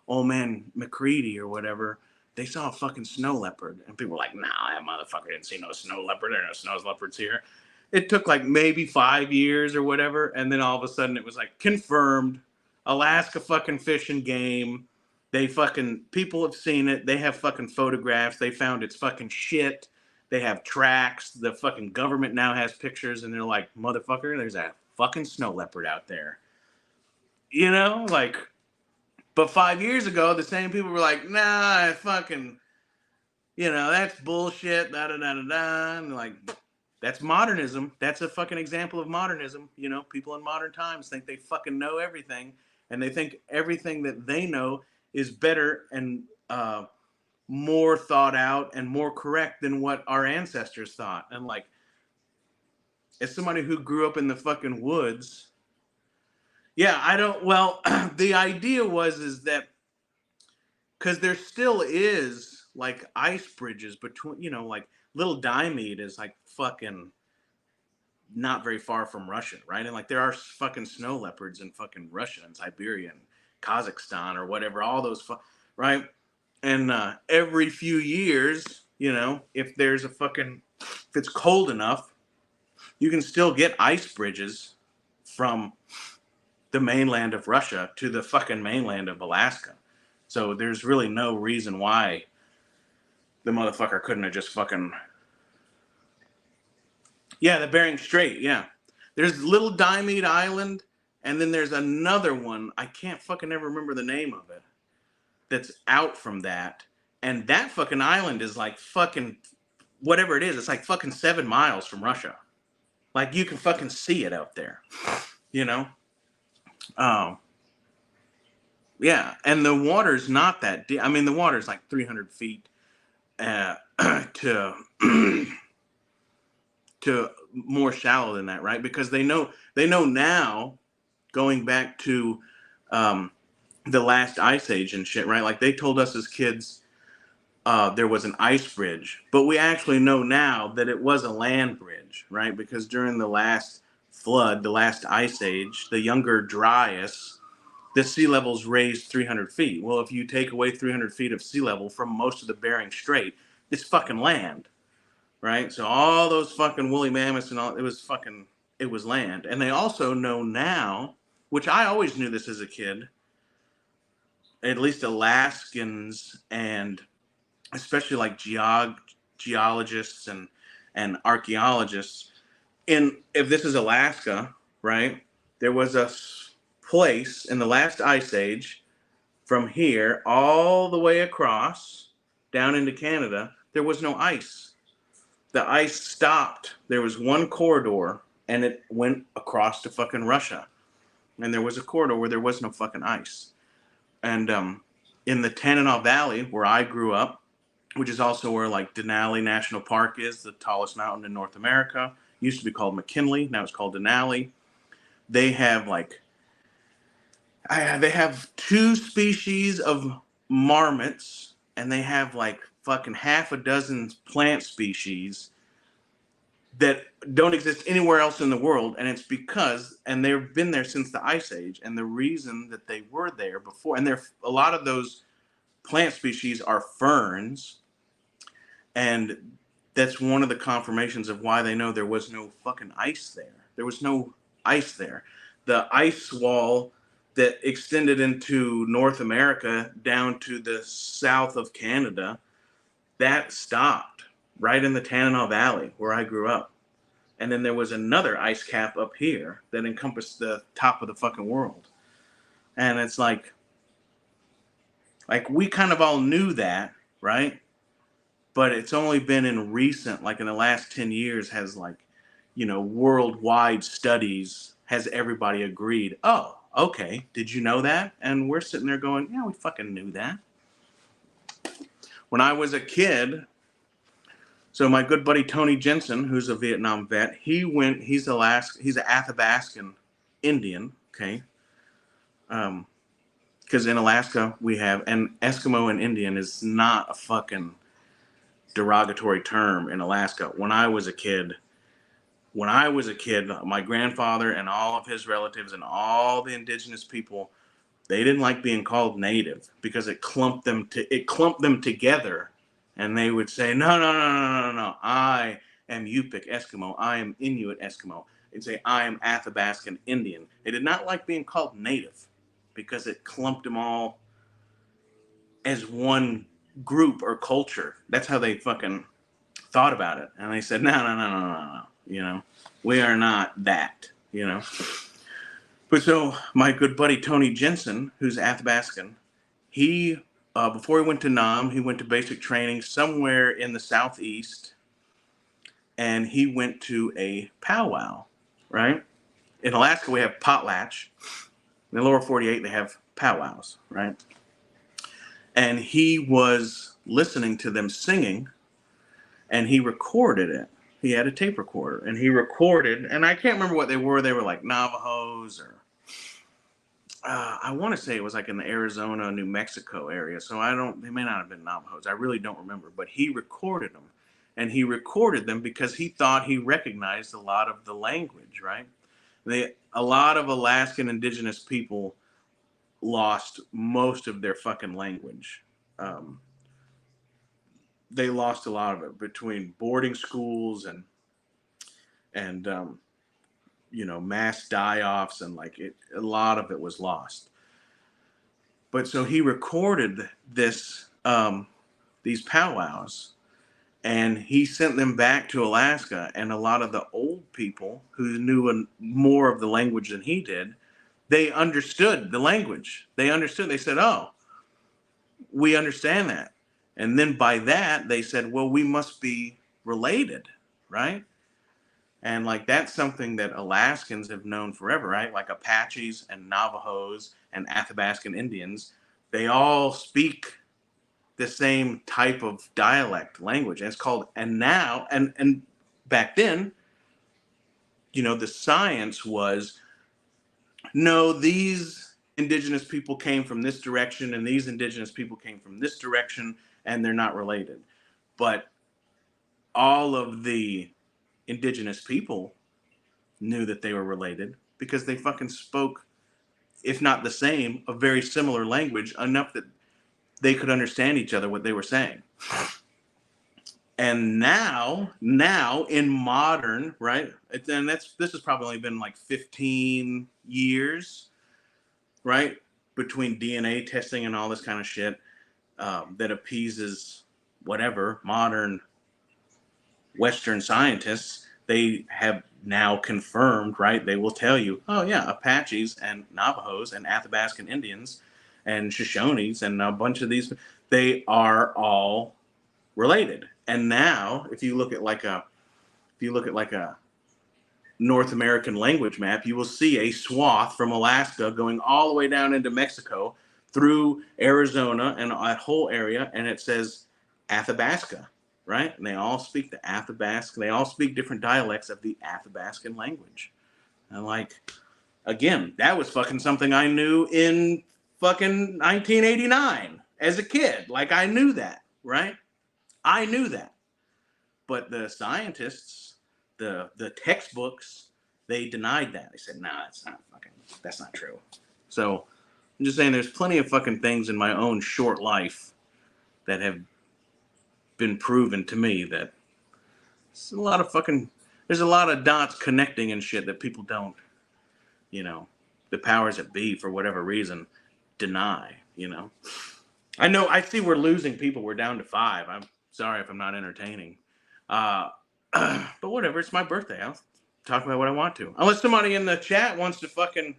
old man McCready or whatever, they saw a fucking snow leopard. And people were like, nah, that motherfucker didn't see no snow leopard. There are no snow leopards here. It took like maybe 5 years or whatever. And then all of a sudden it was like confirmed, Alaska fucking Fish and Game. People have seen it. They have fucking photographs. They found it's fucking shit. They have tracks. The fucking government now has pictures, and they're like, motherfucker, there's a fucking snow leopard out there. Like, But 5 years ago, the same people were like, nah, fucking, that's bullshit, da da da da da. And like, that's modernism. That's a fucking example of modernism. People in modern times think they fucking know everything, and they think everything that they know is better and more thought out and more correct than what our ancestors thought. And like, as somebody who grew up in the fucking woods, yeah, I don't. Well, the idea is that because there still is like ice bridges between, like Little Diomede is like fucking not very far from Russia, right? And like there are fucking snow leopards in fucking Russia and Siberia and Kazakhstan or whatever, all those, right? And every few years, if there's if it's cold enough, you can still get ice bridges from the mainland of Russia to the fucking mainland of Alaska. So there's really no reason why the motherfucker couldn't have just fucking... Yeah, the Bering Strait, yeah. There's Little Diomede Island, and then there's another one, I can't fucking ever remember the name of it, that's out from that. And that fucking island is like fucking, whatever it is, it's like fucking 7 miles from Russia. Like you can fucking see it out there, Yeah, and the water's not that deep. I mean, the water's like 300 feet to more shallow than that, right? Because they know now, going back to the last ice age and shit, right? Like they told us as kids there was an ice bridge, but we actually know now that it was a land bridge, right? Because during the last flood, the last ice age, the Younger Dryas, the sea levels raised 300 feet. Well, if you take away 300 feet of sea level from most of the Bering Strait, it's fucking land, right? So all those fucking woolly mammoths and all, it was land. And they also know now, which I always knew this as a kid, at least Alaskans and especially like geologists and archaeologists, if this is Alaska, right, there was a place in the last ice age from here all the way across down into Canada, there was no ice. The ice stopped. There was one corridor and it went across to fucking Russia. And there was a corridor where there was no fucking ice. And in the Tanana Valley, where I grew up, which is also where like Denali National Park is, the tallest mountain in North America, used to be called McKinley, now it's called Denali. They have they have 2 species of marmots, and they have like fucking half a dozen plant species that don't exist anywhere else in the world. And it's because, and they've been there since the Ice Age, and the reason that they were there before, and a lot of those plant species are ferns, and that's one of the confirmations of why they know there was no fucking ice there. There was no ice there. The ice wall that extended into North America down to the south of Canada, that stopped right in the Tanana Valley where I grew up. And then there was another ice cap up here that encompassed the top of the fucking world. And it's like we kind of all knew that, right? But it's only been in recent, like in the last 10 years, has worldwide studies, has everybody agreed, oh, okay, did you know that? And we're sitting there going, yeah, we fucking knew that. When I was a kid, so my good buddy Tony Jensen, who's a Vietnam vet, he's an Athabascan Indian, okay? Because in Alaska we have, and Eskimo and Indian is not a fucking derogatory term in Alaska. When I was a kid, my grandfather and all of his relatives and all the indigenous people, they didn't like being called native because it clumped them together, and they would say, no, I am Yupik Eskimo, I am Inuit Eskimo. They'd say, I am Athabascan Indian. They did not like being called native because it clumped them all as one group or culture. That's how they fucking thought about it. And they said, no. We are not that, But so my good buddy Tony Jensen, who's Athabascan, he before he went to Nam, he went to basic training somewhere in the southeast, and he went to a powwow, right? In Alaska, we have potlatch. In the lower 48, they have powwows, right? And he was listening to them singing, and he recorded it. He had a tape recorder, and he recorded, and I can't remember what they were. They were like Navajos, or I want to say it was like in the Arizona, New Mexico area. So they may not have been Navajos. I really don't remember, but he recorded them, and he recorded them because he thought he recognized a lot of the language, right? A lot of Alaskan indigenous people lost most of their fucking language. They lost a lot of it between boarding schools and mass die-offs, and a lot of it was lost. But so he recorded these powwows, and he sent them back to Alaska, and a lot of the old people who knew more of the language than he did, they understood the language. They understood. They said, "Oh, we understand that." And then by that, they said, well, we must be related, right? And that's something that Alaskans have known forever, right? Like Apaches and Navajos and Athabascan Indians, they all speak the same type of dialect language. And it's called, and back then, the science was, no, these indigenous people came from this direction, and these indigenous people came from this direction, and they're not related. But all of the indigenous people knew that they were related because they fucking spoke, if not the same, a very similar language enough that they could understand each other, what they were saying. And now in modern, right? And this has probably only been 15 years, right? Between DNA testing and all this kind of shit. That appeases whatever modern Western scientists. They have now confirmed, right? They will tell you, oh yeah, Apaches and Navajos and Athabascan Indians and Shoshones and a bunch of these, they are all related. And now, if you look at a North American language map, you will see a swath from Alaska going all the way down into Mexico, through Arizona and that whole area, and it says Athabasca, right? And they all speak the Athabascan. They all speak different dialects of the Athabascan language. And again, that was fucking something I knew in fucking 1989 as a kid. I knew that, right? I knew that. But the scientists, the textbooks, they denied that. They said, nah, that's not true. So I'm just saying there's plenty of fucking things in my own short life that have been proven to me that there's a lot of dots connecting and shit that people don't, the powers that be, for whatever reason, deny, I see we're losing people. We're down to 5. I'm sorry if I'm not entertaining. But whatever, it's my birthday. I'll talk about what I want to. Unless somebody in the chat wants to fucking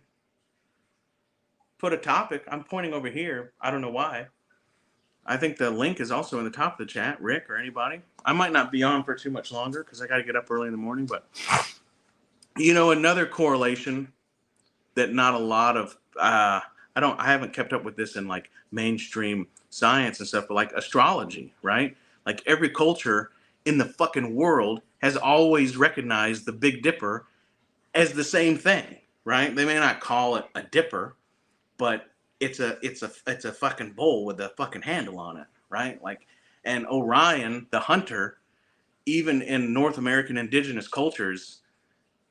put a topic. I'm pointing over here. I don't know why. I think the link is also in the top of the chat. Rick or anybody. I might not be on for too much longer because I got to get up early in the morning. But another correlation that not a lot of I haven't kept up with this in mainstream science and stuff, but astrology, right? Every culture in the fucking world has always recognized the Big Dipper as the same thing, right? They may not call it a dipper, but it's a fucking bowl with a fucking handle on it, right? And Orion, the hunter, even in North American indigenous cultures,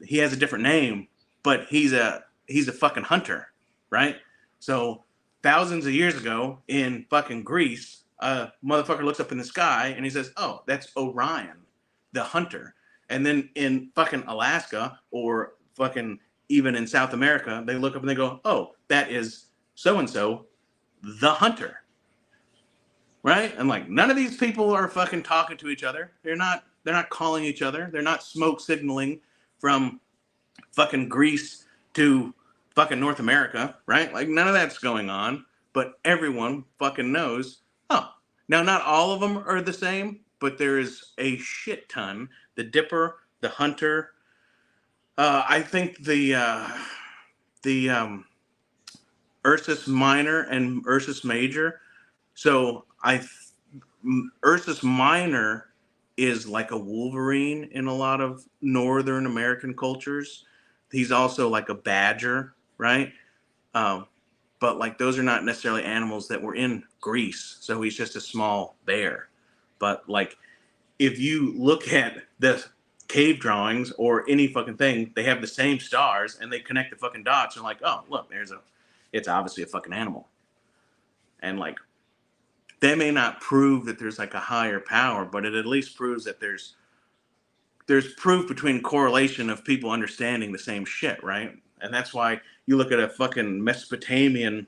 he has a different name, but he's a fucking hunter, right? So thousands of years ago in fucking Greece, a motherfucker looks up in the sky and he says, oh, that's Orion, the hunter. And then in fucking Alaska or fucking even in South America, they look up and they go, oh, that is so-and-so, the hunter. Right? And none of these people are fucking talking to each other. They're not calling each other. They're not smoke signaling from fucking Greece to fucking North America, right? None of that's going on. but everyone fucking knows, oh, now not all of them are the same, but there is a shit ton. The Dipper, the Hunter, I think the Ursus Minor and Ursus Major. So Ursus Minor is like a Wolverine in a lot of Northern American cultures. He's also like a badger, right? Um, but like those are not necessarily animals that were in Greece. So he's just a small bear. But like if you look at the cave drawings or any fucking thing, they have the same stars and they connect the fucking dots and like, oh, look, it's obviously a fucking animal. And like, they may not prove that there's like a higher power, but it at least proves that there's proof between correlation of people understanding the same shit, right? And that's why you look at a fucking Mesopotamian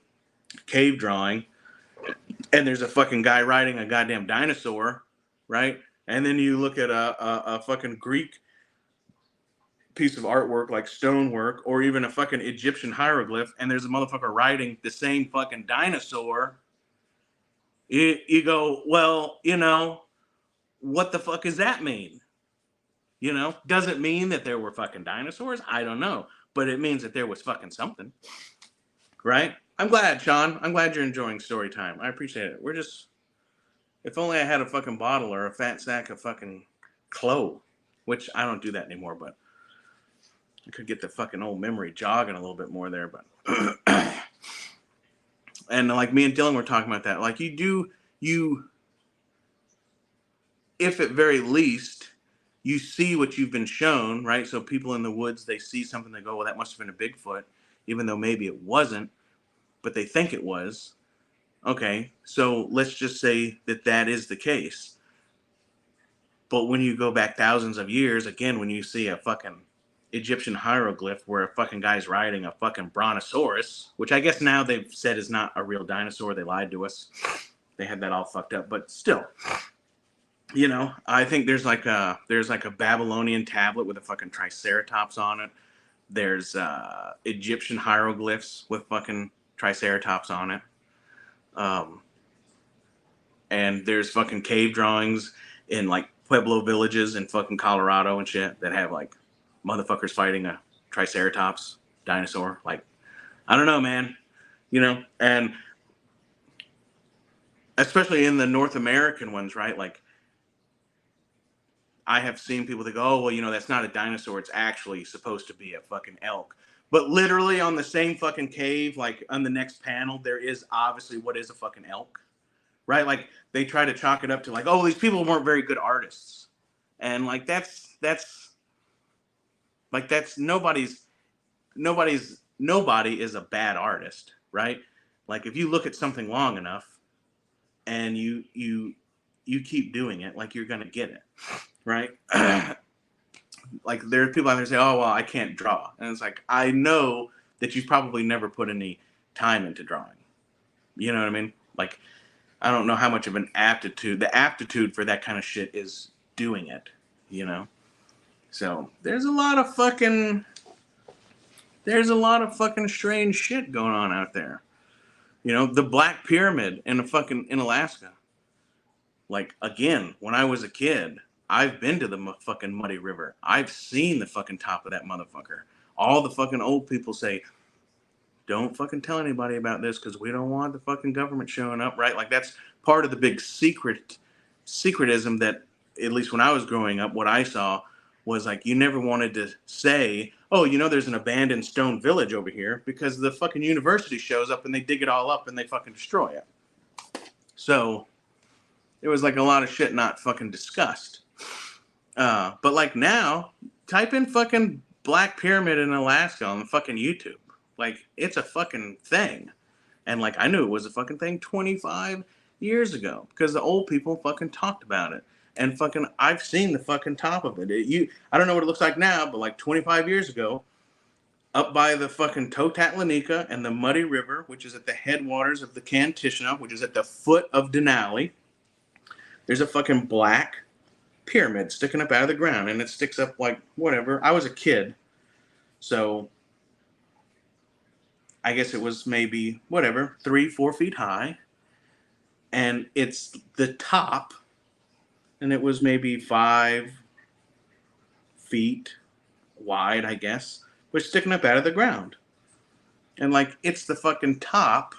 cave drawing and there's a fucking guy riding a goddamn dinosaur, right? And then you look at a fucking Greek piece of artwork like stonework or even a fucking Egyptian hieroglyph and there's a motherfucker riding the same fucking dinosaur. You go, well, what the fuck does that mean? Does it mean that there were fucking dinosaurs? I don't know. But it means that there was fucking something. Right? I'm glad, Sean. I'm glad you're enjoying story time. I appreciate it. If only I had a fucking bottle or a fat sack of fucking Clove, which I don't do that anymore, but I could get the fucking old memory jogging a little bit more there. But and like me and Dylan were talking about that. Like if at very least you see what you've been shown, right? So people in the woods, they see something, they go, well, that must have been a Bigfoot, even though maybe it wasn't, but they think it was. Okay, so let's just say that is the case. But when you go back thousands of years, again, when you see a fucking Egyptian hieroglyph where a fucking guy's riding a fucking brontosaurus, which I guess now they've said is not a real dinosaur, they lied to us. They had that all fucked up, but still. I think there's like a Babylonian tablet with a fucking triceratops on it. There's Egyptian hieroglyphs with fucking triceratops on it. And there's fucking cave drawings in like Pueblo villages in fucking Colorado and shit that have like motherfuckers fighting a triceratops dinosaur. Like, I don't know, man. And especially in the North American ones, right? Like, I have seen people that go, oh, well, that's not a dinosaur. It's actually supposed to be a fucking elk. But literally on the same fucking cave, like on the next panel, there is obviously what is a fucking elk, right? Like they try to chalk it up to like, oh, these people weren't very good artists. And like, nobody is a bad artist, right? Like if you look at something long enough and you keep doing it, like you're going to get it. Right? Like there are people out there say, oh, well, I can't draw. And it's like, I know that you've probably never put any time into drawing. You know what I mean? Like, I don't know how much of an aptitude, the aptitude for that kind of shit is doing it, So there's a lot of fucking strange shit going on out there. The Black Pyramid in Alaska. Like, again, when I was a kid, I've been to the fucking Muddy River. I've seen the fucking top of that motherfucker. All the fucking old people say, don't fucking tell anybody about this because we don't want the fucking government showing up, right? Like that's part of the big secretism that, at least when I was growing up, what I saw was like you never wanted to say, oh, there's an abandoned stone village over here because the fucking university shows up and they dig it all up and they fucking destroy it. So it was like a lot of shit not fucking discussed. But like now, type in fucking Black Pyramid in Alaska on fucking YouTube. Like it's a fucking thing. And like I knew it was a fucking thing 25 years ago because the old people fucking talked about it. And fucking I've seen the fucking top of it. I don't know what it looks like now, but like 25 years ago, up by the fucking Totatlanika and the Muddy River, which is at the headwaters of the Kantishna, which is at the foot of Denali, there's a fucking black pyramid sticking up out of the ground, and it sticks up like whatever. I was a kid, so I guess it was maybe, whatever, 3-4 feet high. And it's the top, and it was maybe 5 feet wide, I guess, was sticking up out of the ground. And like, it's the fucking top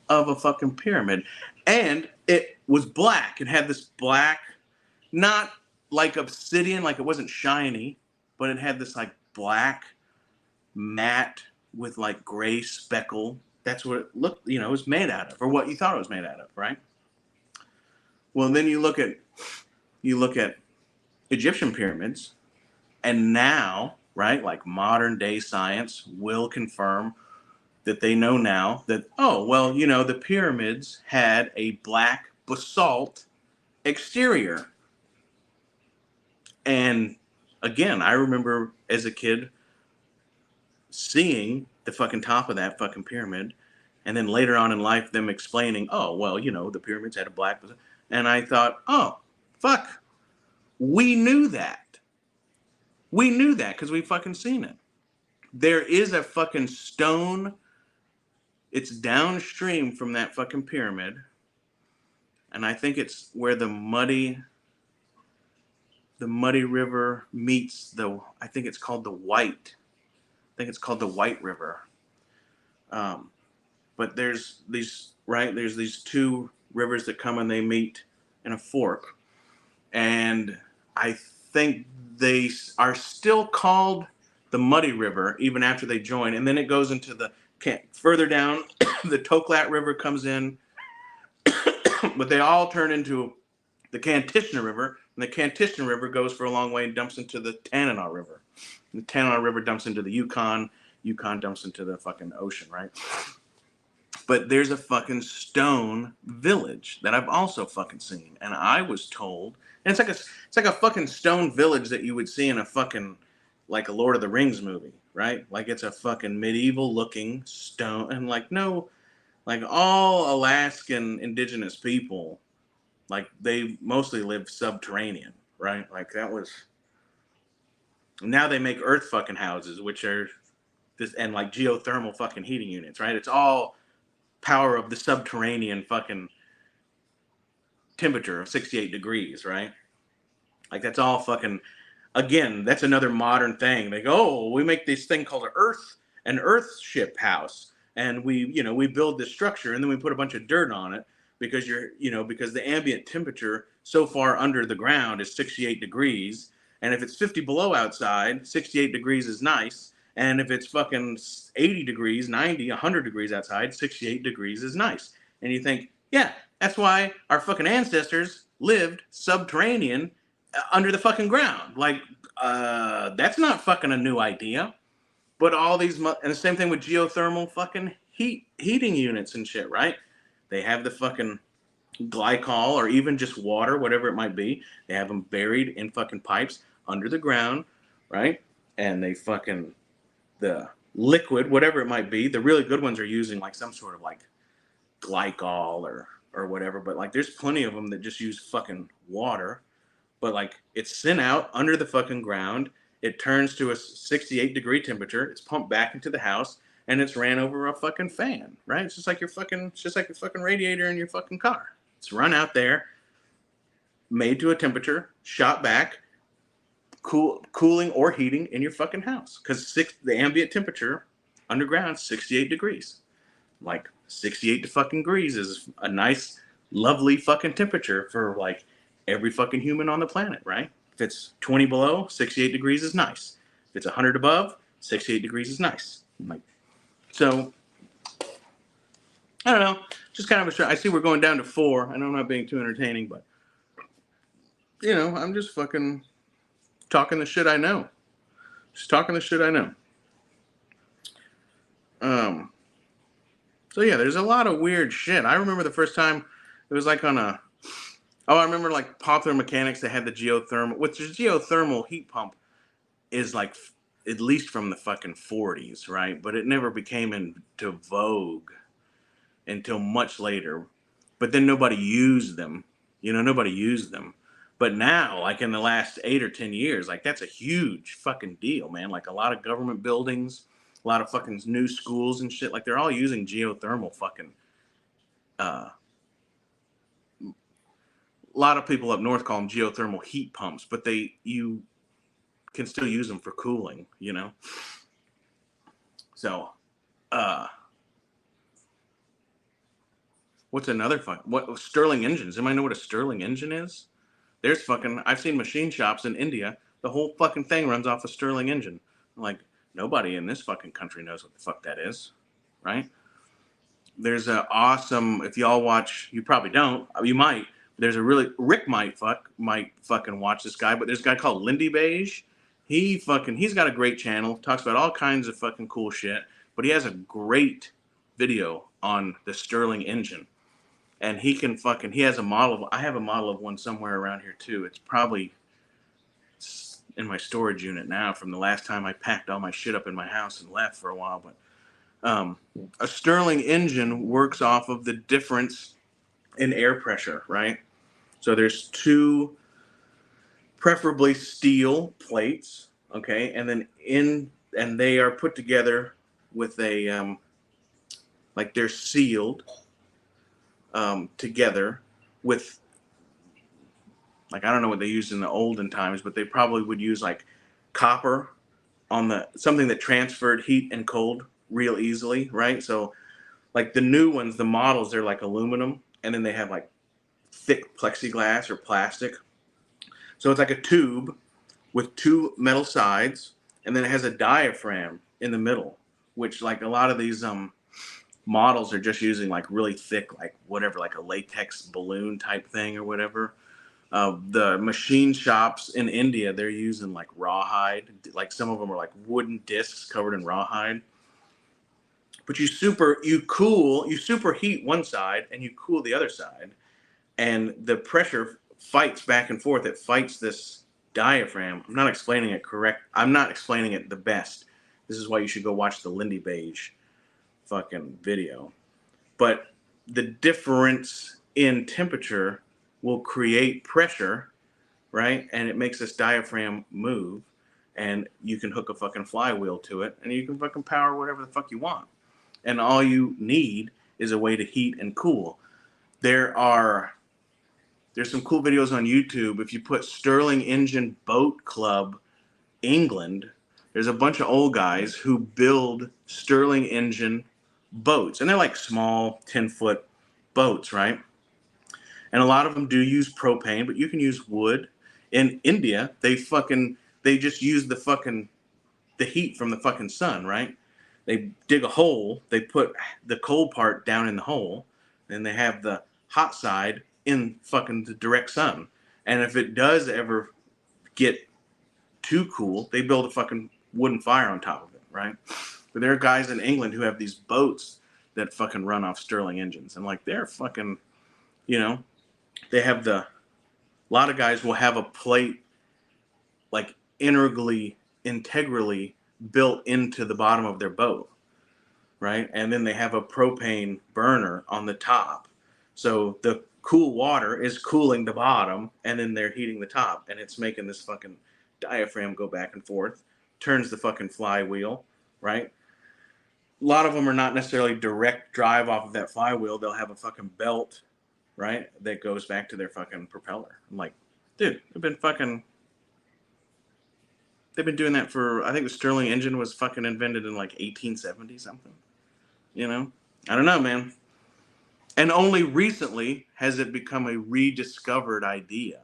of a fucking pyramid. And it was black. It had this black, not like obsidian, like it wasn't shiny, but it had this like black matte with like gray speckle. That's what it looked, it was made out of, or what you thought it was made out of, right? Well, then you look at Egyptian pyramids, and now, right, like modern day science will confirm that they know now that, oh, well, the pyramids had a black basalt exterior. And again, I remember as a kid seeing the fucking top of that fucking pyramid, and then later on in life them explaining, oh, well, the pyramids had a black basalt. And I thought, oh, fuck, we knew that. We knew that because we fucking seen it. There is a fucking stone. It's downstream from that fucking pyramid. And I think it's where the muddy river meets I think it's called the White. I think it's called the White River. But there's these two rivers that come and they meet in a fork. And I think they are still called the Muddy River even after they join. And then it goes into further down, the Toklat River comes in, but they all turn into the Kantishna River. And the Kantishna River goes for a long way and dumps into the Tanana River. And the Tanana River dumps into the Yukon. Yukon dumps into the fucking ocean, right? But there's a fucking stone village that I've also fucking seen. And I was told, and it's like a fucking stone village that you would see in a fucking, like a Lord of the Rings movie, right? Like it's a fucking medieval looking stone, and like all Alaskan indigenous people, like they mostly live subterranean, right? Like that was, now they make earth fucking houses, which are this, and like geothermal fucking heating units, right? It's all power of the subterranean fucking temperature of 68 degrees, right? Like that's all fucking, again, that's another modern thing. They go, oh, we make this thing called an earthship house. And we build this structure and then we put a bunch of dirt on it because because the ambient temperature so far under the ground is 68 degrees. And if it's 50 below outside, 68 degrees is nice. And if it's fucking 80 degrees, 90, 100 degrees outside, 68 degrees is nice. And you think, yeah, that's why our fucking ancestors lived subterranean under the fucking ground. Like, that's not fucking a new idea. But all these, and the same thing with geothermal fucking heating units and shit, right? They have the fucking glycol or even just water, whatever it might be. They have them buried in fucking pipes under the ground, right? And they fucking, the liquid, whatever it might be, the really good ones are using like some sort of like glycol or whatever. But like there's plenty of them that just use fucking water. But like it's sent out under the fucking ground. It turns to a 68 degree temperature. It's pumped back into the house and it's ran over a fucking fan, right? It's just like your fucking radiator in your fucking car. It's run out there, made to a temperature, shot back, cooling or heating in your fucking house. Because the ambient temperature underground 68 degrees. Like 68 fucking degrees is a nice, lovely fucking temperature for like every fucking human on the planet, right? If it's 20 below, 68 degrees is nice. If it's 100 above, 68 degrees is nice. Like, so, I don't know. Just kind of I see we're going down to 4. I know I'm not being too entertaining, but, I'm just fucking talking the shit I know. Just talking the shit I know. So, yeah, there's a lot of weird shit. I remember the first time it was like I remember like Popular Mechanics that had the geothermal, which is geothermal heat pump is like at least from the fucking 40s, right? But it never became into vogue until much later. But then nobody used them. Nobody used them. But now, like in the last 8 or 10 years, like that's a huge fucking deal, man. Like a lot of government buildings, A lot of fucking new schools and shit, like they're all using geothermal fucking. A lot of people up north call them geothermal heat pumps, but you can still use them for cooling, you know. So, what's another what Stirling engines? Anybody know what a Stirling engine is? There's fucking. I've seen machine shops in India. The whole fucking thing runs off a Stirling engine. I'm like, nobody in this fucking country knows what the fuck that is, right? There's an awesome. If y'all watch, you probably don't. You might. There's a really Rick might fucking watch this guy, but there's a guy called Lindy Beige. He's got a great channel. Talks about all kinds of fucking cool shit. But he has a great video on the Stirling engine. And he has a model. I have a model of one somewhere around here too. It's probably in my storage unit now from the last time I packed all my shit up in my house and left for a while. But a Stirling engine works off of the difference in air pressure, right? So there's two, preferably steel plates, okay, and they are put together with a like they're sealed together with, like, I don't know what they used in the olden times, but they probably would use like copper on something that transferred heat and cold real easily, right? So like the new ones, the models, they're like aluminum, and then they have like thick plexiglass or plastic. So it's like a tube with two metal sides, and then it has a diaphragm in the middle, which like a lot of these models are just using like really thick, like whatever, like a latex balloon type thing or whatever. The machine shops in India, they're using like rawhide. Like some of them are like wooden discs covered in rawhide. But you superheat one side and you cool the other side, and the pressure fights back and forth. It fights this diaphragm. I'm not explaining it correct. I'm not explaining it the best. This is why you should go watch the Lindy Beige fucking video. But the difference in temperature will create pressure, right? And it makes this diaphragm move, and you can hook a fucking flywheel to it, and you can fucking power whatever the fuck you want. And all you need is a way to heat and cool. There's some cool videos on YouTube. If you put Stirling Engine Boat Club England, there's a bunch of old guys who build Stirling engine boats, and they're like small 10-foot boats, right? And a lot of them do use propane, but you can use wood. In India, they just use the heat from the fucking sun, right? They dig a hole, they put the cold part down in the hole, and they have the hot side in fucking the direct sun. And if it does ever get too cool, they build a fucking wooden fire on top of it, right? But there are guys in England who have these boats that fucking run off Stirling engines, and like they're fucking, they have a lot of guys will have a plate like integrally built into the bottom of their boat, right? And then they have a propane burner on the top. So the cool water is cooling the bottom, and then they're heating the top, and it's making this fucking diaphragm go back and forth, turns the fucking flywheel, right? A lot of them are not necessarily direct drive off of that flywheel. They'll have a fucking belt, right, that goes back to their fucking propeller. I'm like, dude, they've been doing that for, I think the Stirling engine was fucking invented in like 1870 something. I don't know, man. And only recently has it become a rediscovered idea.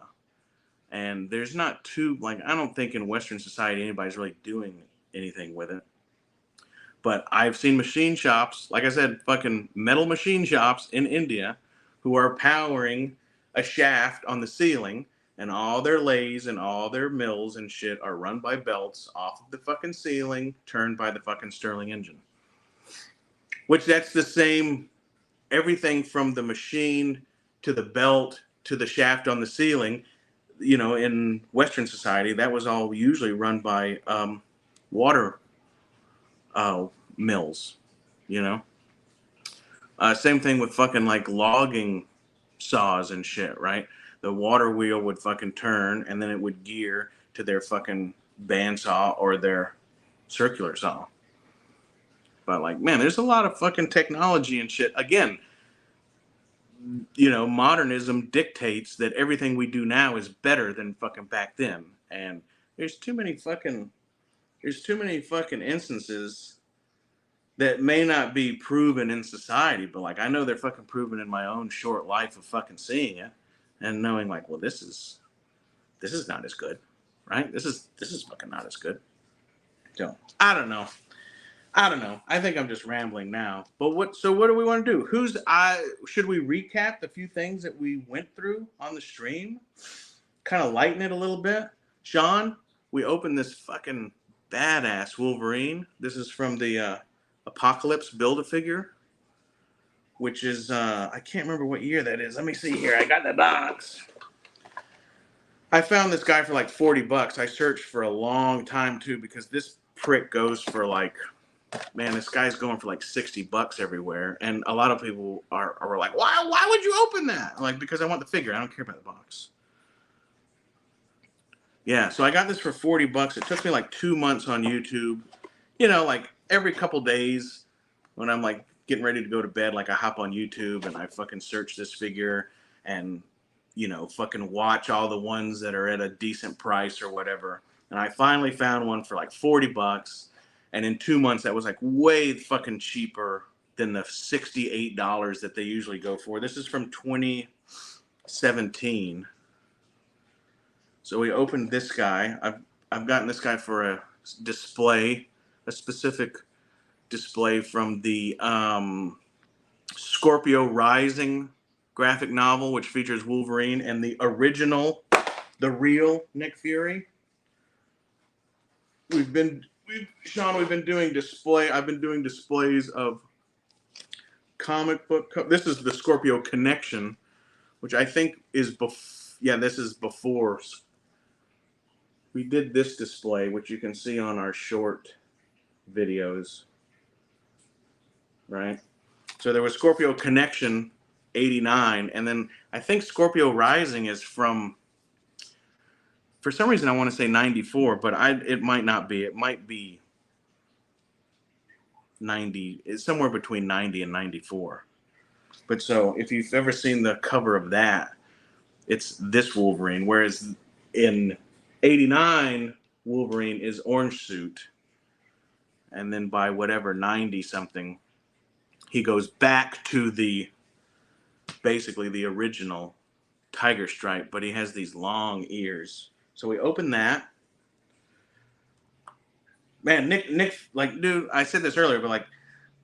And there's not I don't think in Western society anybody's really doing anything with it. But I've seen machine shops, like I said, fucking metal machine shops in India who are powering a shaft on the ceiling, and all their lathes and all their mills and shit are run by belts off of the fucking ceiling, turned by the fucking Stirling engine. Which that's the same, everything from the machine to the belt to the shaft on the ceiling, in Western society, that was all usually run by water mills, Same thing with fucking like logging saws and shit, right? The water wheel would fucking turn, and then it would gear to their fucking bandsaw or their circular saw. But like, man, there's a lot of fucking technology and shit. Again, you know, modernism dictates that everything we do now is better than fucking back then. And there's too many fucking instances that may not be proven in society, but like I know they're fucking proven in my own short life of fucking seeing it and knowing like, well, this is not as good, right? This is fucking not as good. So I don't know. I think I'm just rambling now. But what do we want to do? Should we recap the few things that we went through on the stream? Kind of lighten it a little bit. Sean, we opened this fucking badass Wolverine. This is from the Apocalypse Build-A-Figure, which is I can't remember what year that is. Let me see here. I got the box. I found this guy for like $40. I searched for a long time too because this prick goes for like, man, this guy's going for like $60 everywhere, and a lot of people are like, why would you open that? I'm like, because I want the figure. I don't care about the box. Yeah, so I got this for $40. It took me like 2 months on YouTube. You know, like every couple days when I'm like getting ready to go to bed, like I hop on YouTube and I fucking search this figure and, you know, fucking watch all the ones that are at a decent price or whatever. And I finally found one for like $40. And in 2 months, that was like way fucking cheaper than the $68 that they usually go for. This is from 2017. So we opened this guy. I've gotten this guy for a display, a specific display from the Scorpio Rising graphic novel, which features Wolverine and the real Nick Fury. We've been doing I've been doing displays of comic book. This is the Scorpio Connection, which I think is this is before. We did this display, which you can see on our short videos, right? So there was Scorpio Connection 89, and then I think Scorpio Rising is from, for some reason I want to say 94, but it might not be. It might be 90. It's somewhere between 90 and 94. But so if you've ever seen the cover of that, it's this Wolverine, whereas in 89, Wolverine is orange suit. And then by whatever 90 something, he goes back to basically the original tiger stripe, but he has these long ears. So we open that. Man, Nick, like, dude, I said this earlier, but like,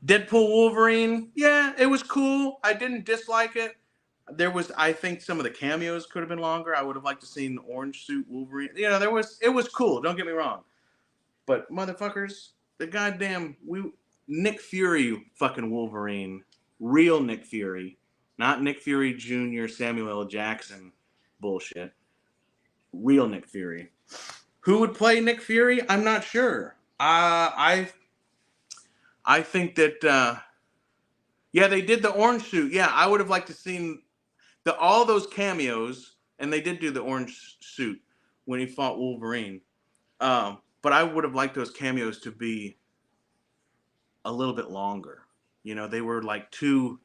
Deadpool Wolverine, yeah, it was cool. I didn't dislike it. I think some of the cameos could have been longer. I would have liked to seen orange suit Wolverine. You know, it was cool. Don't get me wrong. But motherfuckers, the goddamn Nick Fury fucking Wolverine, real Nick Fury, not Nick Fury Jr., Samuel L. Jackson bullshit. Real Nick Fury. Who would play Nick Fury? I'm not sure. I think that they did the orange suit. Yeah, I would have liked to seen all those cameos, and they did do the orange suit when he fought Wolverine. But I would have liked those cameos to be a little bit longer. You know, they were too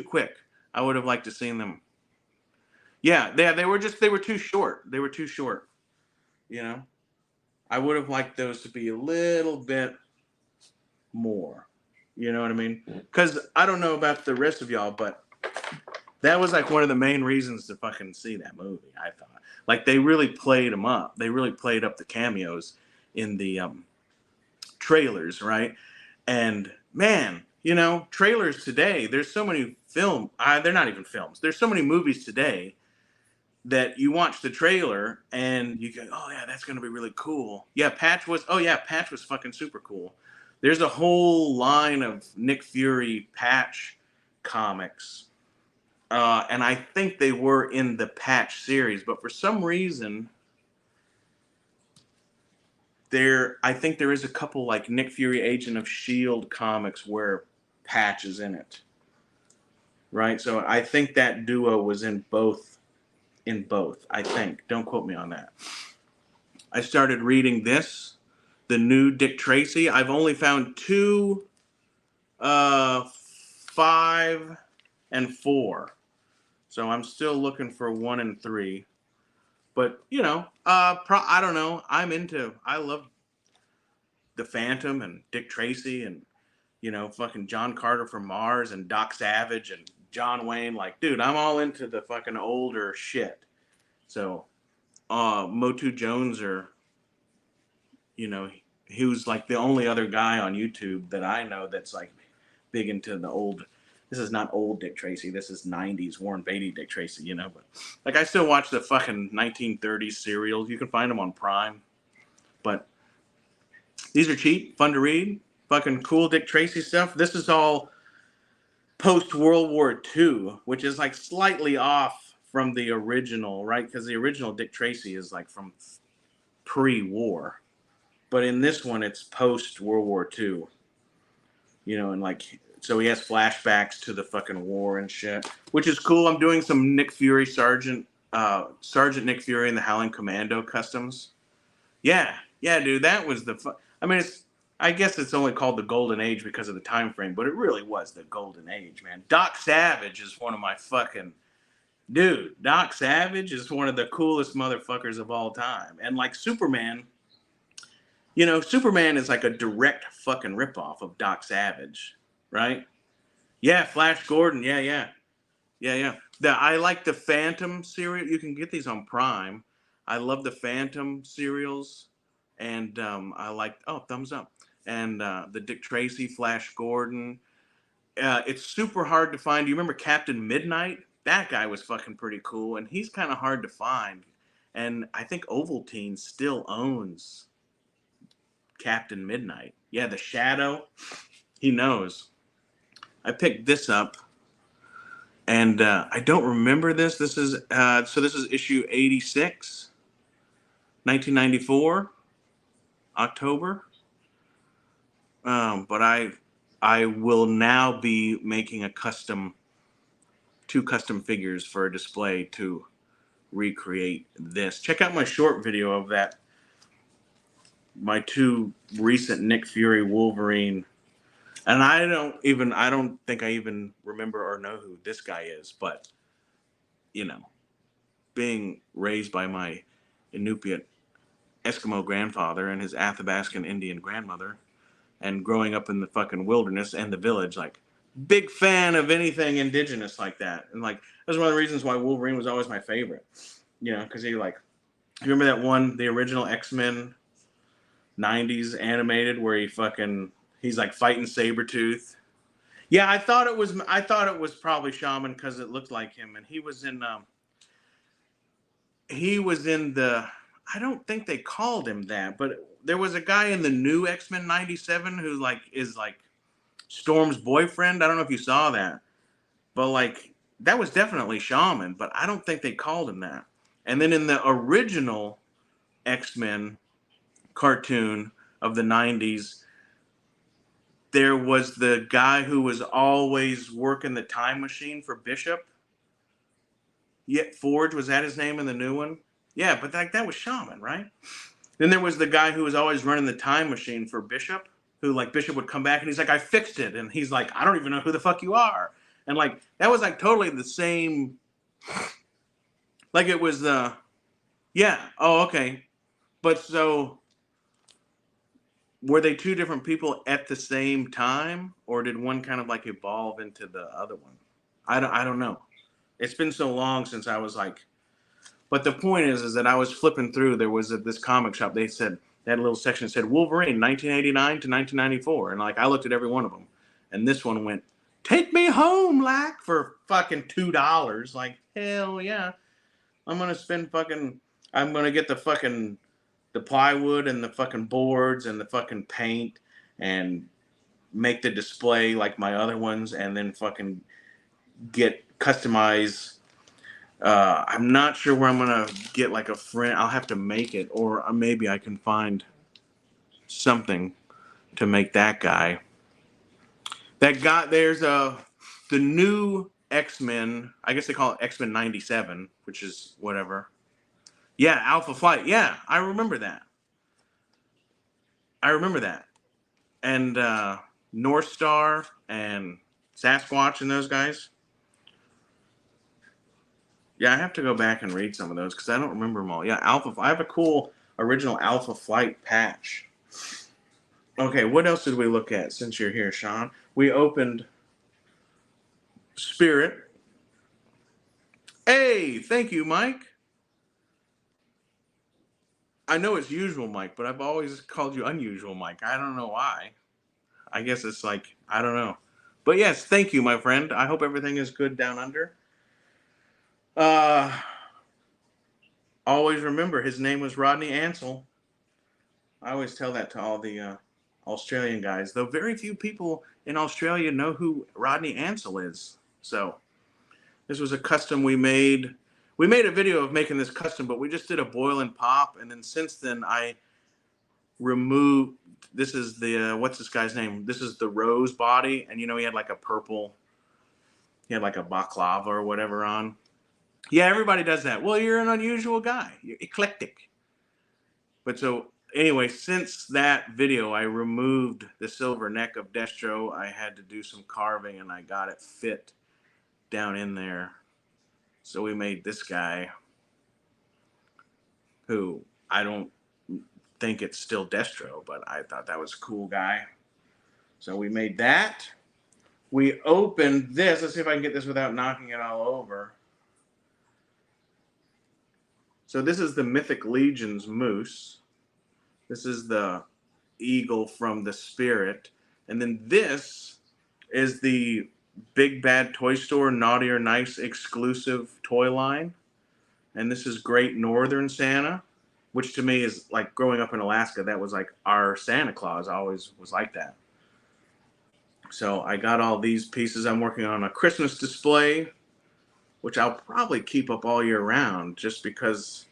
quick. I would have liked to seen them. Yeah, they were too short. They were too short. You know, I would have liked those to be a little bit more. You know what I mean? Because I don't know about the rest of y'all, but that was like one of the main reasons to fucking see that movie, I thought. Like, they really played them up. They really played up the cameos in the trailers, right? And, man, you know, trailers today, there's so many they're not even films. There's so many movies today that you watch the trailer and you go, oh, yeah, that's going to be really cool. Yeah, Patch was fucking super cool. There's a whole line of Nick Fury Patch comics. And I think they were in the Patch series, but for some reason, I think there is a couple like Nick Fury Agent of S.H.I.E.L.D. comics where Patch is in it. Right? So I think that duo was in both, I think. Don't quote me on that. I started reading the new Dick Tracy. I've only found 2 5 and 4. So I'm still looking for 1 and 3. But I don't know. I love the Phantom and Dick Tracy and fucking John Carter from Mars and Doc Savage and John Wayne. Like, dude, I'm all into the fucking older shit. So, Motu Jones, or he was like the only other guy on YouTube that I know that's like big into the old. This is not old Dick Tracy. This is '90s Warren Beatty Dick Tracy. But like I still watch the fucking 1930s serials. You can find them on Prime. But these are cheap, fun to read, fucking cool Dick Tracy stuff. This is all post World War II, which is like slightly off from the original, right? Because the original Dick Tracy is like from pre-war, but in this one it's post World War II. And like so he has flashbacks to the fucking war and shit, which is cool. I'm doing some Nick Fury Sergeant Nick Fury and the Howling Commando customs. Yeah, dude, that was I mean, I guess it's only called the Golden Age because of the time frame, but it really was the Golden Age, man. Doc Savage is one of my fucking dude. Doc Savage is one of the coolest motherfuckers of all time, and like Superman. Superman is like a direct fucking ripoff of Doc Savage, right? Yeah, Flash Gordon. Yeah. I like the Phantom serial. You can get these on Prime. I love the Phantom serials, and I like. Oh, thumbs up. And the Dick Tracy, Flash Gordon. It's super hard to find. Do you remember Captain Midnight? That guy was fucking pretty cool, and he's kind of hard to find. And I think Ovaltine still owns Captain Midnight. Yeah, the Shadow. He knows. I picked this up, and I don't remember this. This is issue 86, 1994, October. But I will now be making two custom figures for a display to recreate this. Check out my short video of that. My two recent Nick Fury Wolverine, and I don't think I even remember or know who this guy is, but being raised by my Inupiat Eskimo grandfather and his Athabascan Indian grandmother, and growing up in the fucking wilderness and the village, like big fan of anything indigenous like that. And like that's one of the reasons why Wolverine was always my favorite. Because you remember that one, the original X-Men 90s animated where he's like fighting Sabretooth. Yeah, I thought it was probably Shaman because it looked like him, and he was in the I don't think they called him that, but there was a guy in the new X-Men 97 who is Storm's boyfriend. I don't know if you saw that, but that was definitely Shaman, but I don't think they called him that. And then in the original X-Men cartoon of the 90s, there was the guy who was always working the time machine for Bishop. Yeah, Forge, was that his name in the new one? Yeah, but that was Shaman, right? Then there was the guy who was always running the time machine for Bishop, who Bishop would come back and he's like, I fixed it. And he's like, I don't even know who the fuck you are. And that was totally the same. It was yeah. Oh, okay. But so were they two different people at the same time, or did one kind of evolve into the other one? I don't know. It's been so long since I was but the point is that I was flipping through. There was this comic shop. They said that little section said Wolverine 1989 to 1994, and I looked at every one of them, and this one went, "Take me home, for fucking $2." Hell yeah, I'm gonna get the plywood and the fucking boards and the fucking paint and make the display like my other ones, and then fucking get customized. I'm not sure where I'm gonna get a friend. I'll have to make it, or maybe I can find something to make that guy. There's the new X-Men. I guess they call it X-Men 97, which is whatever. Yeah, Alpha Flight. Yeah, I remember that. And North Star and Sasquatch and those guys. Yeah, I have to go back and read some of those because I don't remember them all. Yeah, Alpha. I have a cool original Alpha Flight patch. Okay, what else did we look at since you're here, Sean? We opened Spirit. Hey, thank you, Mike. I know it's usual, Mike, but I've always called you unusual, Mike. I don't know why. I guess it's like, I don't know. But yes, thank you, my friend. I hope everything is good down under. Uh, always remember his name was Rodney Ansel. I always tell that to all the Australian guys, though very few people in Australia know who Rodney Ansel is. So this was a custom we made. We made a video of making this custom, but we just did a boil and pop. And then since then, I removed, this is the, what's this guy's name? This is the Rose body. And, you know, he had like a purple, he had like a baklava or whatever on. Yeah, everybody does that. Well, you're an unusual guy. You're eclectic. But so anyway, since that video, I removed the silver neck of Destro. I had to do some carving and I got it fit down in there. So we made this guy, who I don't think it's still Destro, but I thought that was a cool guy. So we made that. We opened this. Let's see if I can get this without knocking it all over. So this is the Mythic Legions moose. This is the eagle from the Spirit. And then this is the Big Bad Toy Store Naughty or Nice exclusive toy line. And this is Great Northern Santa, which to me is like growing up in Alaska. That was like our Santa Claus. Always was like that. So I got all these pieces. I'm working on a Christmas display, which I'll probably keep up all year round just because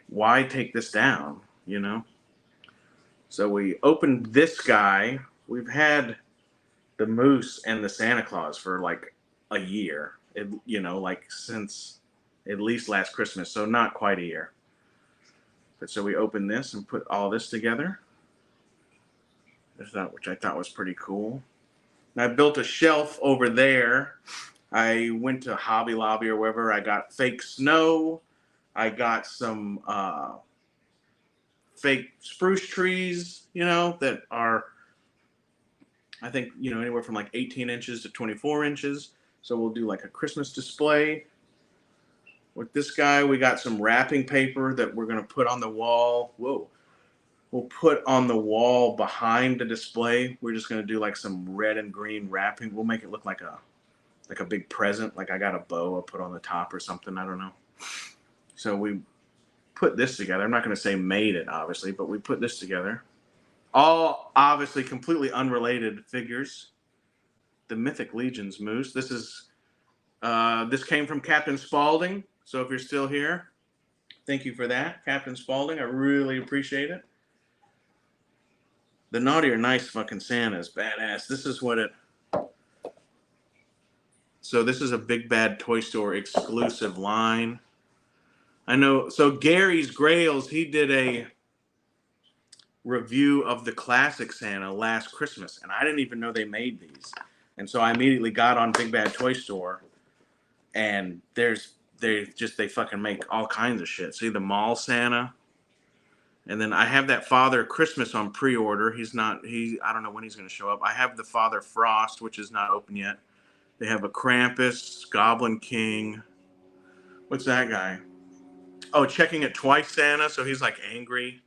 why take this down, you know? So we opened this guy. We've had the moose and the Santa Claus for like a year, you know, like since at least last Christmas. So not quite a year. But so we opened this and put all this together, which I thought was pretty cool. And I built a shelf over there. I went to Hobby Lobby or wherever. I got fake snow. I got some fake spruce trees, you know, that are, I think, you know, anywhere from like 18 inches to 24 inches. So we'll do like a Christmas display. With this guy, we got some wrapping paper that we're going to put on the wall. Whoa. We'll put on the wall behind the display. We're just going to do like some red and green wrapping. We'll make it look like a big present. Like I got a bow I'll put on the top or something. I don't know. So we put this together. I'm not going to say made it, obviously, but we put this together. All obviously completely unrelated figures. The Mythic Legions moose. This is this came from Captain Spaulding. So if you're still here, thank you for that, Captain Spaulding. I really appreciate it. The Naughty or Nice fucking Santa is badass. This is what it. So this is a Big Bad Toy Store exclusive line. I know. So Gary's Grails, he did a review of the classic Santa last Christmas, and I didn't even know they made these. And so I immediately got on Big Bad Toy Store, and they fucking make all kinds of shit. See the mall Santa, and then I have that Father Christmas on pre-order. I don't know when he's going to show up. I have the Father Frost, which is not open yet. They have a Krampus, Goblin King. What's that guy? Oh, Checking It Twice Santa. So he's like angry.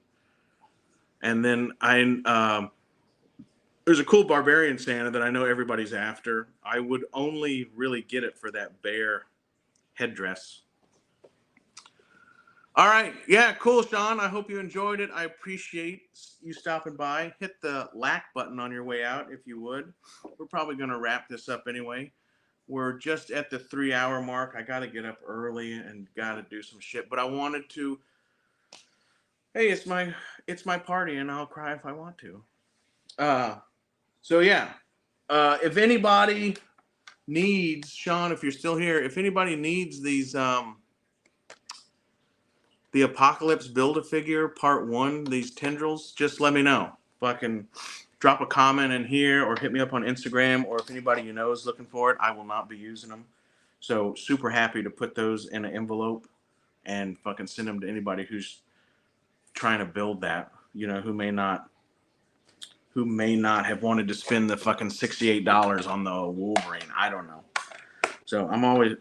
And then there's a cool Barbarian Santa that I know everybody's after. I would only really get it for that bear headdress. All right. Yeah, cool, Sean. I hope you enjoyed it. I appreciate you stopping by. Hit the like button on your way out if you would. We're probably going to wrap this up anyway. We're just at the 3-hour mark. I got to get up early and got to do some shit. But I wanted to, hey, it's my party and I'll cry if I want to. So yeah, if anybody needs, Sean, if you're still here, if anybody needs these, the Apocalypse Build-A-Figure Part 1, these tendrils, just let me know. Fucking drop a comment in here or hit me up on Instagram, or if anybody you know is looking for it, I will not be using them. So super happy to put those in an envelope and fucking send them to anybody who's trying to build that, you know, who may not have wanted to spend the fucking $68 on the Wolverine. I don't know. So I'm always,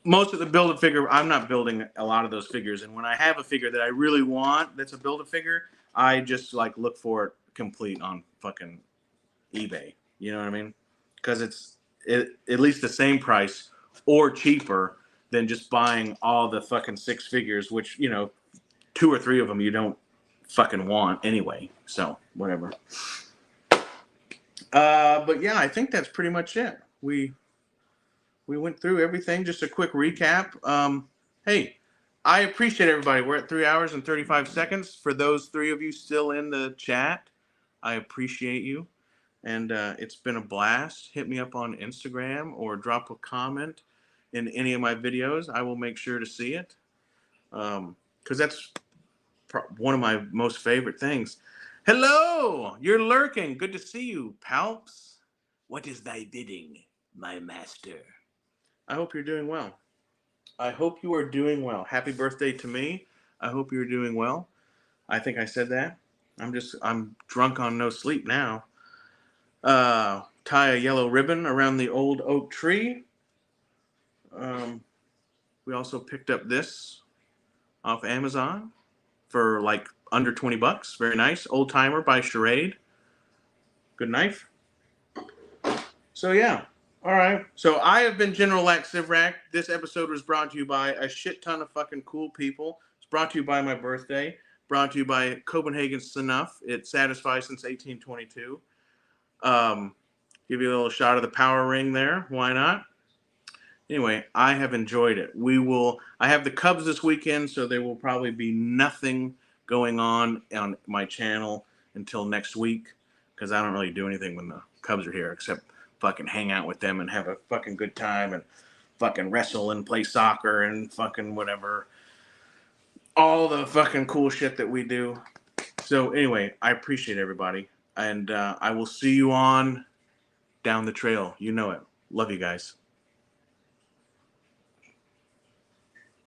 most of the Build-A-Figure, I'm not building a lot of those figures. And when I have a figure that I really want that's a Build-A-Figure, I just like look for it complete on fucking eBay. You know what I mean? Because it's at least the same price or cheaper than just buying all the fucking 6 figures, which, you know, 2 or 3 of them you don't fucking want anyway. So whatever. But yeah, I think that's pretty much it. We went through everything. Just a quick recap. Hey, I appreciate everybody. We're at 3 hours and 35 seconds. For those 3 of you still in the chat, I appreciate you. And it's been a blast. Hit me up on Instagram or drop a comment in any of my videos. I will make sure to see it. Because that's one of my most favorite things. Hello, you're lurking. Good to see you, Palps. What is thy bidding, my master? I hope you're doing well. I hope you are doing well. Happy birthday to me. I hope you're doing well. I think I said that. I'm drunk on no sleep now. Tie a yellow ribbon around the old oak tree. We also picked up this off Amazon for like under $20. Very nice. Old Timer by Charade. Good knife. So yeah. All right. So I have been General Lax Sivrak. This episode was brought to you by a shit ton of fucking cool people. It's brought to you by my birthday. Brought to you by Copenhagen Snuff. It satisfies since 1822. Give you a little shot of the power ring there. Why not? Anyway, I have enjoyed it. I have the Cubs this weekend, so there will probably be nothing going on my channel until next week, because I don't really do anything when the Cubs are here except fucking hang out with them and have a fucking good time and fucking wrestle and play soccer and fucking whatever. All the fucking cool shit that we do. So anyway, I appreciate everybody. And I will see you on down the trail. You know it. Love you guys.